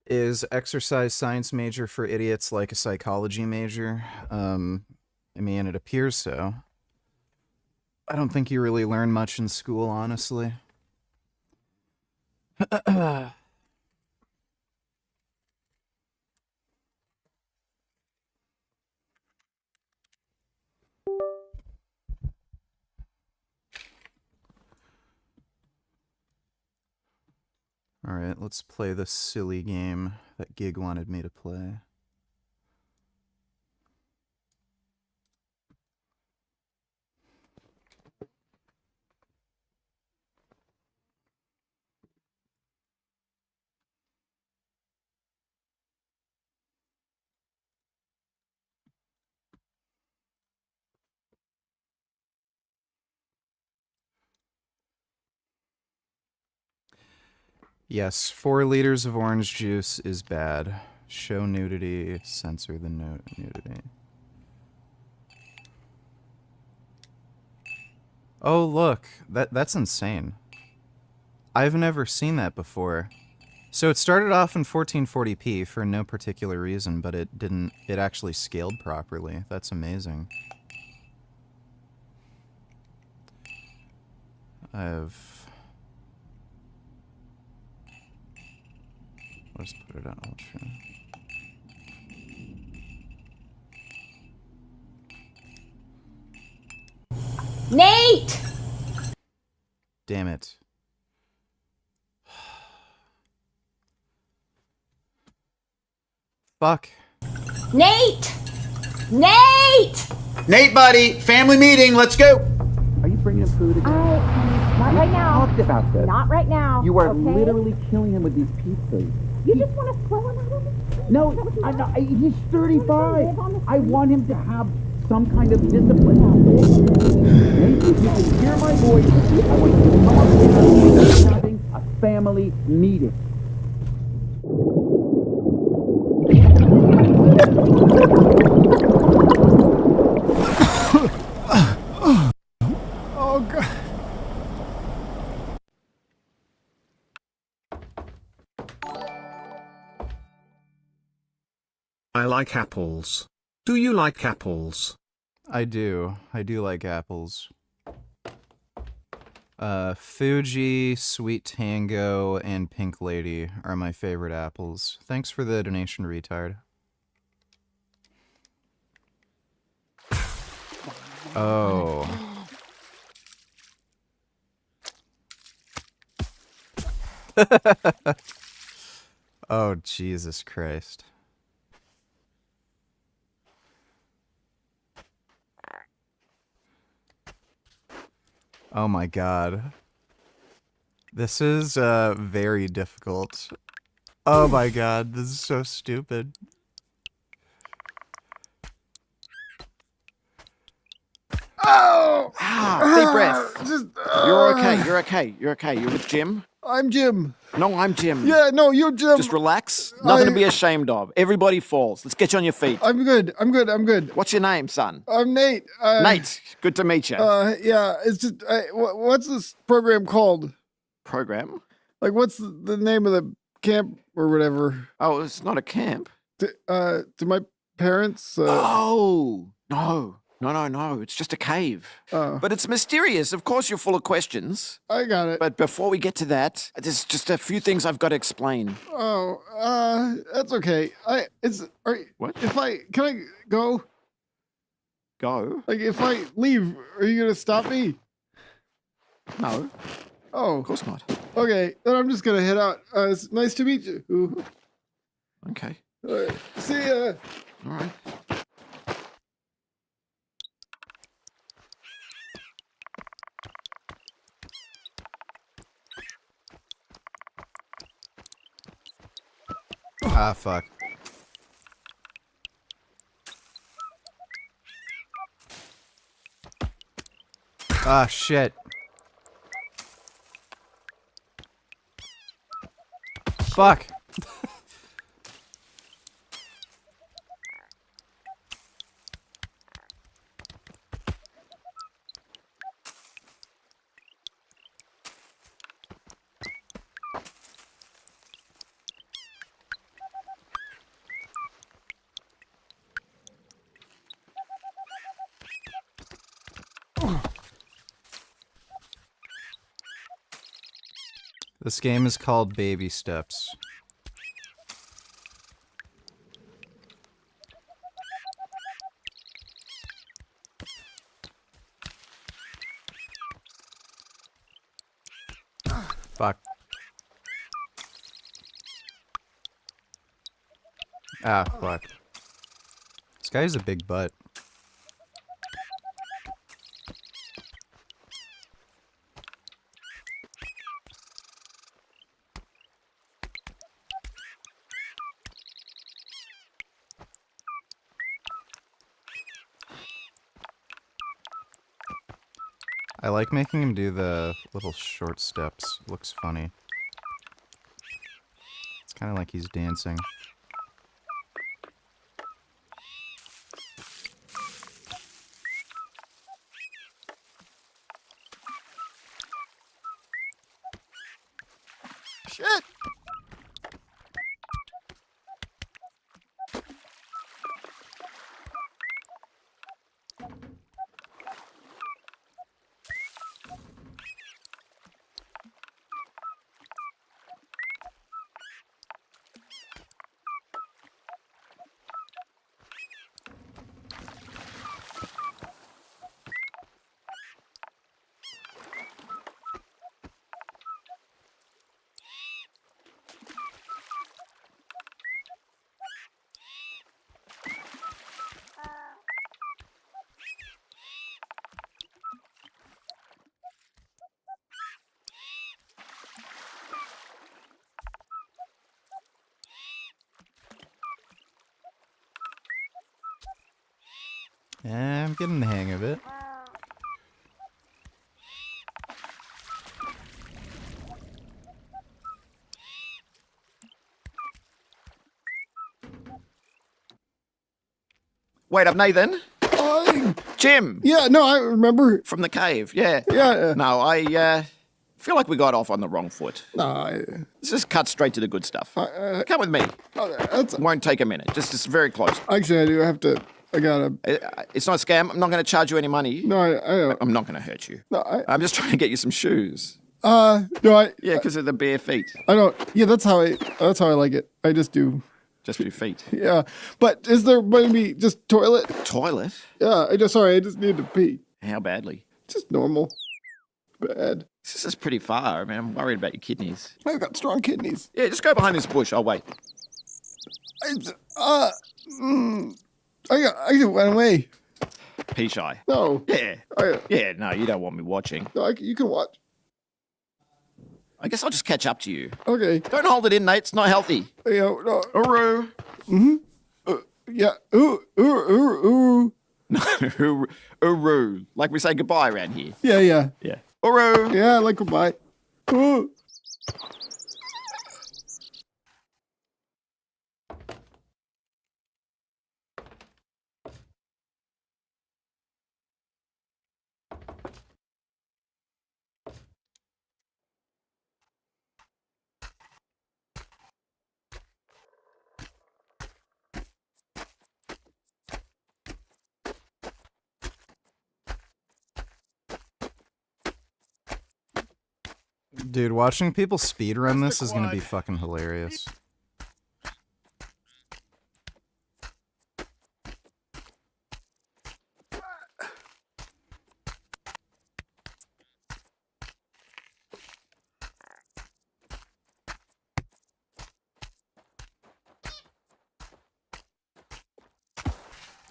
Is exercise science major for idiots like a psychology major? I mean, it appears so. I don't think you really learn much in school, honestly. Alright, let's play this silly game that Gig wanted me to play. Yes, 4 liters of orange juice is bad. Show nudity, censor the nudity. Oh, look. That's insane. I've never seen that before. So it started off in 1440p for no particular reason, but it actually scaled properly. That's amazing. Let's put it on ultra. Nate! Damn it. Fuck. Nate! Nate! Nate, buddy, family meeting, let's go. Are you bringing him food again? Not right now. Talked about this. Not right now. You are okay? literally killing him with these pizzas. You just want to throw him out of the street? No, he's 35. I want him to have some kind of discipline. Nate, if you can hear my voice, I want you to come up here and having a family meeting. Oh, God. I like apples. Do you like apples? I do. I do like apples. Fuji, Sweet Tango, and Pink Lady are my favorite apples. Thanks for the donation, retard. Oh. Oh, Jesus Christ. Oh my God. This is very difficult. Oh my God, this is so stupid. Oh! Deep breath. You're okay. You're okay. You're okay. You're with Jim. I'm Jim. No, I'm Jim. Yeah, no, you're Jim. Just relax. Nothing to be ashamed of. Everybody falls. Let's get you on your feet. I'm good. I'm good. What's your name, son? I'm Nate. Nate. Good to meet you. Yeah, it's just, what's this program called? Program? Like, what's the name of the camp or whatever? Oh, it's not a camp. Do my parents? Oh, no. No. It's just a cave. Oh. But it's mysterious. Of course, you're full of questions. I got it. But before we get to that, there's just a few things I've got to explain. Oh, that's okay. What? Can I go? Go? Like, if I leave, are you gonna stop me? No. Oh. Of course not. Okay, then I'm just gonna head out. It's nice to meet you. Okay. See ya. All right. Ah, fuck. Ah, shit. Fuck. This game is called Baby Steps. Fuck. Ah, fuck. This guy has a big butt. I like making him do the little short steps. Looks funny. Kind of like he's dancing. Shit! Yeah, I'm getting the hang of it. Wait up, Nathan. Jim. Yeah, no, I remember. From the cave, yeah. Yeah. No, I feel like we got off on the wrong foot. No, Let's just cut straight to the good stuff. Come with me. Won't take a minute. Just very close. Actually, I do have to. I gotta. It's not a scam. I'm not going to charge you any money. No, I I'm not going to hurt you. No, I'm just trying to get you some shoes. No, Yeah, because of the bare feet. I don't. Yeah, that's how I like it. I just do. Just for your feet. Yeah, but is there maybe just toilet? Toilet? Yeah, I just need to pee. How badly? Just normal. Bad. This is pretty far. I mean, I'm worried about your kidneys. I've got strong kidneys. Yeah, just go behind this bush. I'll wait. I went away. Pee shy. No. Yeah. Yeah, no, you don't want me watching. No, you can watch. I guess I'll just catch up to you. Okay. Don't hold it in, Nate. It's not healthy. Yeah, no. Uru. Mm-hmm. Yeah. Ooh. No, uru. Like we say goodbye around here. Yeah. Yeah. Uru. Yeah, like goodbye. Ooh. Dude, watching people speedrun this is gonna be fucking hilarious.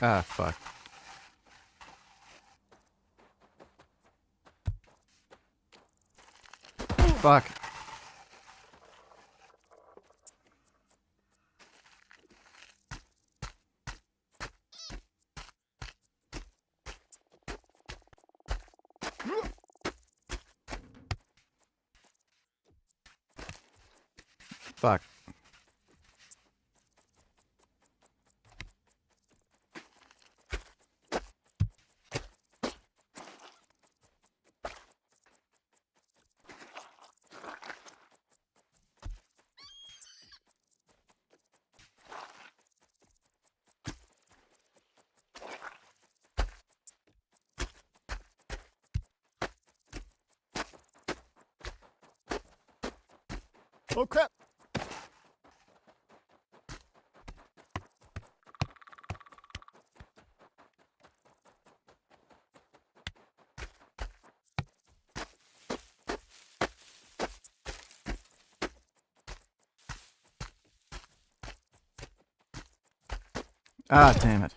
Ah, fuck. Fuck. Fuck. Oh crap. Ah, damn it.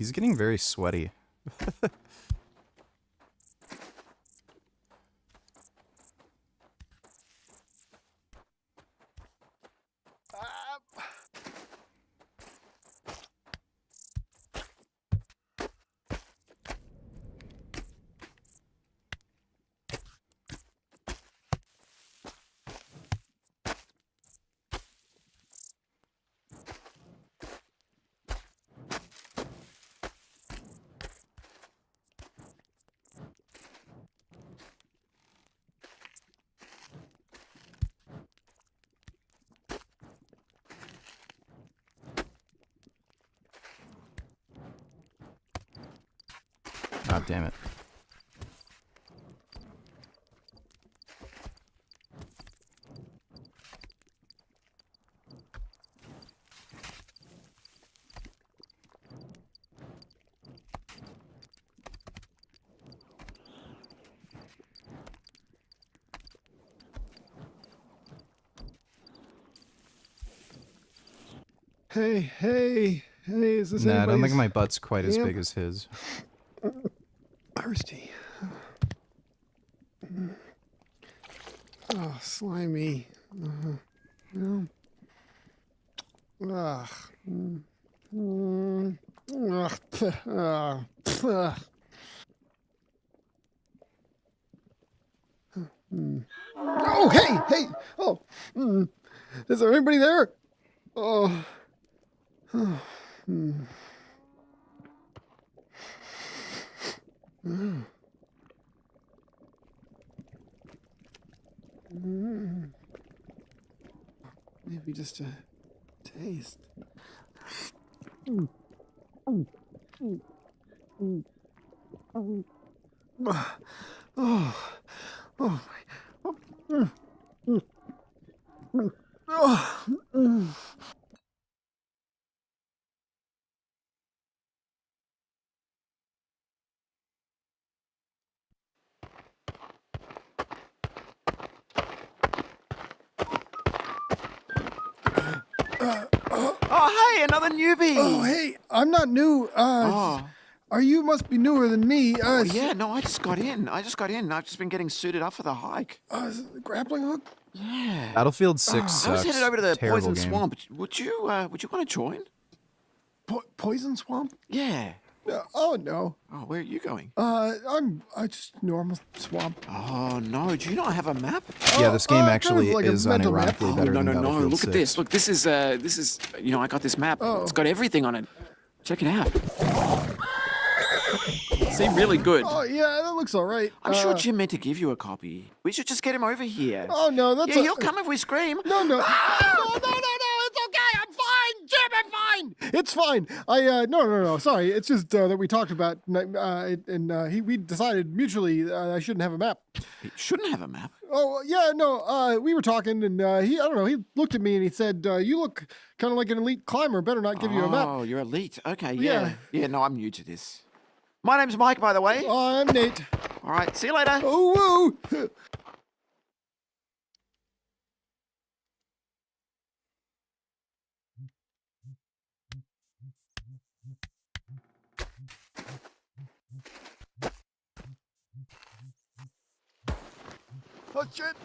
He's getting very sweaty. God damn it. Hey, is this Nah, I don't think anybody's my butt's quite as camp? big as his. Thirsty. Oh, slimy. No. Ugh. Ugh. Ugh. Oh, hey! Oh, is there anybody there? Oh. Maybe just a taste. Oh, hey, another newbie. Oh, hey, I'm not new. Are you must be newer than me? Oh, yeah, no, I just got in. I've just been getting suited up for the hike. Is it the grappling hook? Yeah. Battlefield 6 I sucks. was headed over to the Terrible Poison game. Swamp. Would you want to join? Poison swamp? Yeah. Oh no. Oh, where are you going? I just normal swamp. Oh no, do you not have a map? Yeah, this game actually kind of like a is mental map. unironically better no, than no, no! Battlefield Look 6. at this. Look, this is I got this map. Oh. It's got everything on it. Check it out. See, really good. Oh yeah, that looks all right. I'm sure Jim meant to give you a copy. We should just get him over here. Oh no, that's Yeah, he'll come if we scream. No, no. No, it's okay. I'm fine, Jim. I'm fine. It's fine. No. Sorry, it's just that we talked about, and we decided mutually I shouldn't have a map. He shouldn't have a map. Oh yeah, no. We were talking, and I don't know. He looked at me and he said, "You look kind of like an elite climber. Better not give you a map." Oh, you're elite. Okay, Yeah. Yeah, no, I'm new to this. My name's Mike, by the way. I'm Nate. All right, see you later. Oh, whoa. Oh shit.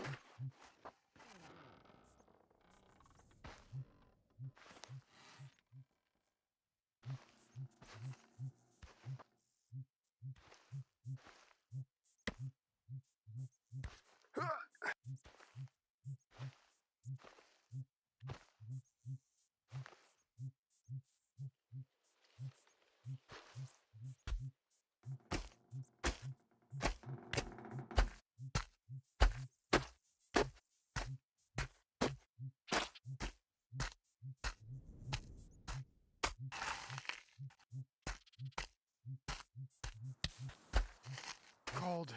Cold.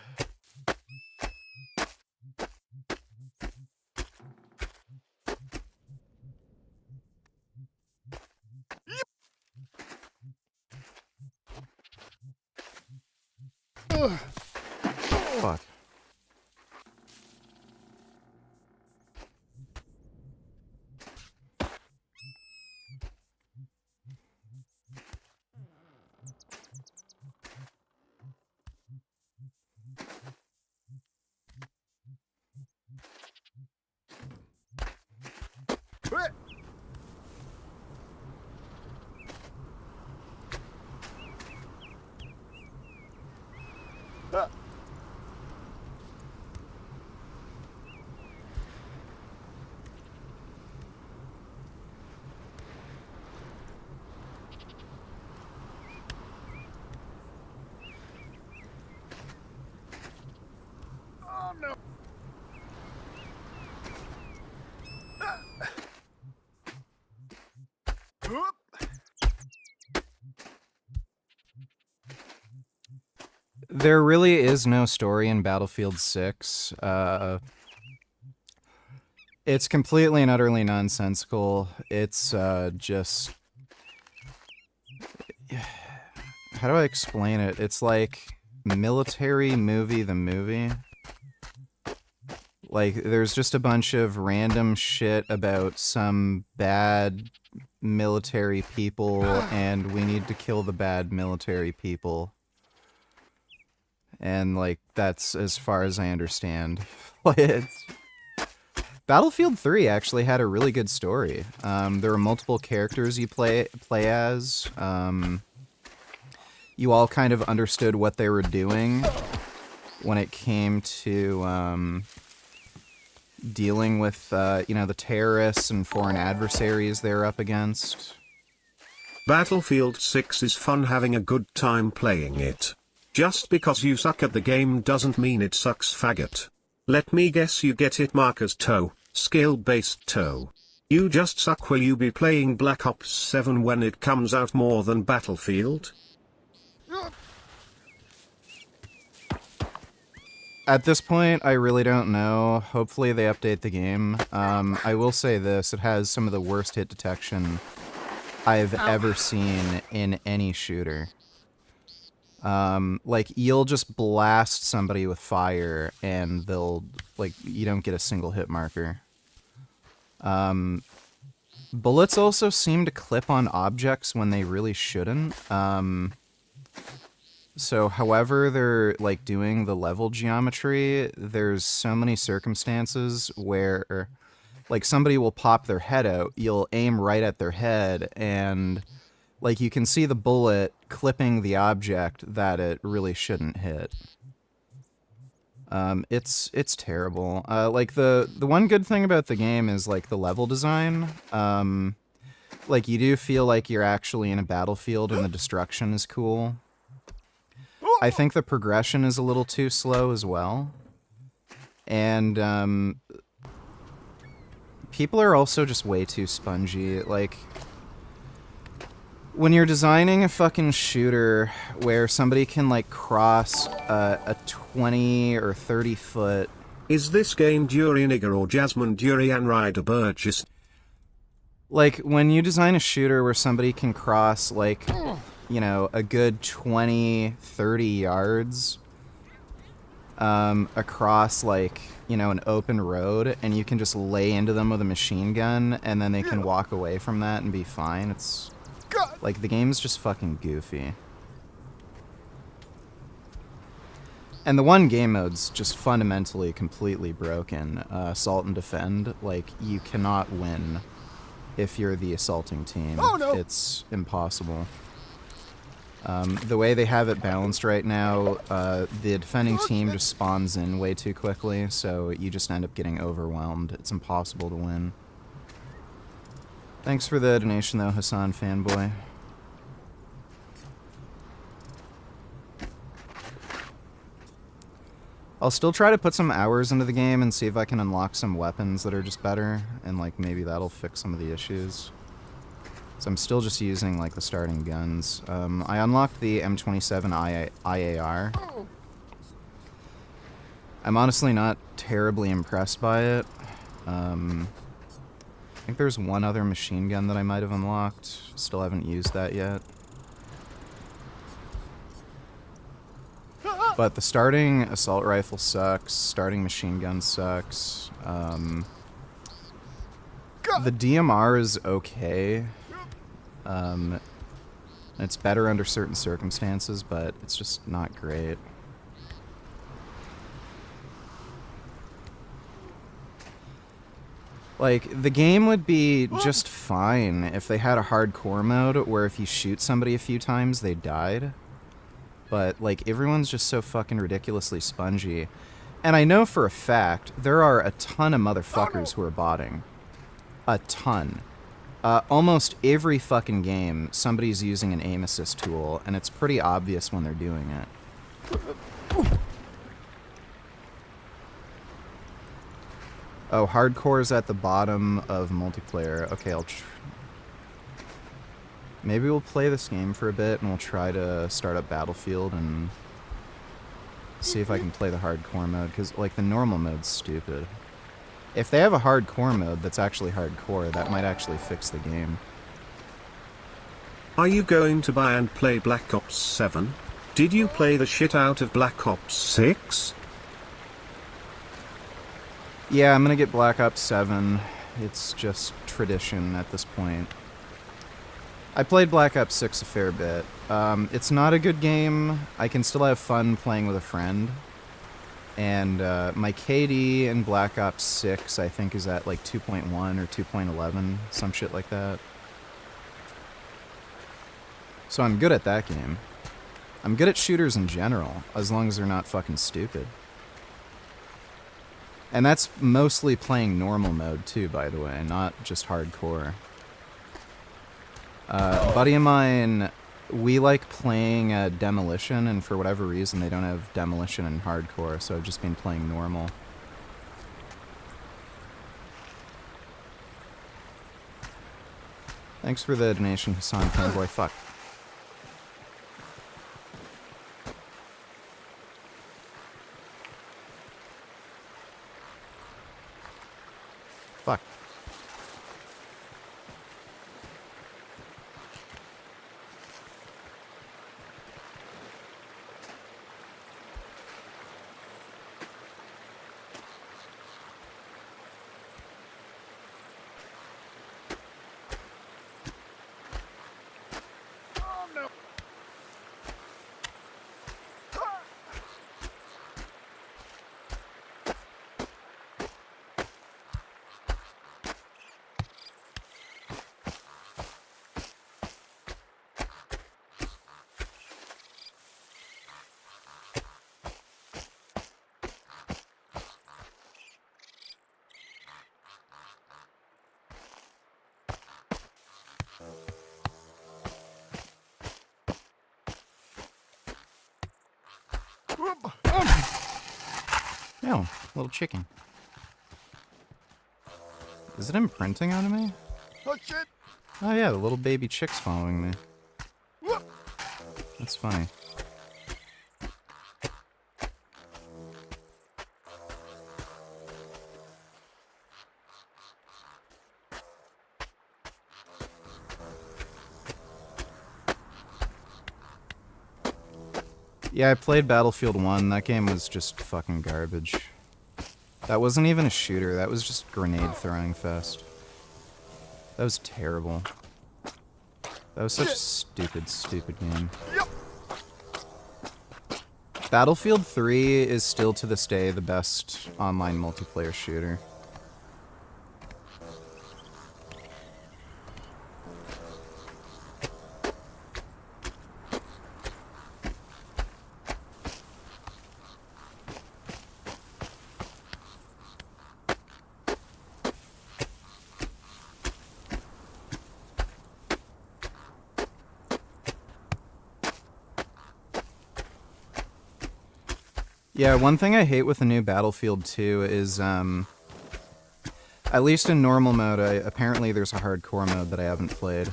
Ugh. Fuck. There really is no story in Battlefield 6. It's completely and utterly nonsensical. It's just... How do I explain it? It's like Military Movie the movie. Like, there's just a bunch of random shit about some bad military people, and we need to kill the bad military people. And, like, that's as far as I understand. Battlefield 3 actually had a really good story. There were multiple characters you play as. You all kind of understood what they were doing when it came to dealing with, you know, the terrorists and foreign adversaries they're up against. Battlefield 6 is fun, having a good time playing it. Just because you suck at the game doesn't mean it sucks, faggot. Let me guess, you get it, markers toe, skill-based toe. You just suck. Will you be playing Black Ops 7 when it comes out more than Battlefield? At this point, I really don't know. Hopefully they update the game. I will say this, it has some of the worst hit detection I've ever seen in any shooter. Like, you'll just blast somebody with fire, and they'll, like, you don't get a single hit marker. Bullets also seem to clip on objects when they really shouldn't. So, however they're, like, doing the level geometry, there's so many circumstances where, like, somebody will pop their head out, you'll aim right at their head, and, like, you can see the bullet clipping the object that it really shouldn't hit. It's terrible. Like, the one good thing about the game is, like, the level design. Like, you do feel like you're actually in a battlefield, and the destruction is cool. I think the progression is a little too slow as well. And, people are also just way too spongy. Like, when you're designing a fucking shooter where somebody can, like, cross a 20 or 30 foot... Is this game Durianiga or Jasmine Durian Ryder Burgess? Like, when you design a shooter where somebody can cross, like, you know, a good 20, 30 yards across, like, you know, an open road, and you can just lay into them with a machine gun, and then they can walk away from that and be fine, it's... Like, the game's just fucking goofy. And the one game mode's just fundamentally completely broken. Assault and Defend, like, you cannot win if you're the assaulting team. Oh, no. It's impossible. The way they have it balanced right now, the defending team just spawns in way too quickly, so you just end up getting overwhelmed. It's impossible to win. Thanks for the donation, though, Hasan fanboy. I'll still try to put some hours into the game and see if I can unlock some weapons that are just better, and, like, maybe that'll fix some of the issues. So I'm still just using, like, the starting guns. I unlocked the M27 IAR. I'm honestly not terribly impressed by it. I think there's one other machine gun that I might have unlocked. Still haven't used that yet. But the starting assault rifle sucks. Starting machine gun sucks. The DMR is okay. It's better under certain circumstances, but it's just not great. Like, the game would be just fine if they had a hardcore mode where if you shoot somebody a few times, they died. But, like, everyone's just so fucking ridiculously spongy. And I know for a fact, there are a ton of motherfuckers who are botting. A ton. Almost every fucking game, somebody's using an aim assist tool, and it's pretty obvious when they're doing it. Oh, hardcore is at the bottom of multiplayer. Okay, maybe we'll play this game for a bit and we'll try to start up Battlefield and see if I can play the hardcore mode, because, like, the normal mode's stupid. If they have a hardcore mode that's actually hardcore, that might actually fix the game. Are you going to buy and play Black Ops 7? Did you play the shit out of Black Ops 6? Yeah, I'm gonna get Black Ops 7. It's just tradition at this point. I played Black Ops 6 a fair bit. It's not a good game. I can still have fun playing with a friend. And my KD in Black Ops 6, I think, is at like 2.1 or 2.11, some shit like that. So I'm good at that game. I'm good at shooters in general, as long as they're not fucking stupid. And that's mostly playing normal mode too, by the way, not just hardcore. A buddy of mine, we like playing Demolition, and for whatever reason they don't have Demolition in hardcore, so I've just been playing normal. Thanks for the donation, Hasan Fanboy. Fuck. Fuck. Oh, little chicken. Is it imprinting onto me? Oh shit! Oh yeah, the little baby chick's following me. That's funny. Yeah, I played Battlefield 1. That game was just fucking garbage. That wasn't even a shooter. That was just grenade throwing fest. That was terrible. That was such a stupid, stupid game. Battlefield 3 is still to this day the best online multiplayer shooter. Yeah, one thing I hate with the new Battlefield 2 is, at least in normal mode, apparently there's a hardcore mode that I haven't played.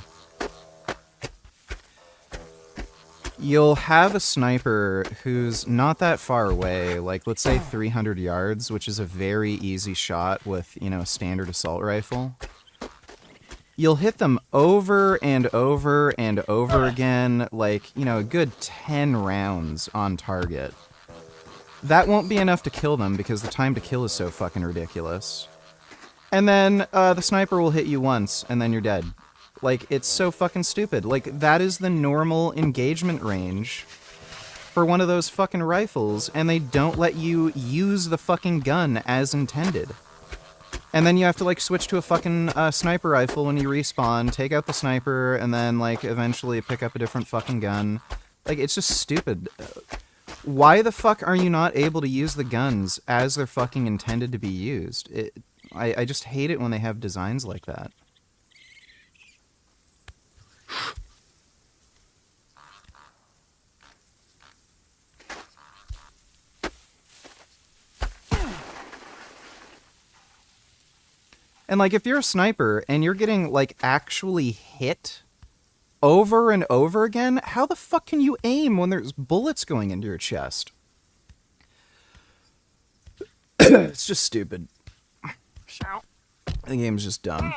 You'll have a sniper who's not that far away, like let's say 300 yards, which is a very easy shot with, you know, a standard assault rifle. You'll hit them over and over and over again, like, you know, a good 10 rounds on target. That won't be enough to kill them because the time to kill is so fucking ridiculous. And then the sniper will hit you once and then you're dead. Like, it's so fucking stupid. Like, that is the normal engagement range for one of those fucking rifles, and they don't let you use the fucking gun as intended. And then you have to, like, switch to a fucking sniper rifle when you respawn, take out the sniper, and then, like, eventually pick up a different fucking gun. Like, it's just stupid. Why the fuck are you not able to use the guns as they're fucking intended to be used? I just hate it when they have designs like that. And like if you're a sniper and you're getting like actually hit over and over again, how the fuck can you aim when there's bullets going into your chest? It's just stupid. The game's just dumb.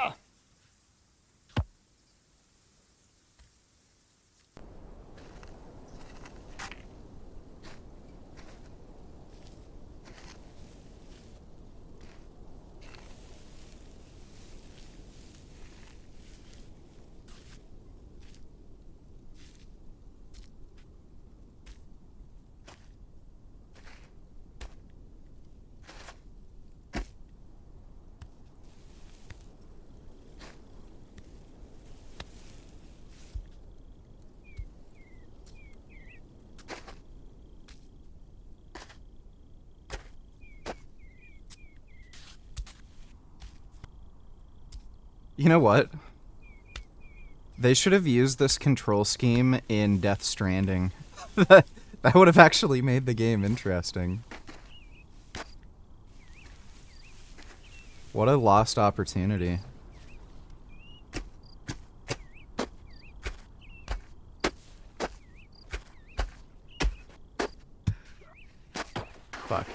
You know what? They should have used this control scheme in Death Stranding. That would have actually made the game interesting. What a lost opportunity. Fuck.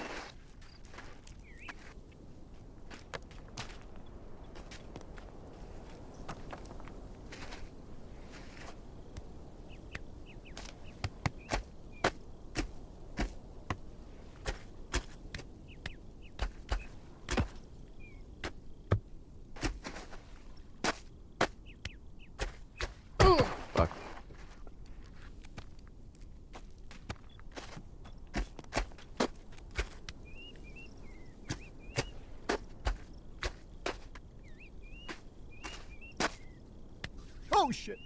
Oh shit.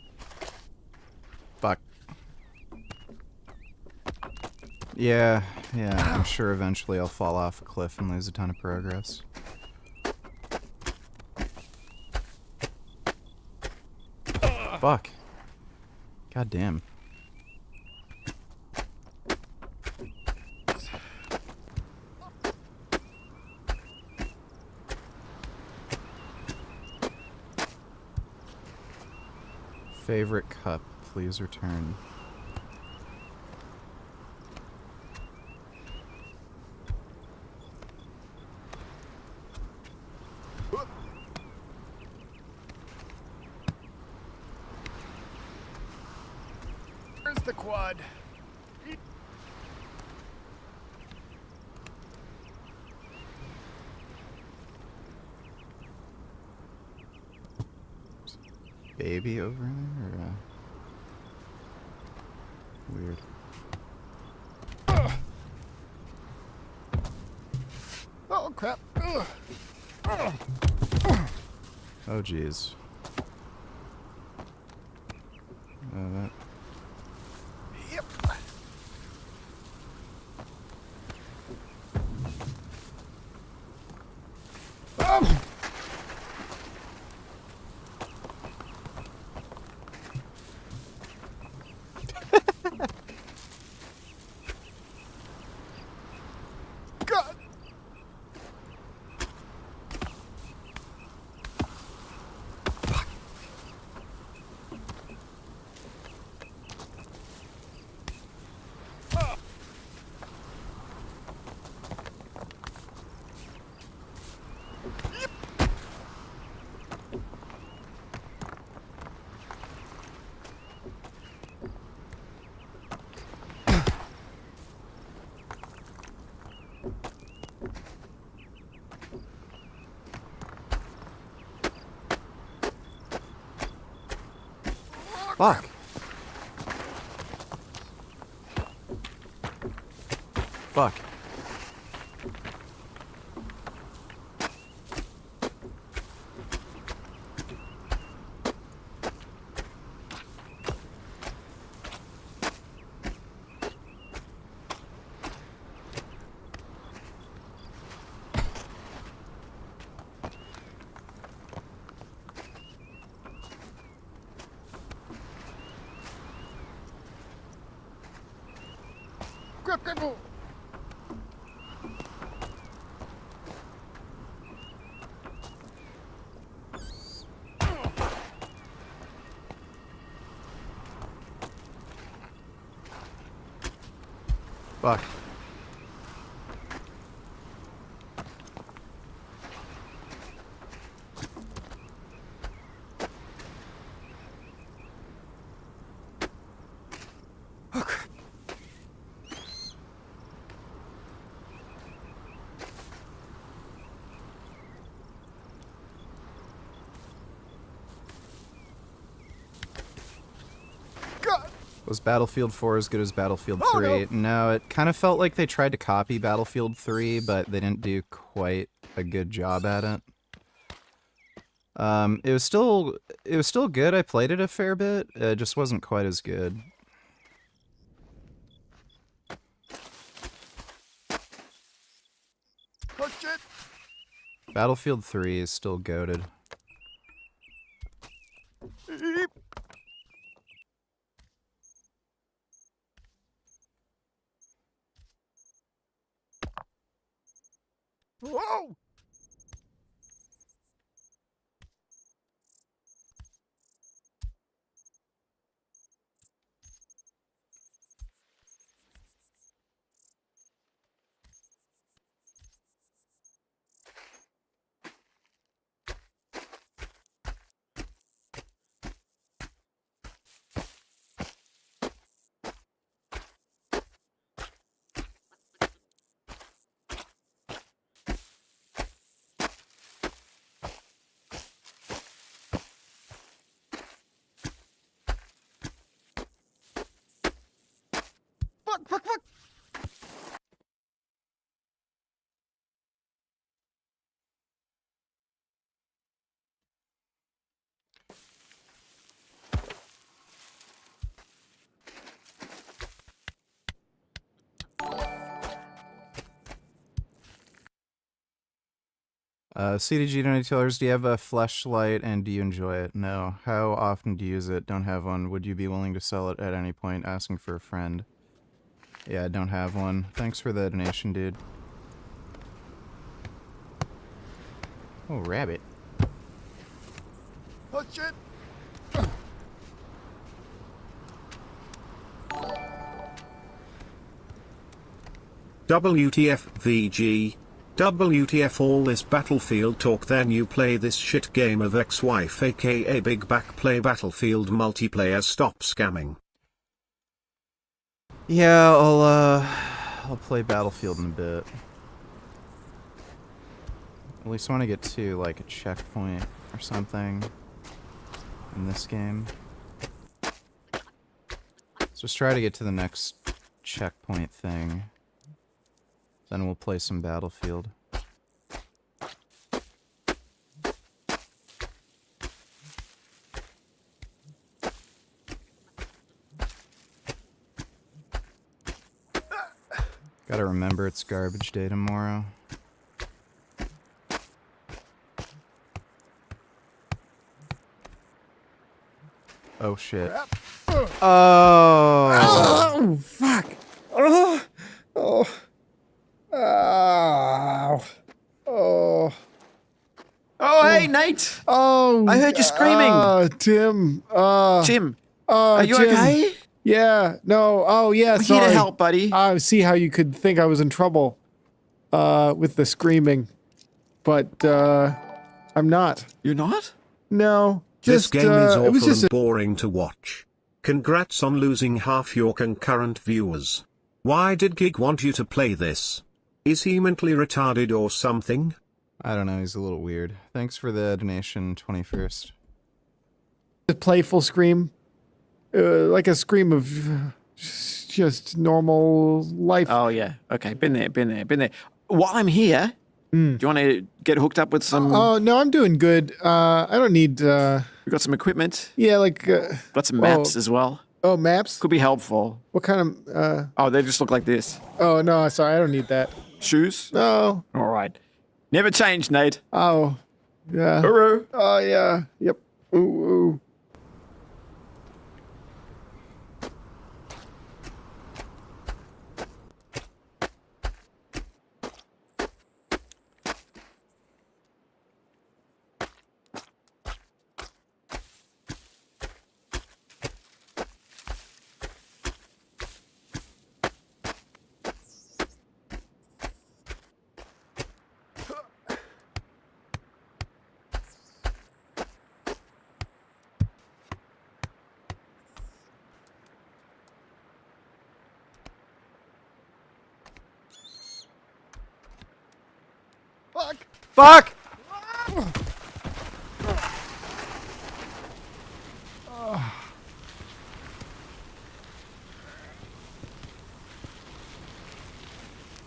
Fuck. Yeah, I'm sure eventually I'll fall off a cliff and lose a ton of progress. Fuck. God damn. Favorite cup, please return. Where's the quad? Baby over there? Or, weird. Oh crap. Oh jeez. That. Yep. God. Fuck. Fuck. Grab. Fuck. Was Battlefield 4 as good as Battlefield 3? No, it kind of felt like they tried to copy Battlefield 3, but they didn't do quite a good job at it. It was still good. I played it a fair bit. It just wasn't quite as good. Oh shit! Battlefield 3 is still goated. Whoa! Fuck, fuck, fuck! CDG Donny Taylors, do you have a fleshlight and do you enjoy it? No. How often do you use it? Don't have one. Would you be willing to sell it at any point? Asking for a friend. Yeah, I don't have one. Thanks for the donation, dude. Oh, rabbit. Oh shit! WTF VG. WTF all this Battlefield talk, then you play this shit game of ex-wife aka Big Back, play Battlefield multiplayer, stop scamming. Yeah, I'll play Battlefield in a bit. At least I want to get to, like, a checkpoint or something in this game. Let's just try to get to the next checkpoint thing. Then we'll play some Battlefield. Gotta remember it's garbage day tomorrow. Oh shit. Oh! Fuck! Oh! Oh! Ow. Oh. Oh, hey, Nate. Oh. I heard you screaming. Tim. Jim. Are you Jim. okay? Yeah. No. Oh, yeah. We're sorry. here to help, buddy. I see how you could think I was in trouble with the screaming. But I'm not. You're not? No. This Just, game is it was awful just and boring to watch. Congrats on losing half your concurrent viewers. Why did Gig want you to play this? Is he mentally retarded or something? I don't know, he's a little weird. Thanks for the donation, 21st. a playful scream. Like a scream of just normal life. Oh, yeah. Okay, been there. While I'm here, do you want to get hooked up with some... Oh, no, I'm doing good. I don't need... We got some equipment. Yeah, like... got some maps as well. Oh, maps? Could be helpful. What kind of... Oh, they just look like this. Oh, no, sorry, I don't need that. Shoes? No. All right. Never change, Nate. Oh, yeah. Hooroo. Oh, yeah. Yep. Ooh, ooh. Fuck!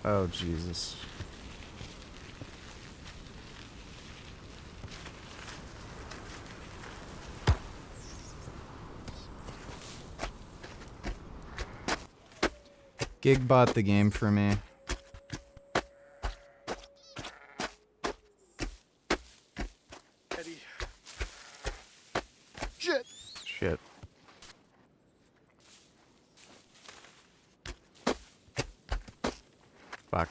Oh, Jesus. Gig bought the game for me. Shit. Shit. Fuck.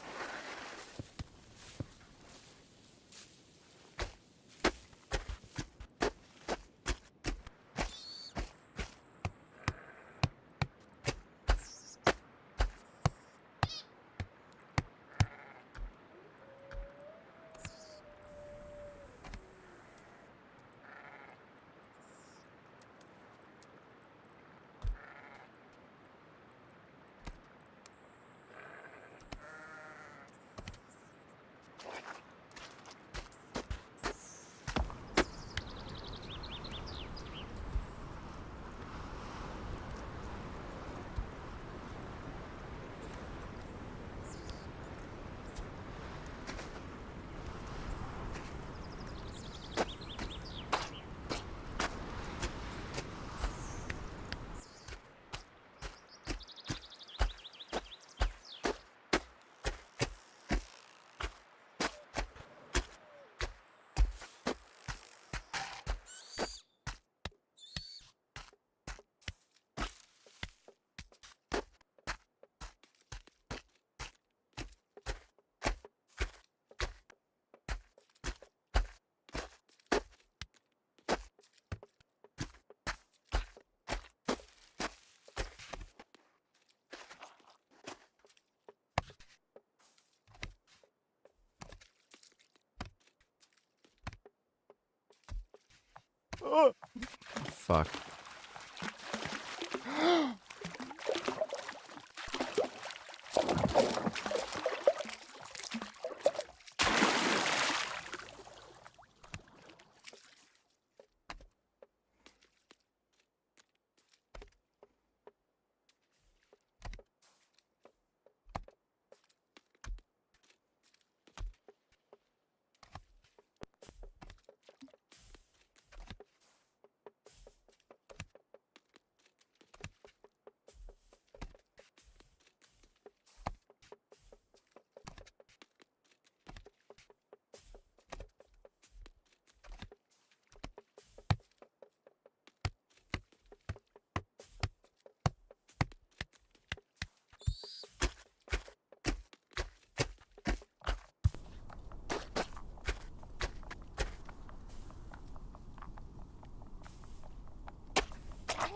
Fuck.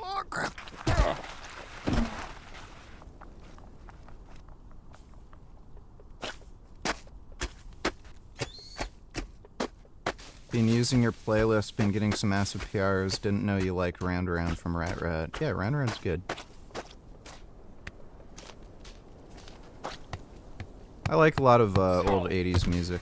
Oh, crap. Been using your playlist, been getting some massive PRs, didn't know you liked Round Round from Rat Rat. Yeah, Round Round's good. I like a lot of old 80s music.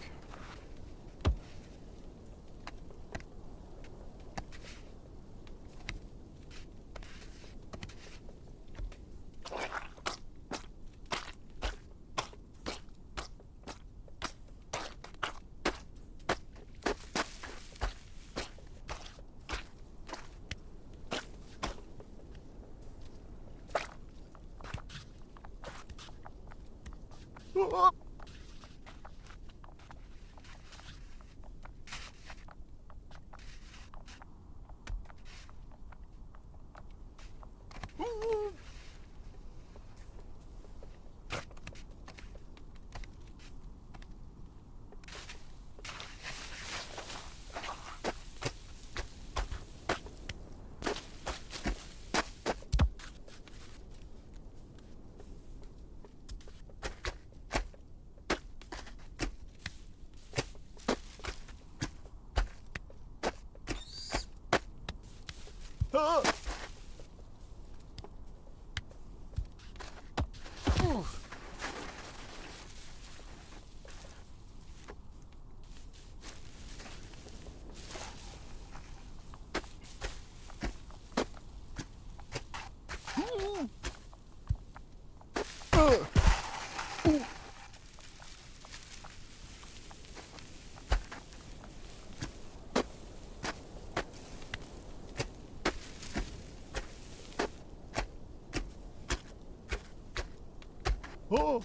Oh.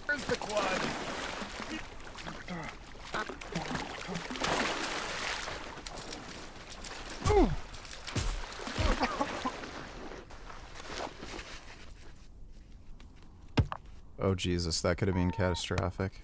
Where's the quad? Oh Jesus, that could have been catastrophic.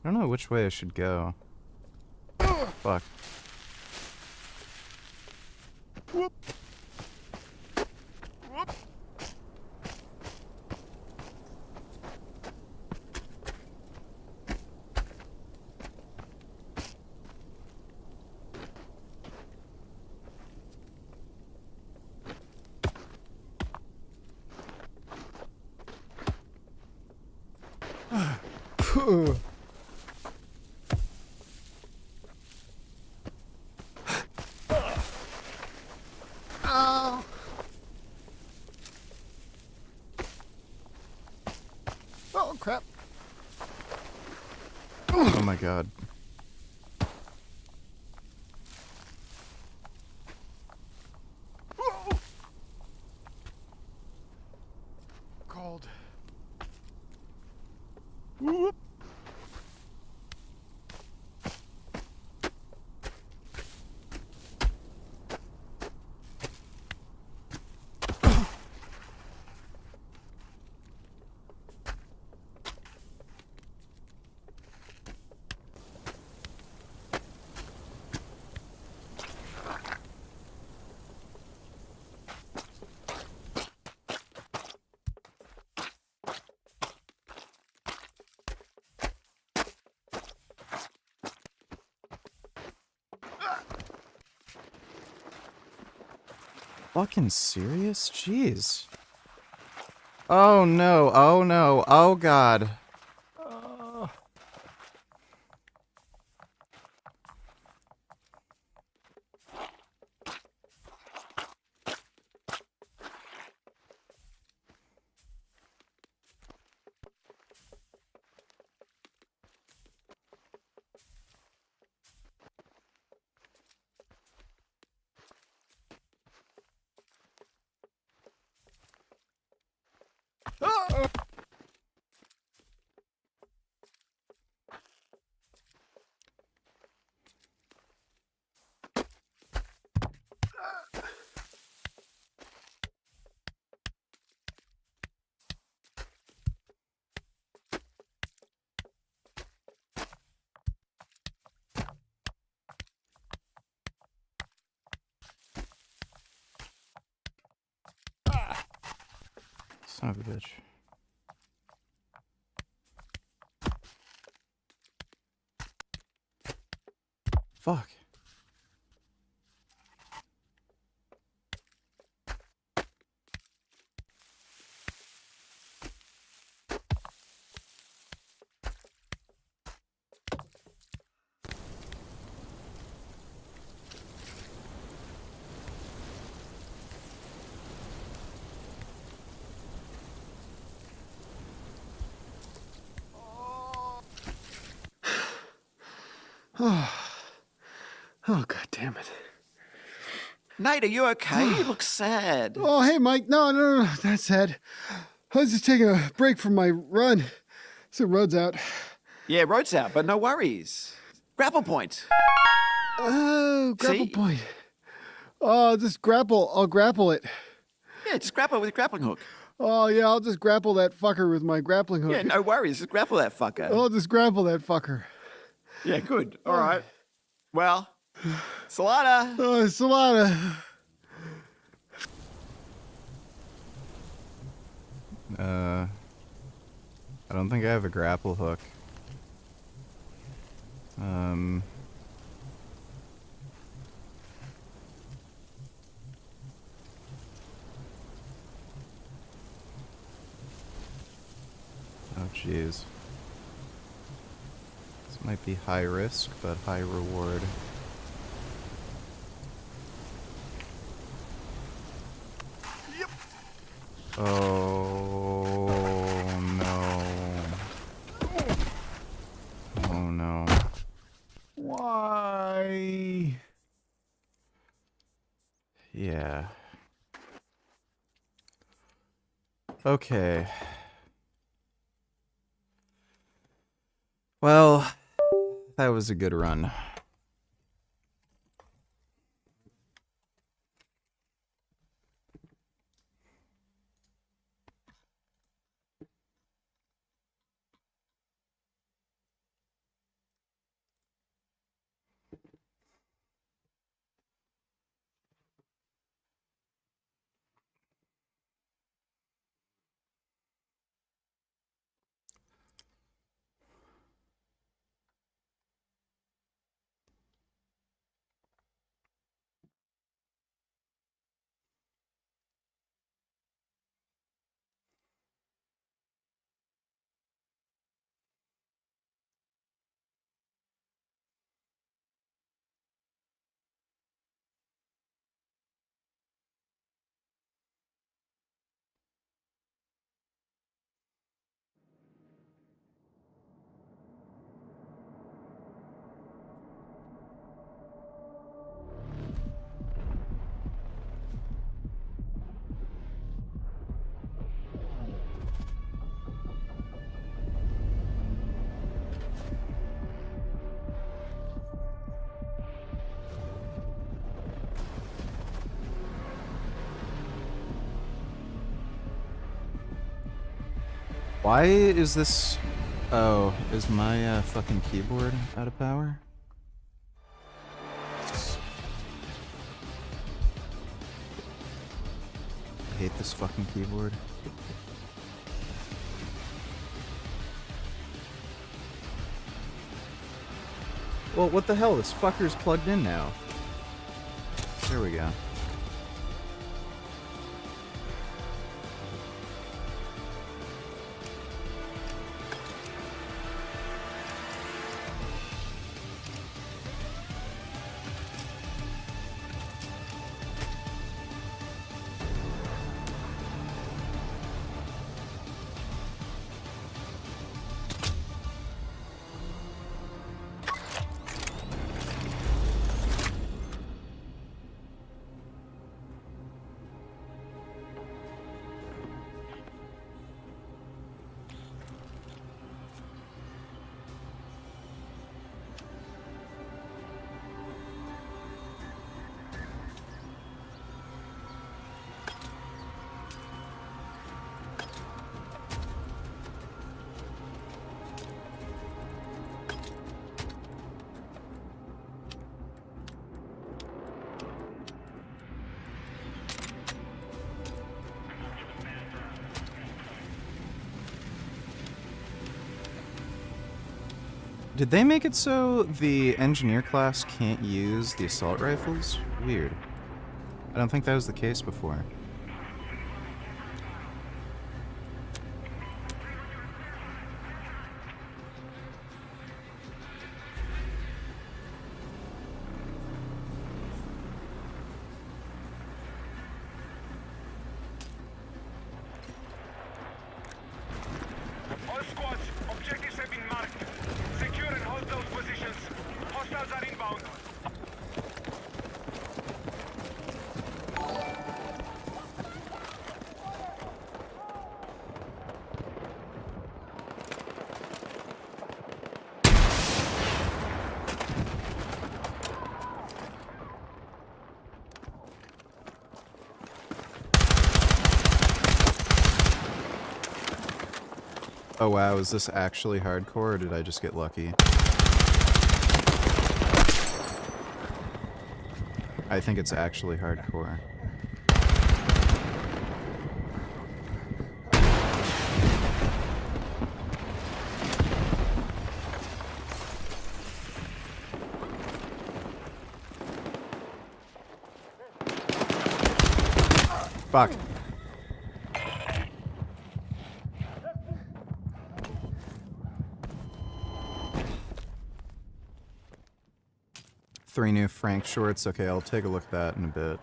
I don't know which way I should go. Fuck. Whoop. Whoop. Oh. Oh crap. Oh my god. Cold. Whoop. Fucking serious? Jeez. Oh no, oh no, oh god. Son of a bitch. Fuck. Oh, god damn it. Nate, are you okay? You look sad. Oh, hey, Mike. No, that's sad. I was just taking a break from my run. So road's out. Yeah, road's out, but no worries. Grapple point. Oh, grapple See? point. Oh, just grapple. I'll grapple it. Yeah, just grapple it with a grappling hook. Oh, yeah, I'll just grapple that fucker with my grappling hook. Yeah, no worries. Just grapple that fucker. I'll just grapple that fucker. Yeah, good. All right. Well, Salada. Oh, Salada. I don't think I have a grapple hook. jeez. This might be high risk, but high reward. Yep. Oh no. Oh no. Why? Yeah. Okay. Well, that was a good run. Why is this... Oh, is my fucking keyboard out of power? I hate this fucking keyboard. Well, what the hell? This fucker's plugged in now. There we go. Did they make it so the engineer class can't use the assault rifles? Weird. I don't think that was the case before. All squads, objectives have been marked. Secure and hold those positions. Hostiles are inbound. Oh wow, is this actually hardcore or did I just get lucky? I think it's actually hardcore. Fuck. 3 new Frank shorts. Okay, I'll take a look at that in a bit.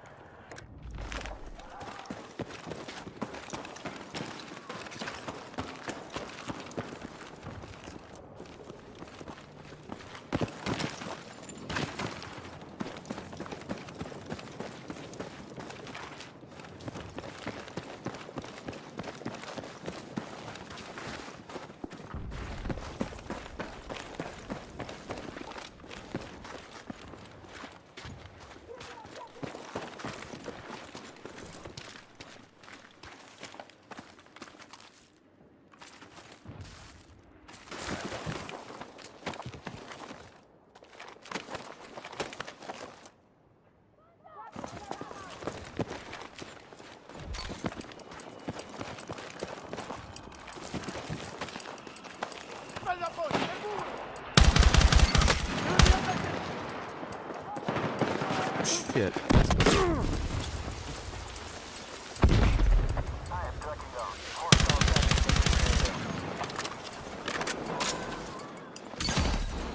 Shit.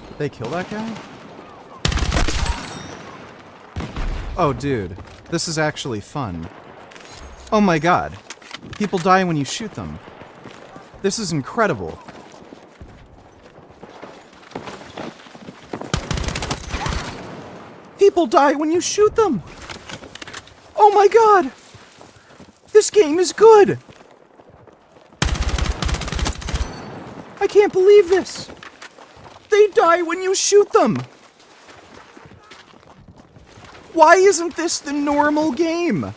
Did they kill that guy? Oh, dude. This is actually fun. Oh my god. People die when you shoot them. This is incredible. People die when you shoot them! Oh my god! This game is good! I can't believe this! They die when you shoot them! Why isn't this the normal game?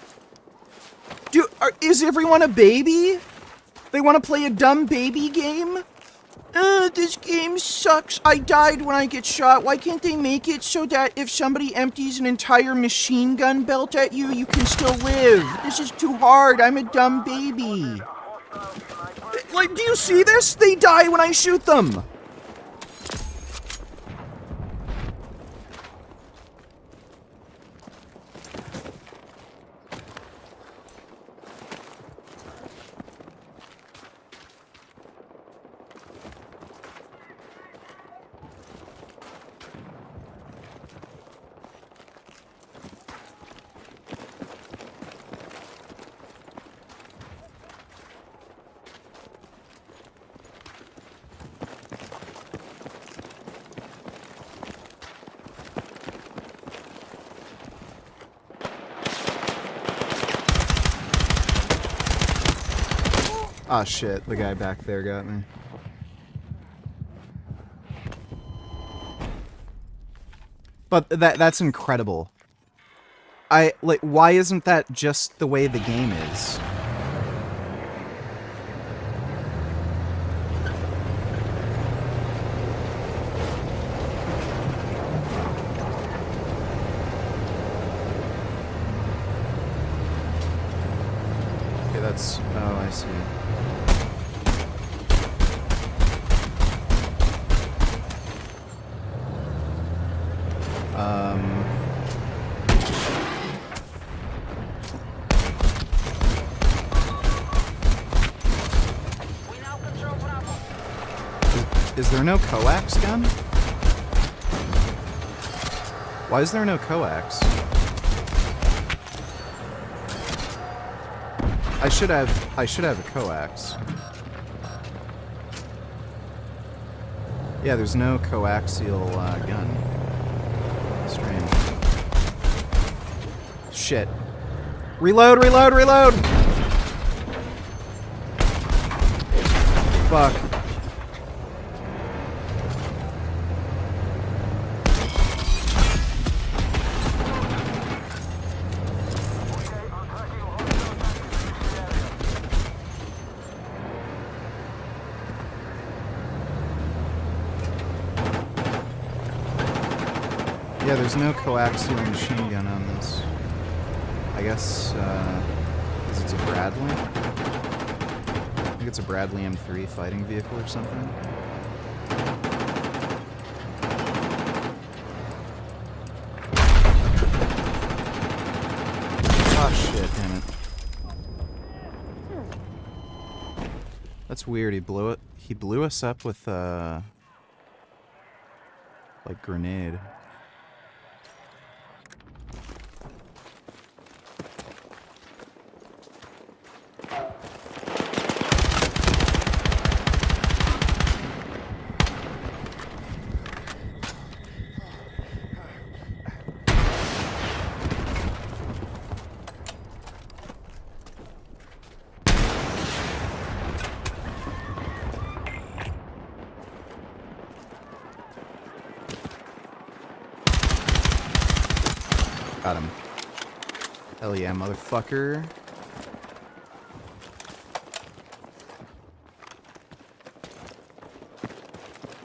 Is everyone a baby? They want to play a dumb baby game? This game sucks. I died when I get shot. Why can't they make it so that if somebody empties an entire machine gun belt at you, you can still live? This is too hard. I'm a dumb baby. Like, do you see this? They die when I shoot them. Ah, shit. The guy back there got me. But that's incredible. Why isn't that just the way the game is? Okay, that's... Oh, I see. Is there no coax gun? Why is there no coax? I should have a coax. Yeah, there's no coaxial gun. Strange. Shit. Reload, reload, reload! Fuck. Yeah, there's no coaxial machine gun on this. I guess, because it's a Bradley? I think it's a Bradley M3 fighting vehicle or something. Oh shit, damn it. That's weird, he blew us up with, like, grenade. Got him. Hell yeah, motherfucker.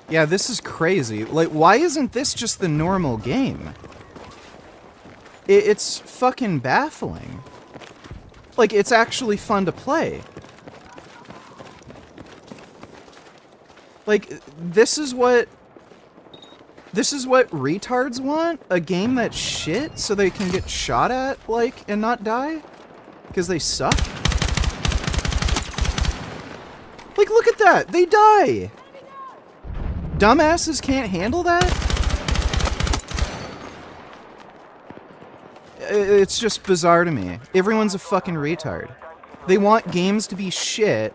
Yeah, this is crazy. Like, why isn't this just the normal game? It's fucking baffling. Like, it's actually fun to play. Like, this is what retards want? A game that's shit so they can get shot at, like, and not die? Because they suck? Like, look at that! They die! Dumbasses can't handle that? It's just bizarre to me. Everyone's a fucking retard. They want games to be shit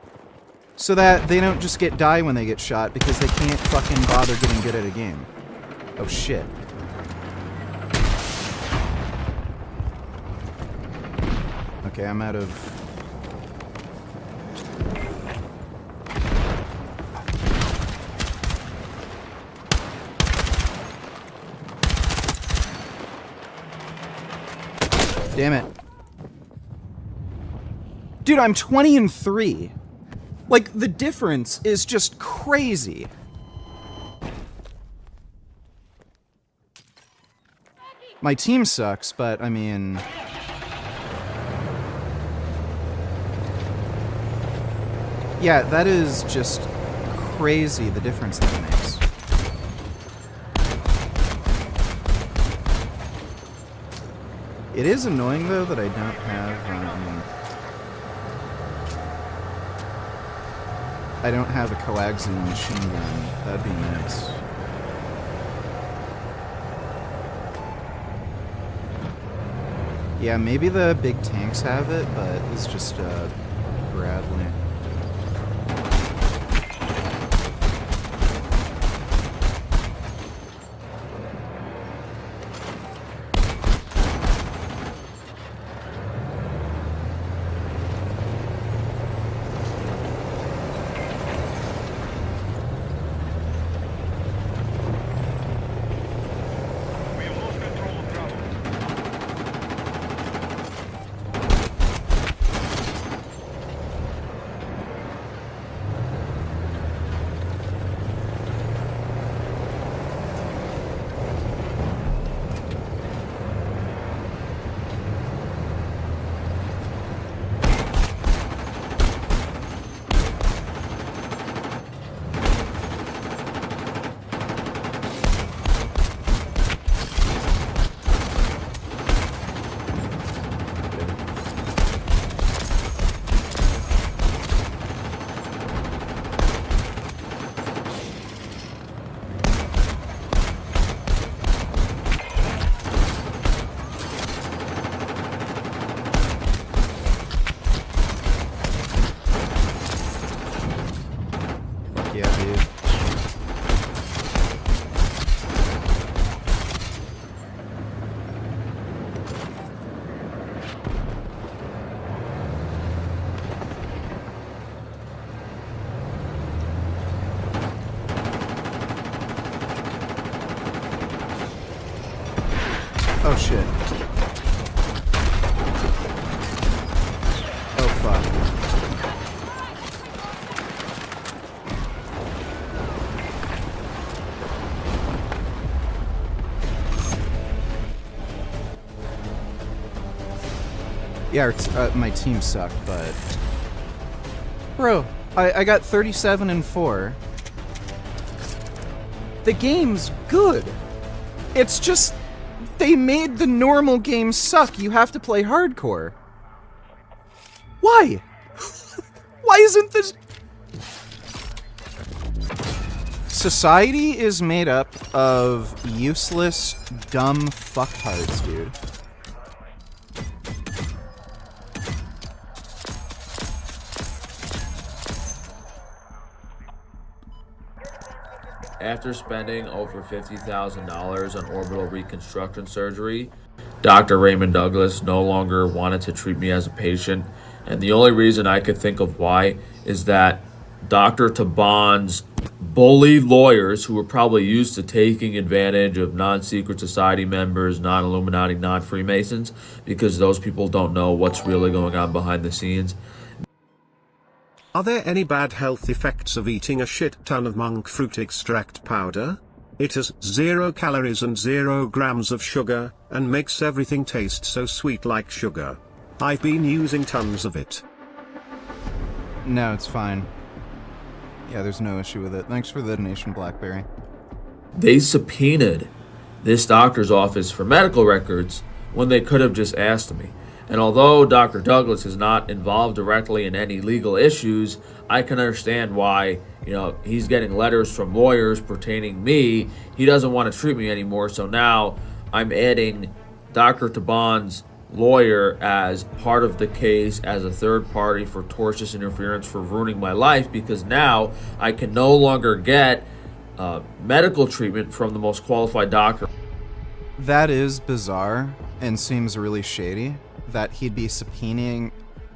so that they don't just die when they get shot because they can't fucking bother getting good at a game. Oh shit. Okay, I'm out of... Damn it. Dude, I'm 20-3. Like, the difference is just crazy. My team sucks, but, I mean... Yeah, that is just crazy, the difference that it makes. It is annoying, though, that I don't have a coaxial machine gun. That'd be nice. Yeah, maybe the big tanks have it, but it's just Bradley. Oh shit. Oh fuck. Yeah, my team sucked, but... Bro, I got 37-4. The game's good. It's just... They made the normal game suck. You have to play hardcore. Why? Why isn't this... Society is made up of useless, dumb fucktards, dude. After spending over $50,000 on orbital reconstruction surgery, Dr. Raymond Douglas no longer wanted to treat me as a patient, and the only reason I could think of why is that Dr. Taban's bully lawyers, who were probably used to taking advantage of non-secret society members, non-Illuminati, non-Freemasons, because those people don't know what's really going on behind the scenes. Are there any bad health effects of eating a shit ton of monk fruit extract powder? It has 0 calories and 0 grams of sugar, and makes everything taste so sweet like sugar. I've been using tons of it. No, it's fine. Yeah, there's no issue with it. Thanks for the donation, Blackberry. They subpoenaed this doctor's office for medical records when they could have just asked me. And although Dr. Douglas is not involved directly in any legal issues, I can understand why, he's getting letters from lawyers pertaining me. He doesn't want to treat me anymore, so now I'm adding Dr. Taban's lawyer as part of the case as a third party for tortious interference for ruining my life, because now I can no longer get medical treatment from the most qualified doctor. That is bizarre and seems really shady that he'd be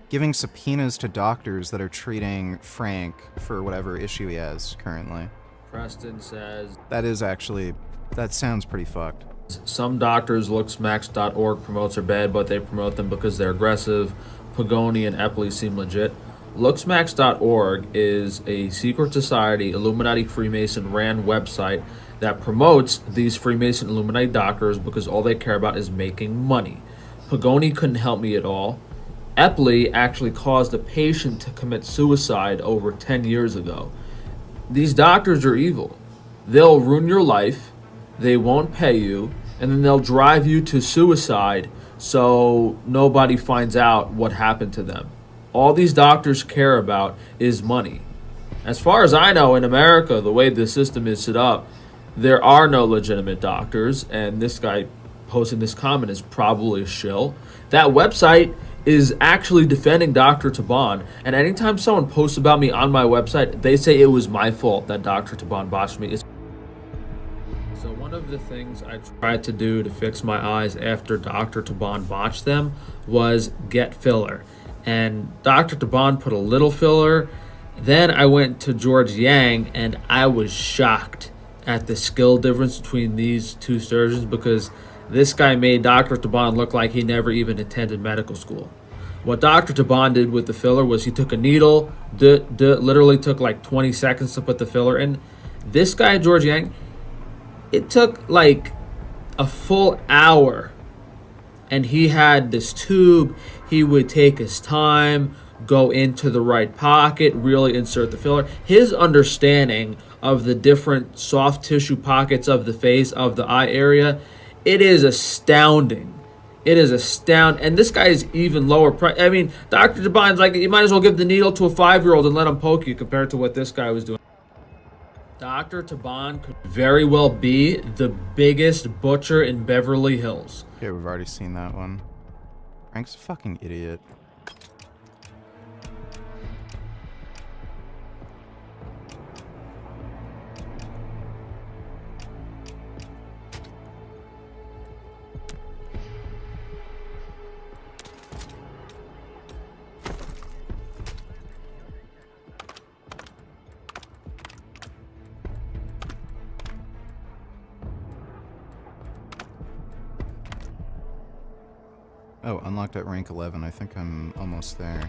giving subpoenas to doctors that are treating Frank for whatever issue he has currently. Preston says that sounds pretty fucked. Some doctors, looksmax.org promotes are bad, but they promote them because they're aggressive. Pagoni and Epley seem legit. Looksmax.org is a secret society, Illuminati Freemason ran website that promotes these Freemason Illuminati doctors because all they care about is making money. Pagoni couldn't help me at all. Epley actually caused a patient to commit suicide over 10 years ago. These doctors are evil. They'll ruin your life, they won't pay you, and then they'll drive you to suicide so nobody finds out what happened to them. All these doctors care about is money. As far as I know, in America, the way the system is set up, there are no legitimate doctors, and this guy posting this comment is probably a shill. That website is actually defending Dr. Taban, and anytime someone posts about me on my website, they say it was my fault that Dr. Taban botched me. So one of the things I tried to do to fix my eyes after Dr. Taban botched them was get filler. And Dr. Taban put a little filler. Then I went to George Yang, and I was shocked at the skill difference between these two surgeons, because this guy made Dr. Taban look like he never even attended medical school. What Dr. Taban did with the filler was he took a needle, literally took like 20 seconds to put the filler in. This guy, George Yang, it took like a full hour. And he had this tube. He would take his time, go into the right pocket, really insert the filler. His understanding of the different soft tissue pockets of the face, of the eye area, it is astounding. It is astounding. And this guy is even lower price. I mean, Dr. Taban's like, you might as well give the needle to a 5-year-old and let him poke you compared to what this guy was doing. Dr. Taban could very well be the biggest butcher in Beverly Hills. Yeah, we've already seen that one. Frank's a fucking idiot. Oh, unlocked at rank 11. I think I'm almost there.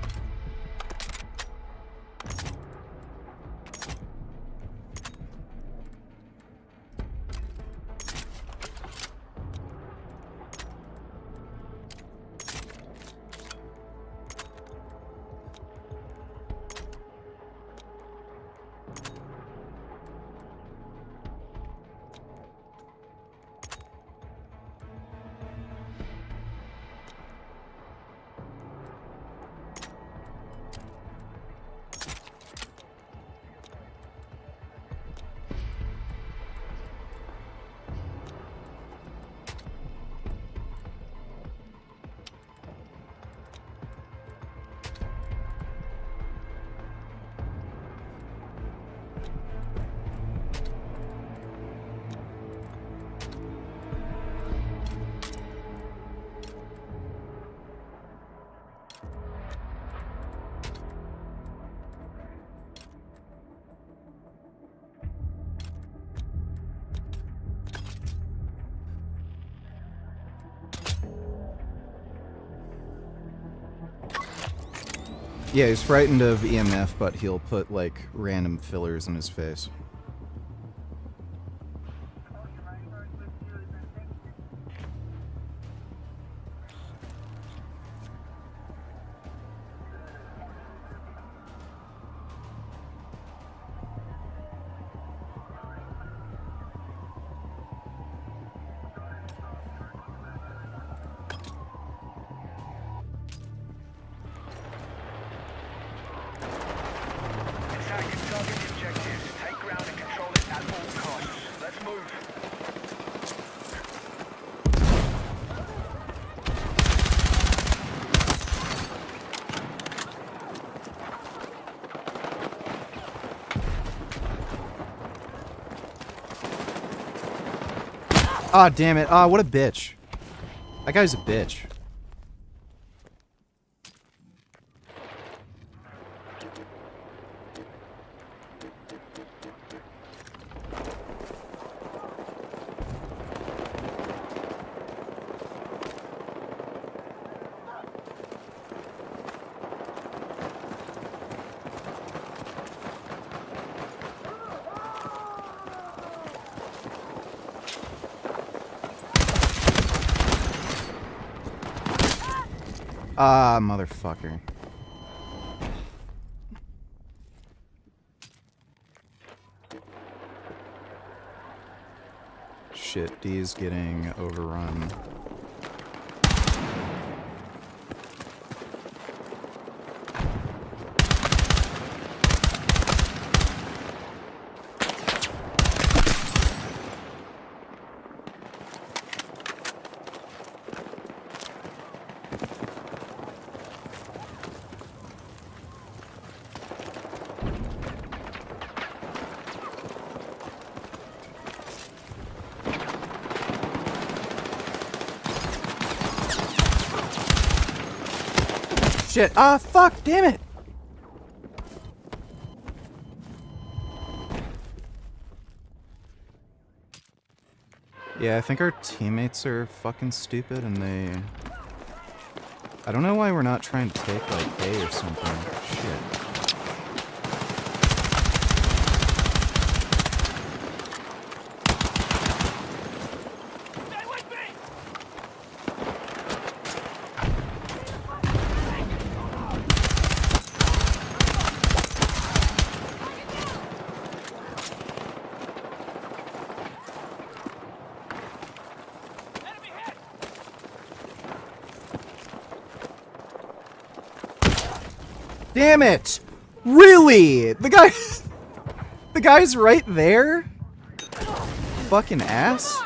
Yeah, he's frightened of EMF, but he'll put, like, random fillers in his face. Ah, damn it. Ah, what a bitch. That guy's a bitch. Ah, motherfucker. Shit, D's getting overrun. Shit. Ah, fuck. Damn it. Yeah, I think our teammates are fucking stupid and they... I don't know why we're not trying to take, like, A or something. Shit. Damn it! Really? The guy's right there? Fucking ass.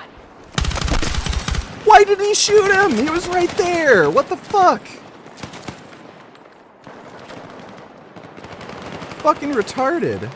Why did he shoot him? He was right there! What the fuck? Fucking retarded.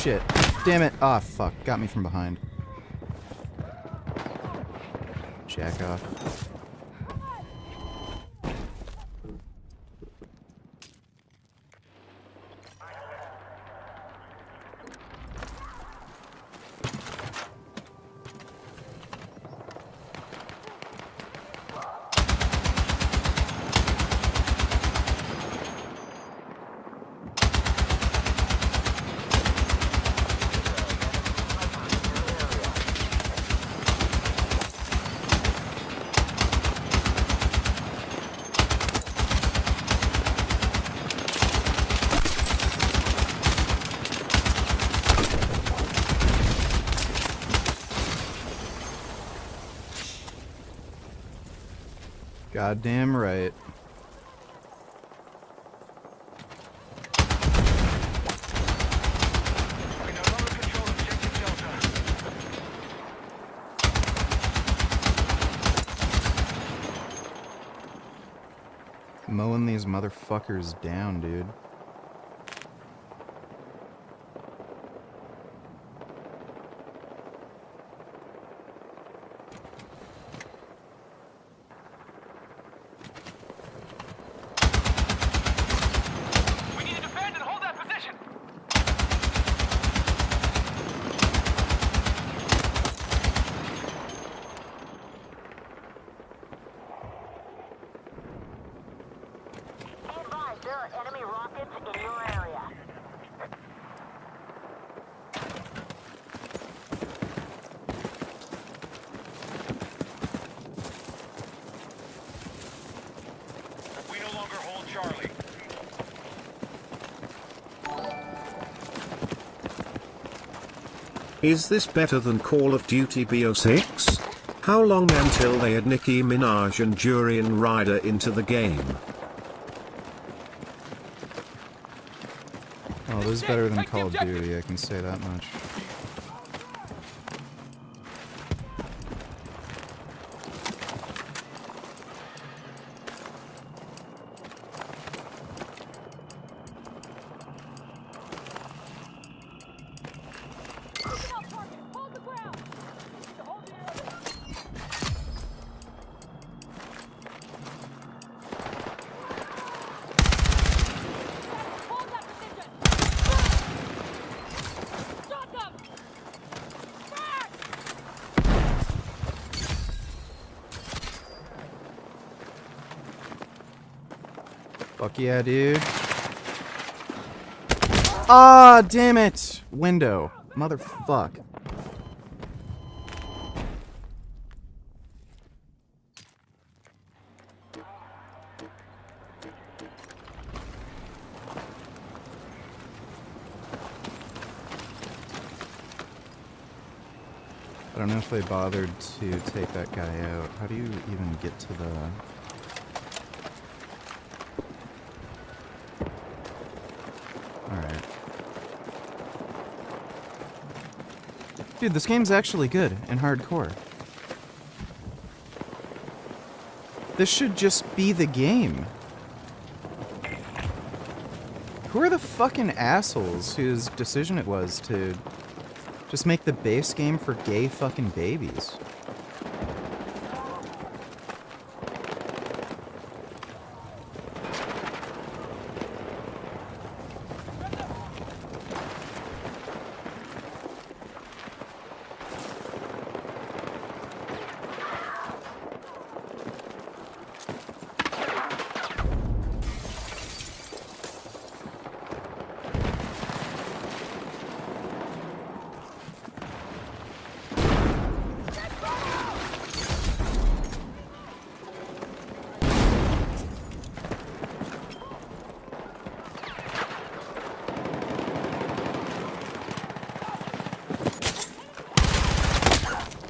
Shit. Damn it. Ah, fuck. Got me from behind. Jack off. Goddamn right. Mowing these motherfuckers down, dude. We need to defend and hold that position. There are enemy rockets in your area. We no longer hold Charlie. Is this better than Call of Duty BO6? How long until they add Nicki Minaj and Durian Rider into the game? Oh, this is better than Call of Duty, I can say that much. Fuck yeah, dude. Ah, damn it! Window. Motherfuck. I don't know if they bothered to take that guy out. How do you even get to the... Alright. Dude, this game's actually good and hardcore. This should just be the game. Who are the fucking assholes whose decision it was to just make the base game for gay fucking babies?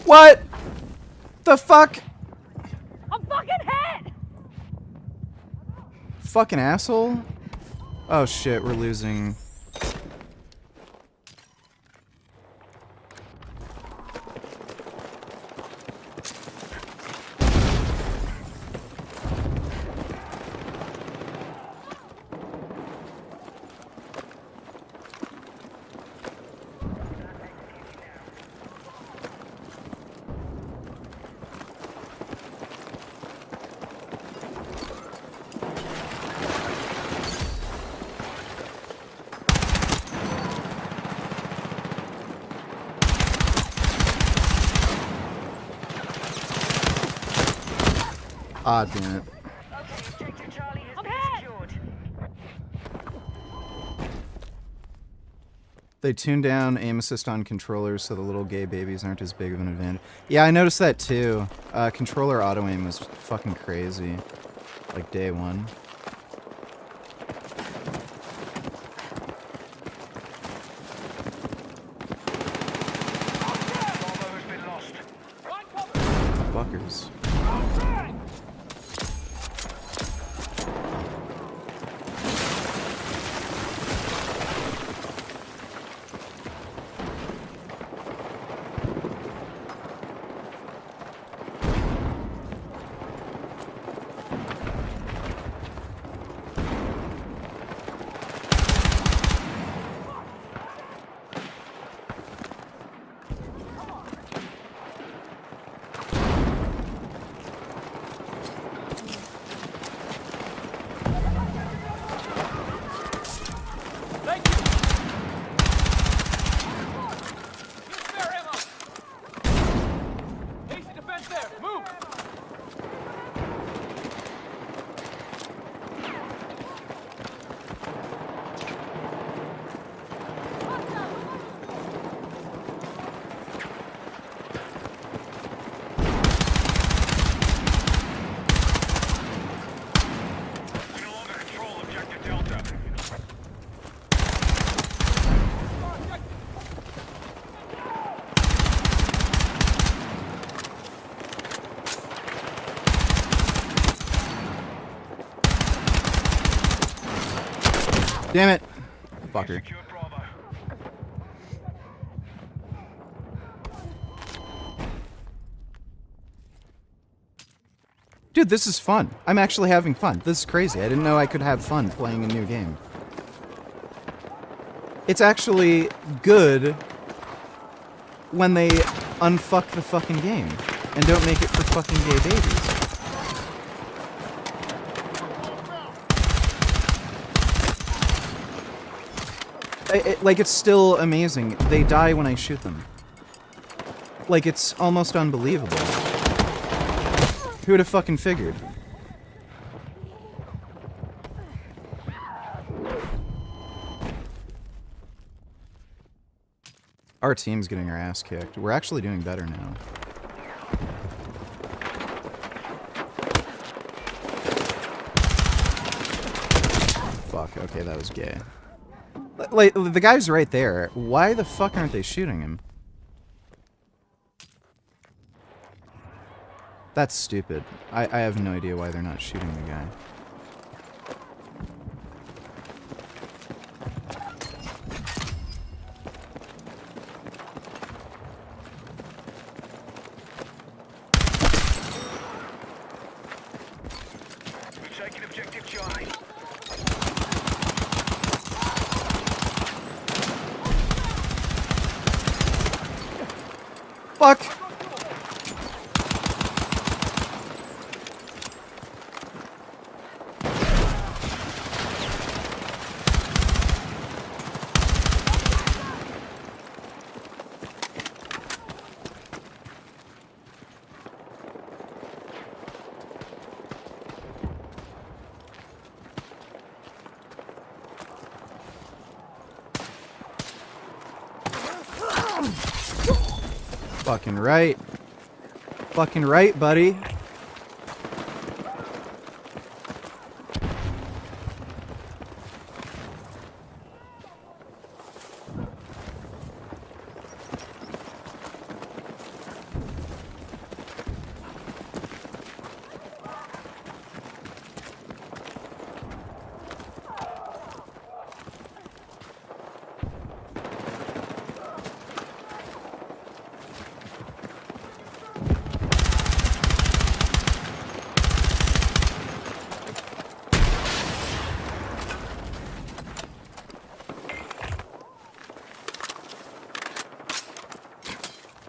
What the fuck? I'm fucking hit! Fucking asshole? Oh shit, we're losing. Ah, damn it. They tuned down aim assist on controllers so the little gay babies aren't as big of an advantage. Yeah, I noticed that too. Controller auto aim was fucking crazy. Like day one. Fuckers. Damn it. Fucker. Dude, this is fun. I'm actually having fun. This is crazy. I didn't know I could have fun playing a new game. It's actually good when they unfuck the fucking game and don't make it for fucking gay babies. Like, it's still amazing. They die when I shoot them. Like, it's almost unbelievable. Who would have fucking figured? Our team's getting our ass kicked. We're actually doing better now. Fuck, okay, that was gay. Like, the guy's right there. Why the fuck aren't they shooting him? That's stupid. I have no idea why they're not shooting the guy. We're taking objective Charlie. Fuck! Fucking right. Fucking right, buddy.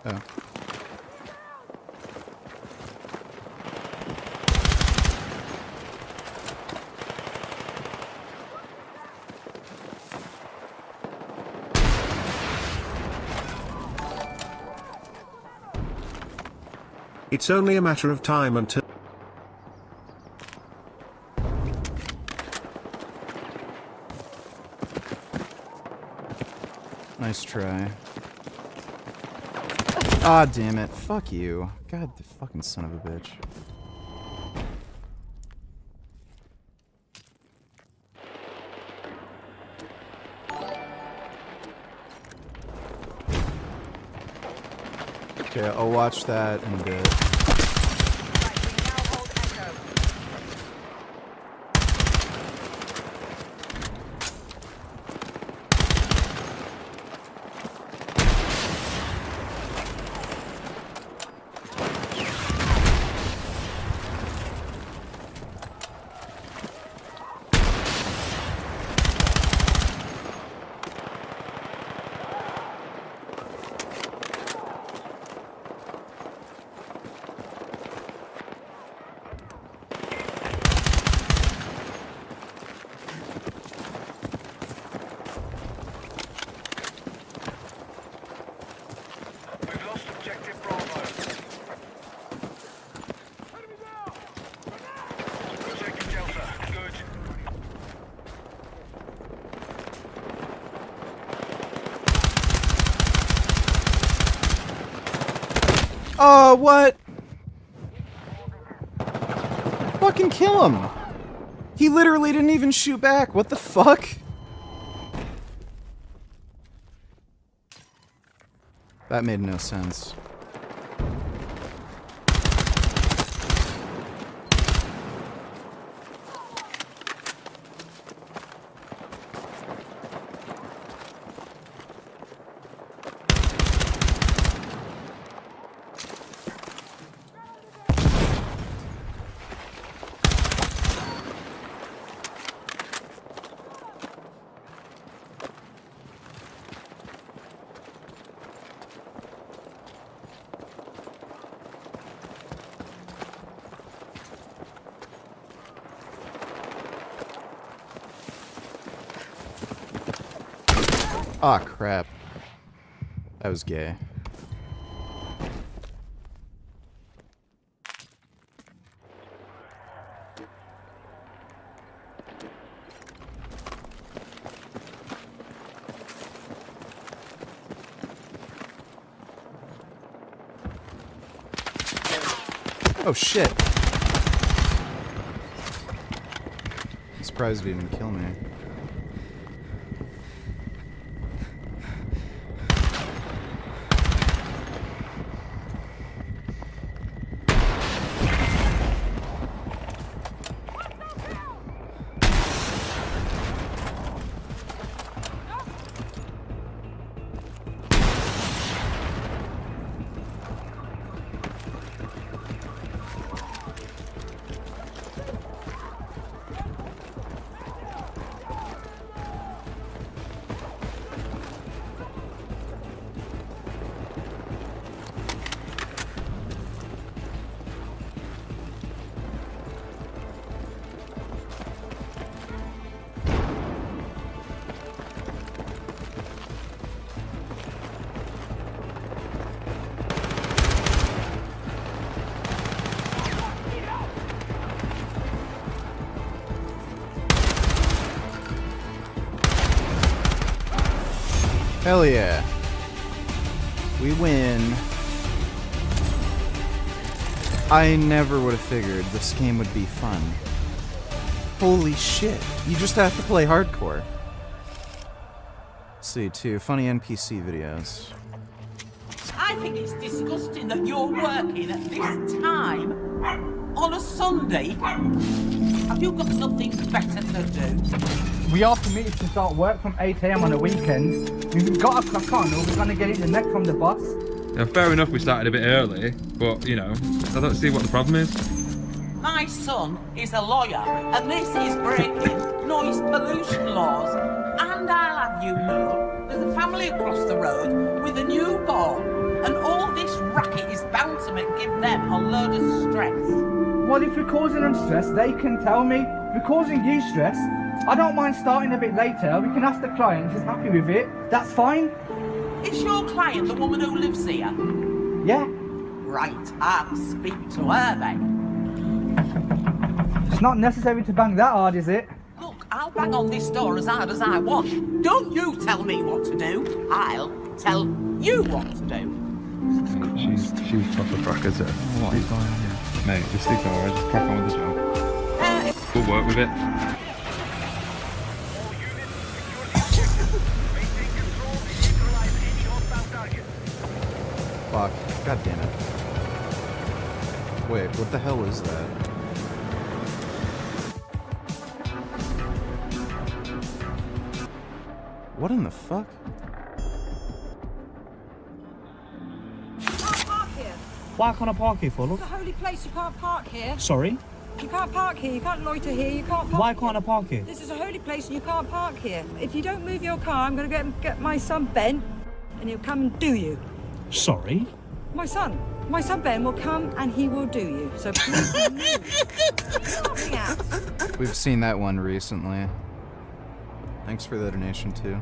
Oh. It's only a matter of time until... Nice try. Ah, damn it. Fuck you. God, the fucking son of a bitch. Okay, I'll watch that in a bit. Oh, what? Fucking kill him! He literally didn't even shoot back. What the fuck? That made no sense. Aw, crap. That was gay. Oh shit. I'm surprised he didn't kill me. Hell yeah. We win. I never would have figured this game would be fun. Holy shit. You just have to play hardcore. Let's see, too. Funny NPC videos. I think it's disgusting that you're working at this time on a Sunday. Have you got nothing better to do? We are permitted to start work from 8 AM on a weekend. We've got to clock on or we're going to get it the neck from the boss. Now, fair enough we started a bit early, but, you know, I don't see what the problem is. My son is a lawyer, and this is breaking noise pollution laws. And I'll have you know, there's a family across the road with a newborn, and all this racket is bound to give them a load of stress. Well, if we're causing them stress, they can tell me. If we're causing you stress, I don't mind starting a bit later. We can ask the client if he's happy with it. That's fine. Is your client the woman who lives here? Yeah. Right, I'll speak to her then. It's not necessary to bang that hard, is it? Look, I'll bang on this door as hard as I want. Don't you tell me what to do. I'll tell you what to do. She's proper crackers there. What is going on here? Mate, just ignore her, just crack on with the job. We'll work with it. Fuck. God damn it. Wait, what the hell is that? What in the fuck? Why can't I park here for? Look. It's a holy place, you can't park here. Sorry? You can't park here, you can't loiter here, you can't park Why can't I park here? This is a holy place and you can't park here. If you don't move your car, I'm going to get my son Ben, and he'll come and do you. Sorry? My son Ben will come and he will do you. So please move. What are you laughing at? We've seen that one recently. Thanks for the donation, too.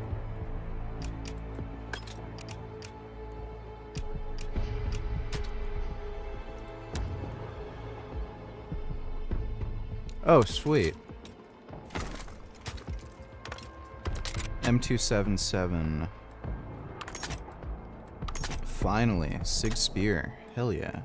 Oh, sweet. M277. Finally, Sig Spear. Hell yeah.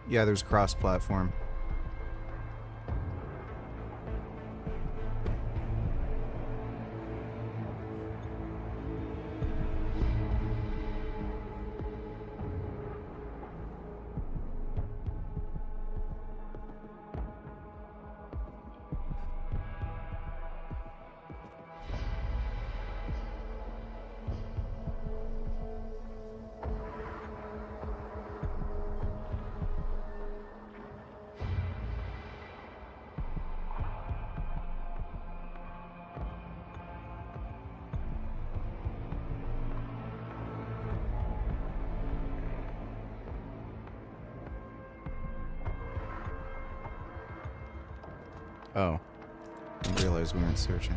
Yeah, there's cross-platform. Oh. I realized we weren't searching.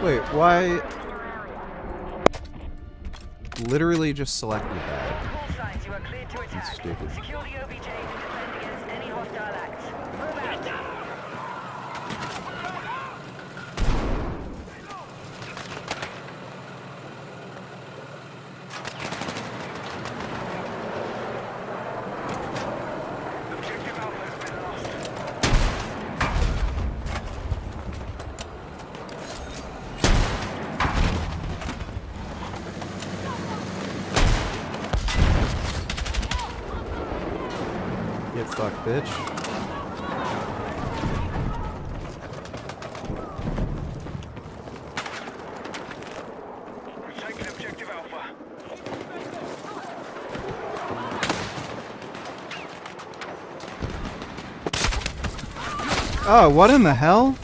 Wait, why? Literally just selected that. That's stupid. Secure the OBJs and defend against any hostile acts. Move out. Get fucked, bitch. We've taken objective Alpha. Oh, what in the hell?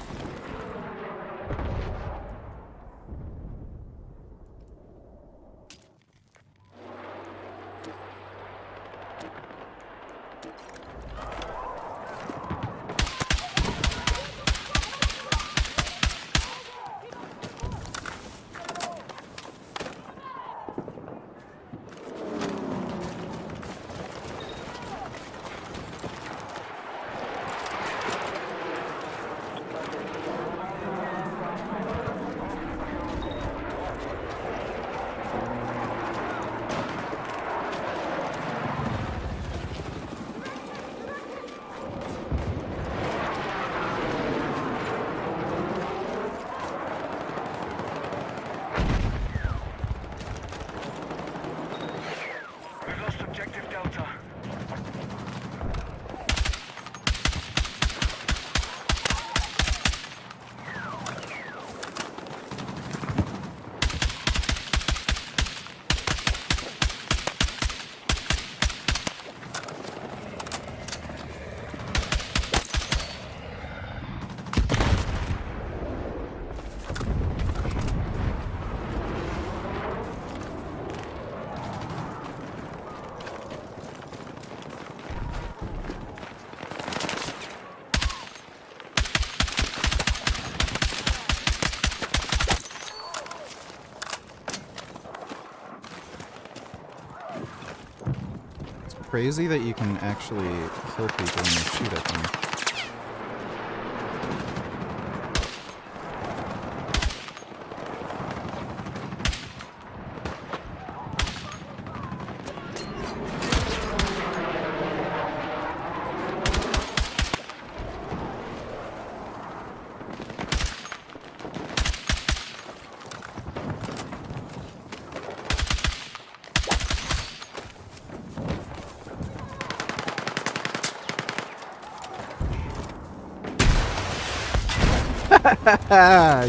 We've lost objective Delta. Crazy that you can actually kill people when you shoot at them.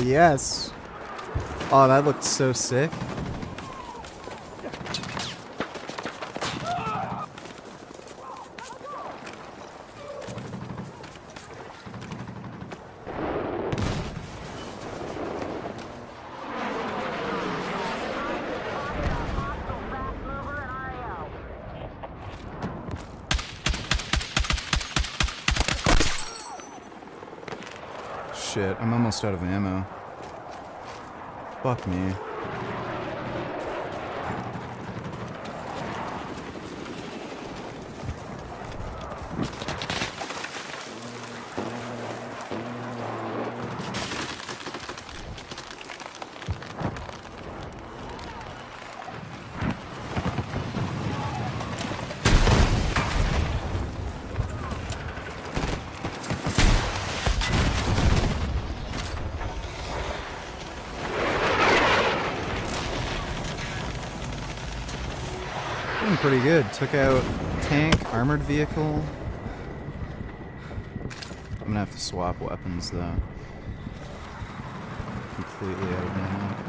Yes. Oh, that looked so sick. Shit, I'm almost out of ammo. Fuck me. pretty good. Took out tank, armored vehicle. I'm gonna have to swap weapons though. Completely out of ammo.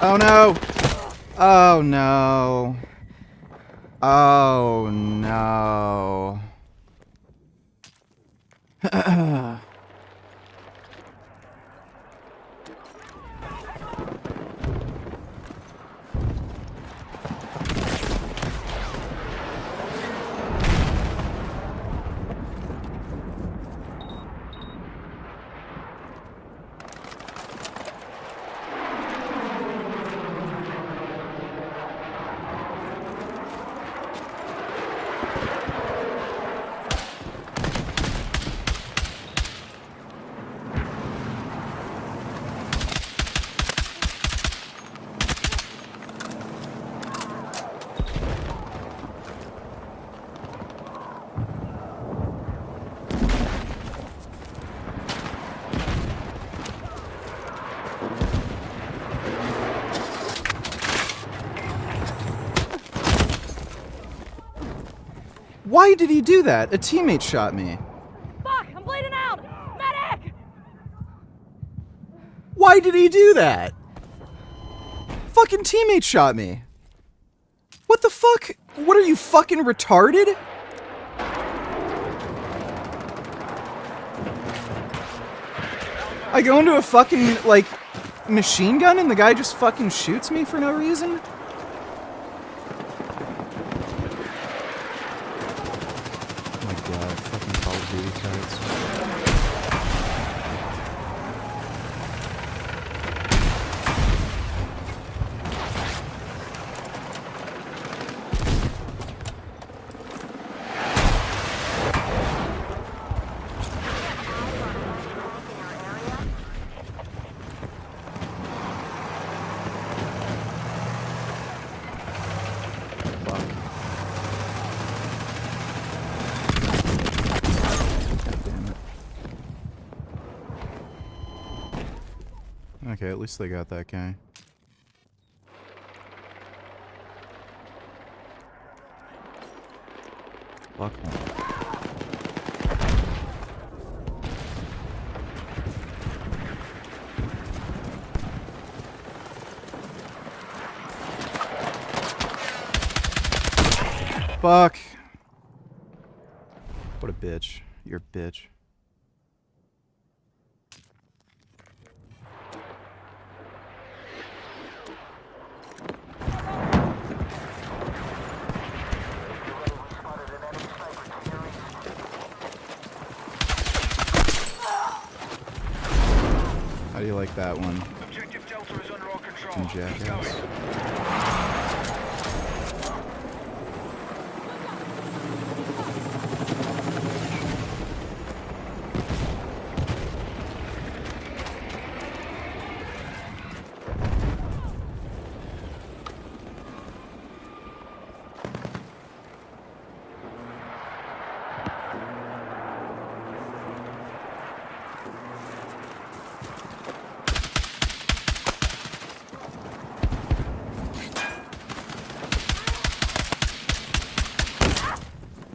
Oh no! Oh no! Oh no! Why did he do that? A teammate shot me. Fuck, I'm bleeding out! Medic! Why did he do that? Fucking teammate shot me. What the fuck? What are you, fucking retarded? I go into a fucking, like, machine gun and the guy just fucking shoots me for no reason? Okay, at least they got that guy. Fuck him. Fuck. What a bitch. You're a bitch. How do you like that one? Objective Delta is under our control. Fucking jackass.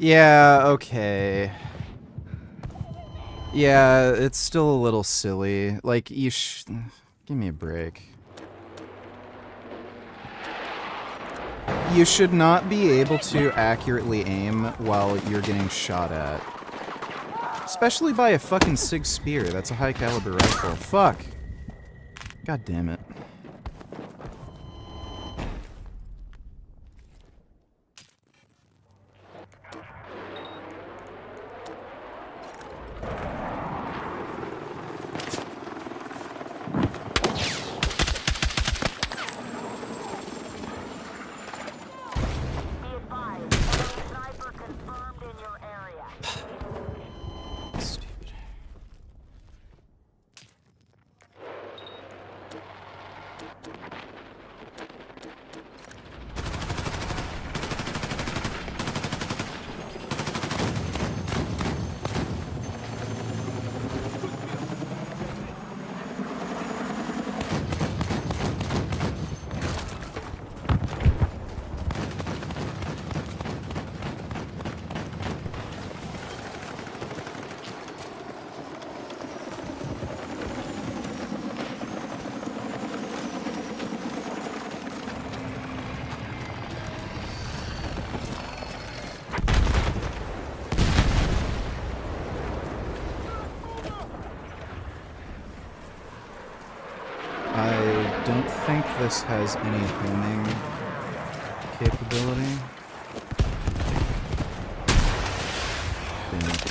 Yeah, okay. Yeah, it's still a little silly. Like, give me a break. You should not be able to accurately aim while you're getting shot at. Especially by a fucking SIG Spear. That's a high caliber rifle. Fuck. God damn it. I don't think this has any homing capability. Damn it.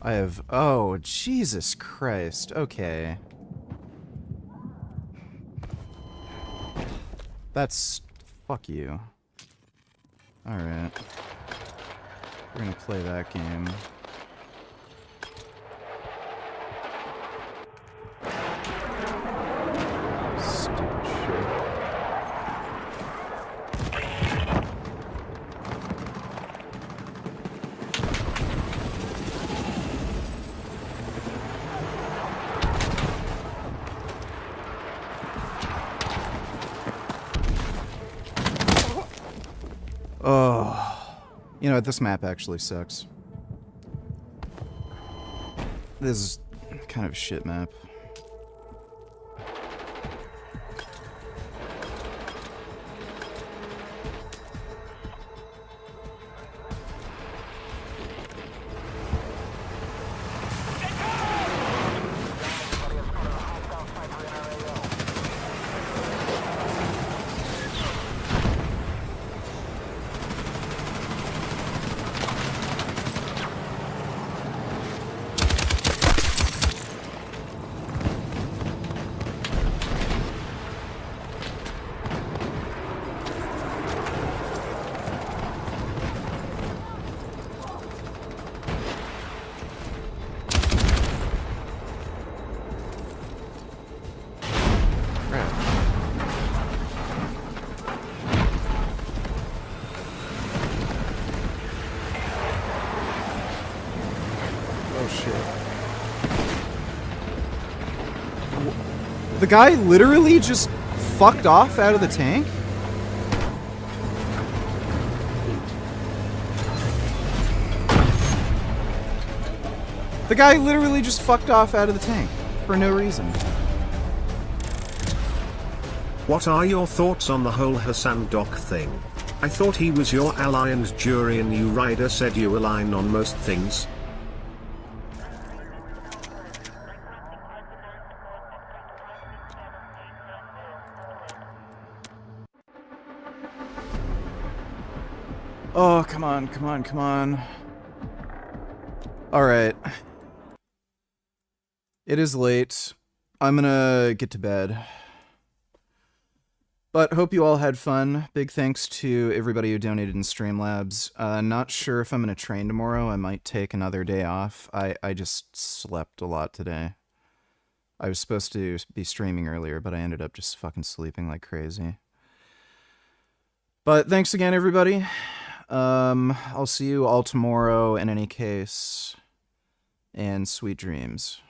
I have... Oh, Jesus Christ. Okay. That's... Fuck you. Alright. We're gonna play that game. Stupid shit. Oh. You know what, this map actually sucks. This is kind of a shit map. The guy literally just fucked off out of the tank? The guy literally just fucked off out of the tank for no reason. What are your thoughts on the whole Hasan doc thing? I thought he was your ally and jury and you Ryder said you align on most things. Oh, come on, come on, come on. Alright. It is late. I'm gonna get to bed. But hope you all had fun. Big thanks to everybody who donated in Streamlabs. Not sure if I'm gonna train tomorrow. I might take another day off. I just slept a lot today. I was supposed to be streaming earlier, but I ended up just fucking sleeping like crazy. But thanks again, everybody. I'll see you all tomorrow in any case. And sweet dreams.